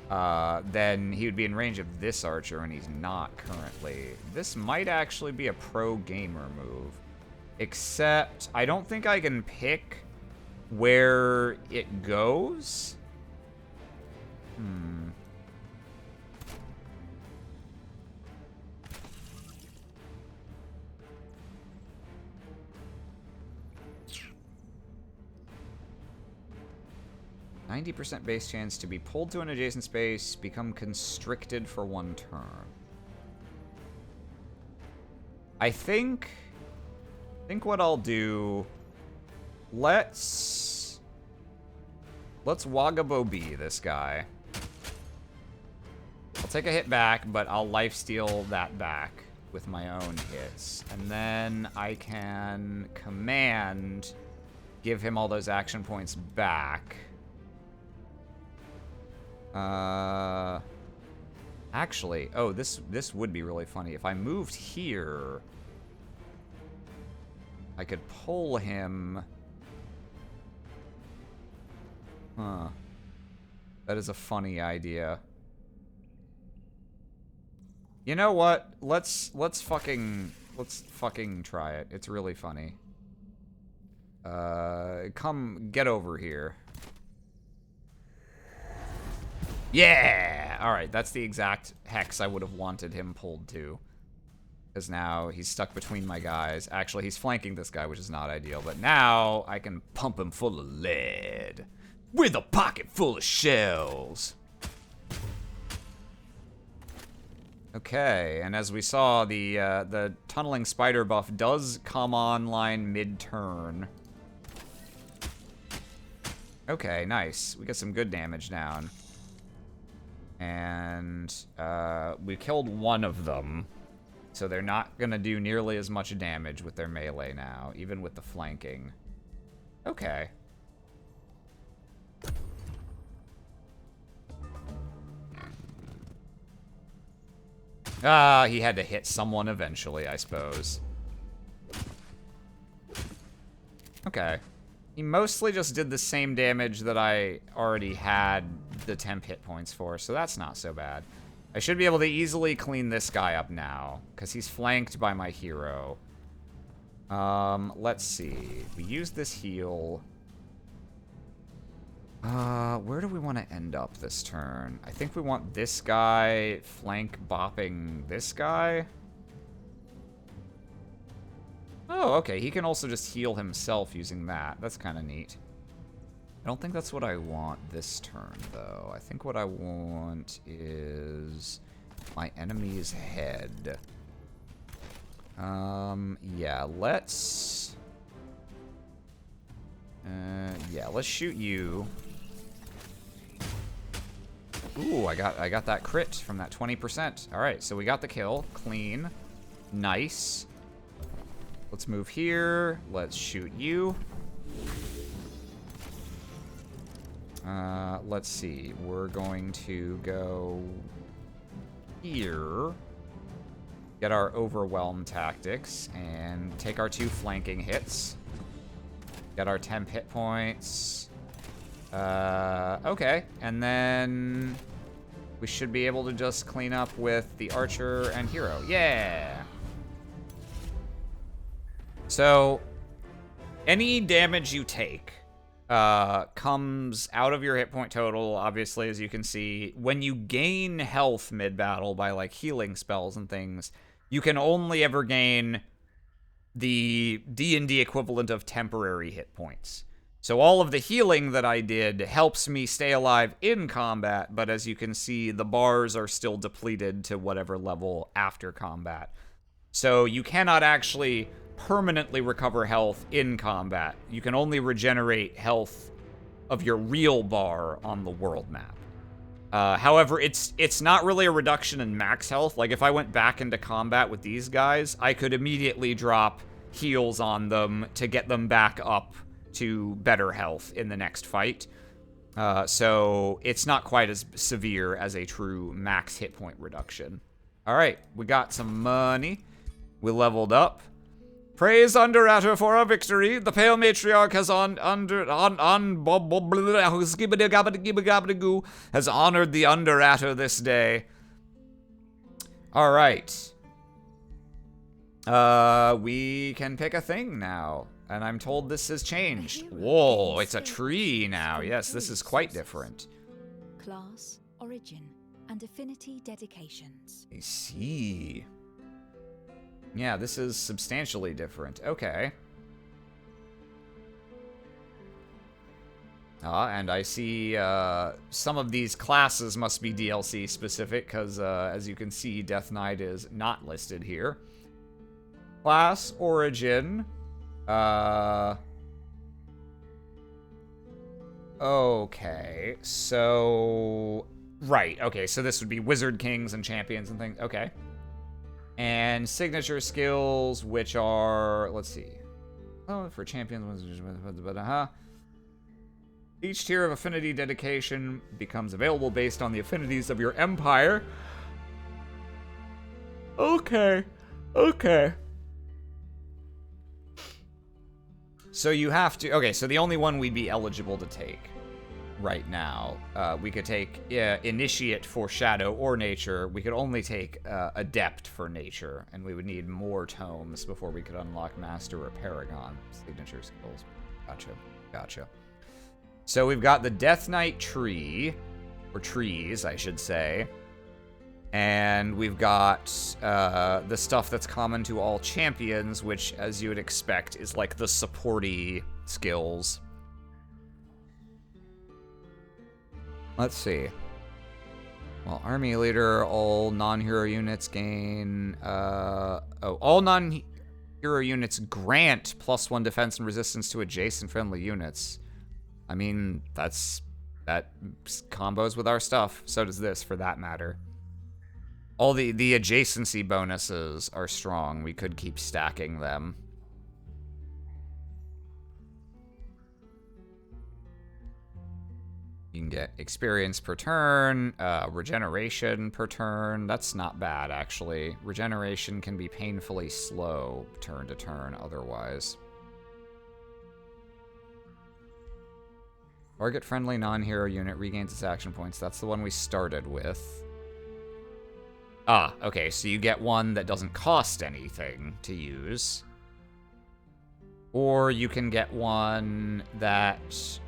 then he would be in range of this archer, and he's not currently. This might actually be a pro-gamer move, except I don't think I can pick where it goes. 90% base chance to be pulled to an adjacent space, become constricted for 1 turn. I think what I'll do, let's Wagabo B this guy. I'll take a hit back, but I'll lifesteal that back with my own hits. And then I can command, give him all those action points back. Actually, oh, this would be really funny. If I moved here, I could pull him. Huh. That is a funny idea. You know what? Let's fucking try it. It's really funny. Come get over here. Yeah! Alright, that's the exact hex I would have wanted him pulled to. Because now he's stuck between my guys. Actually, he's flanking this guy, which is not ideal. But now I can pump him full of lead. With a pocket full of shells. Okay, and as we saw, the tunneling spider buff does come online mid-turn. Okay, nice. We get some good damage down. And we killed one of them, so they're not gonna do nearly as much damage with their melee now, even with the flanking. Okay. He had to hit someone eventually, I suppose. Okay. He mostly just did the same damage that I already had the temp hit points for, so that's not so bad. I should be able to easily clean this guy up now, because he's flanked by my hero. Let's see. We use this heal. Where do we want to end up this turn? I think we want this guy flank bopping this guy. Oh, okay. He can also just heal himself using that. That's kind of neat. I don't think that's what I want this turn, though. I think what I want is my enemy's head. Yeah, let's... yeah, let's shoot you. Ooh, I got that crit from that 20%. Alright, so we got the kill. Clean. Nice. Let's move here. Let's shoot you. Let's see. We're going to go here. Get our overwhelm tactics and take our 2 flanking hits. Get our temp hit points. Okay. And then we should be able to just clean up with the archer and hero. Yeah! So, any damage you take comes out of your hit point total, obviously, as you can see. When you gain health mid-battle by, like, healing spells and things, you can only ever gain the D&D equivalent of temporary hit points. So all of the healing that I did helps me stay alive in combat, but as you can see, the bars are still depleted to whatever level after combat. So you cannot actually permanently recover health in combat. You can only regenerate health of your real bar on the world map. However, it's not really a reduction in max health. Like, if I went back into combat with these guys, I could immediately drop heals on them to get them back up to better health in the next fight. So it's not quite as severe as a true max hit point reduction. Alright, we got some money. We leveled up. Praise Underatter for our victory. The Pale Matriarch has has honored the Underatter this day. All right. We can pick a thing now, and I'm told this has changed. Whoa, it's a tree now. Yes, this is quite different. Class, origin, and affinity dedications. I see. Yeah, this is substantially different. Okay. And I see some of these classes must be DLC specific, because as you can see, Death Knight is not listed here. Class, origin. Okay, so... Right, okay, so this would be Wizard Kings and Champions and things. Okay. And signature skills, which are, let's see. Oh, for champions, each tier of affinity dedication becomes available based on the affinities of your empire. Okay. Okay. So you have to, okay, so the only one we'd be eligible to take right now, we could take Initiate for Shadow or Nature. We could only take Adept for Nature, and we would need more tomes before we could unlock Master or Paragon signature skills. Gotcha. So we've got the Death Knight tree, or trees, I should say, and we've got the stuff that's common to all champions, which, as you would expect, is like the supporty skills. Let's see. Well, Army Leader, all non-hero units gain... all non-hero units grant +1 defense and resistance to adjacent friendly units. I mean, that combos with our stuff. So does this, for that matter. All the adjacency bonuses are strong. We could keep stacking them. You can get experience per turn, regeneration per turn. That's not bad, actually. Regeneration can be painfully slow turn to turn otherwise. Target friendly non-hero unit regains its action points. That's the one we started with. Ah, okay, so you get one that doesn't cost anything to use. Or you can get one that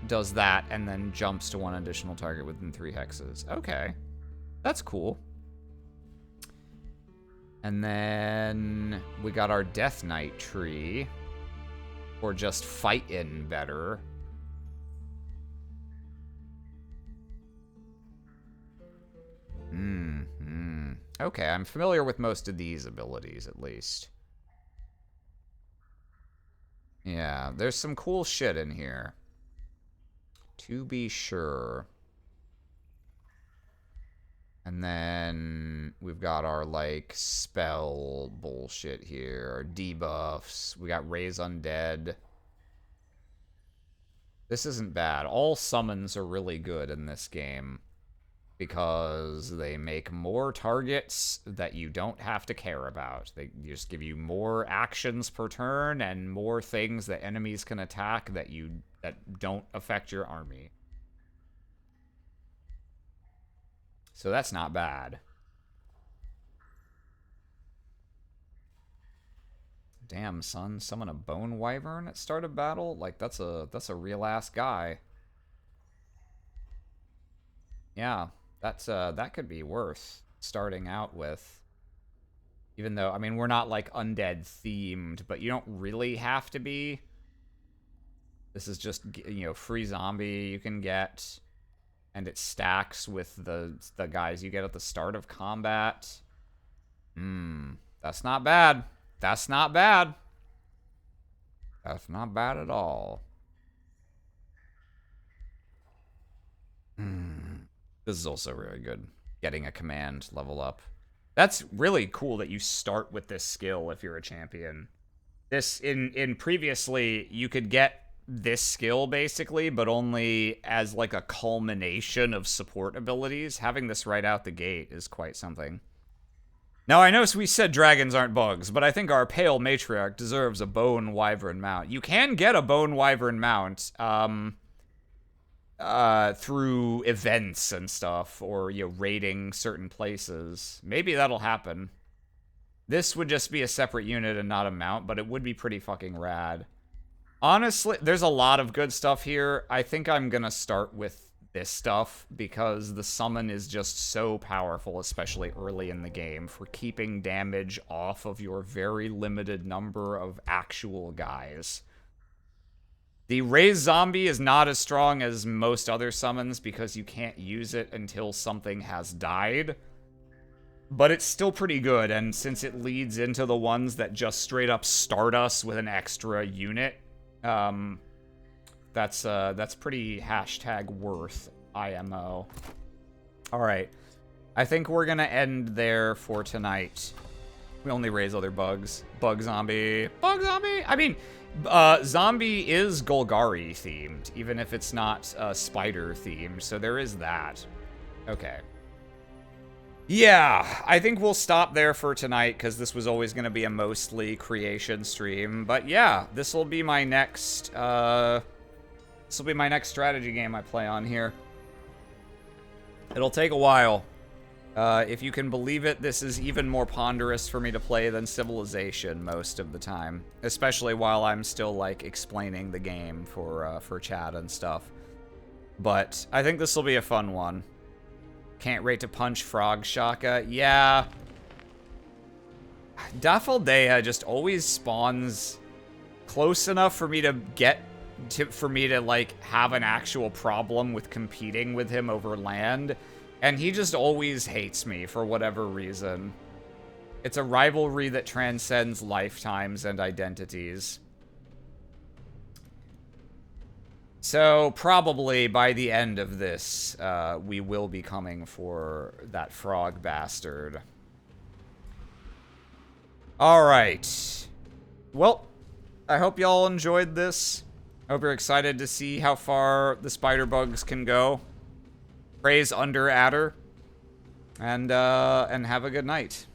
does that and then jumps to one additional target within 3 hexes. Okay, that's cool. And then we got our Death Knight tree. Or just fightin' better. Okay, I'm familiar with most of these abilities, at least. Yeah, there's some cool shit in here. To be sure. And then we've got our, like, spell bullshit here. Our debuffs. We got Raise Undead. This isn't bad. All summons are really good in this game. Because they make more targets that you don't have to care about. They just give you more actions per turn and more things that enemies can attack that don't affect your army. So that's not bad. Damn, son, summon a Bone Wyvern at start of battle? Like, that's a real-ass guy. Yeah. That could be worth starting out with. Even though, I mean, we're not, like, undead themed, but you don't really have to be. This is just, you know, free zombie you can get, and it stacks with the guys you get at the start of combat. That's not bad. That's not bad. That's not bad at all. This is also really good. Getting a command level up. That's really cool that you start with this skill if you're a champion. This, in previously, you could get this skill, basically, but only as, like, a culmination of support abilities. Having this right out the gate is quite something. Now, I know we said dragons aren't bugs, but I think our Pale Matriarch deserves a Bone Wyvern mount. You can get a Bone Wyvern mount, through events and stuff, or, you know, raiding certain places. Maybe that'll happen. This would just be a separate unit and not a mount, but it would be pretty fucking rad. Honestly, there's a lot of good stuff here. I think I'm gonna start with this stuff, because the summon is just so powerful, especially early in the game, for keeping damage off of your very limited number of actual guys. The Raise Zombie is not as strong as most other summons because you can't use it until something has died. But it's still pretty good, and since it leads into the ones that just straight up start us with an extra unit, that's pretty #worth IMO. Alright. I think we're gonna end there for tonight. We only raise other bugs. Bug zombie. Bug zombie? I mean, zombie is Golgari themed, even if it's not spider themed, so there is that. Okay. Yeah, I think we'll stop there for tonight, because this was always going to be a mostly creation stream. But yeah, this will be my next, strategy game I play on here. It'll take a while. If you can believe it, this is even more ponderous for me to play than Civilization most of the time. Especially while I'm still, like, explaining the game for chat and stuff. But I think this will be a fun one. Can't wait to punch Frog Shaka. Yeah. Daffodea just always spawns close enough for me to like, have an actual problem with competing with him over land. And he just always hates me for whatever reason. It's a rivalry that transcends lifetimes and identities. So, probably by the end of this, we will be coming for that frog bastard. Alright. Well, I hope y'all enjoyed this. I hope you're excited to see how far the spider bugs can go. Praise Under Adder. And have a good night.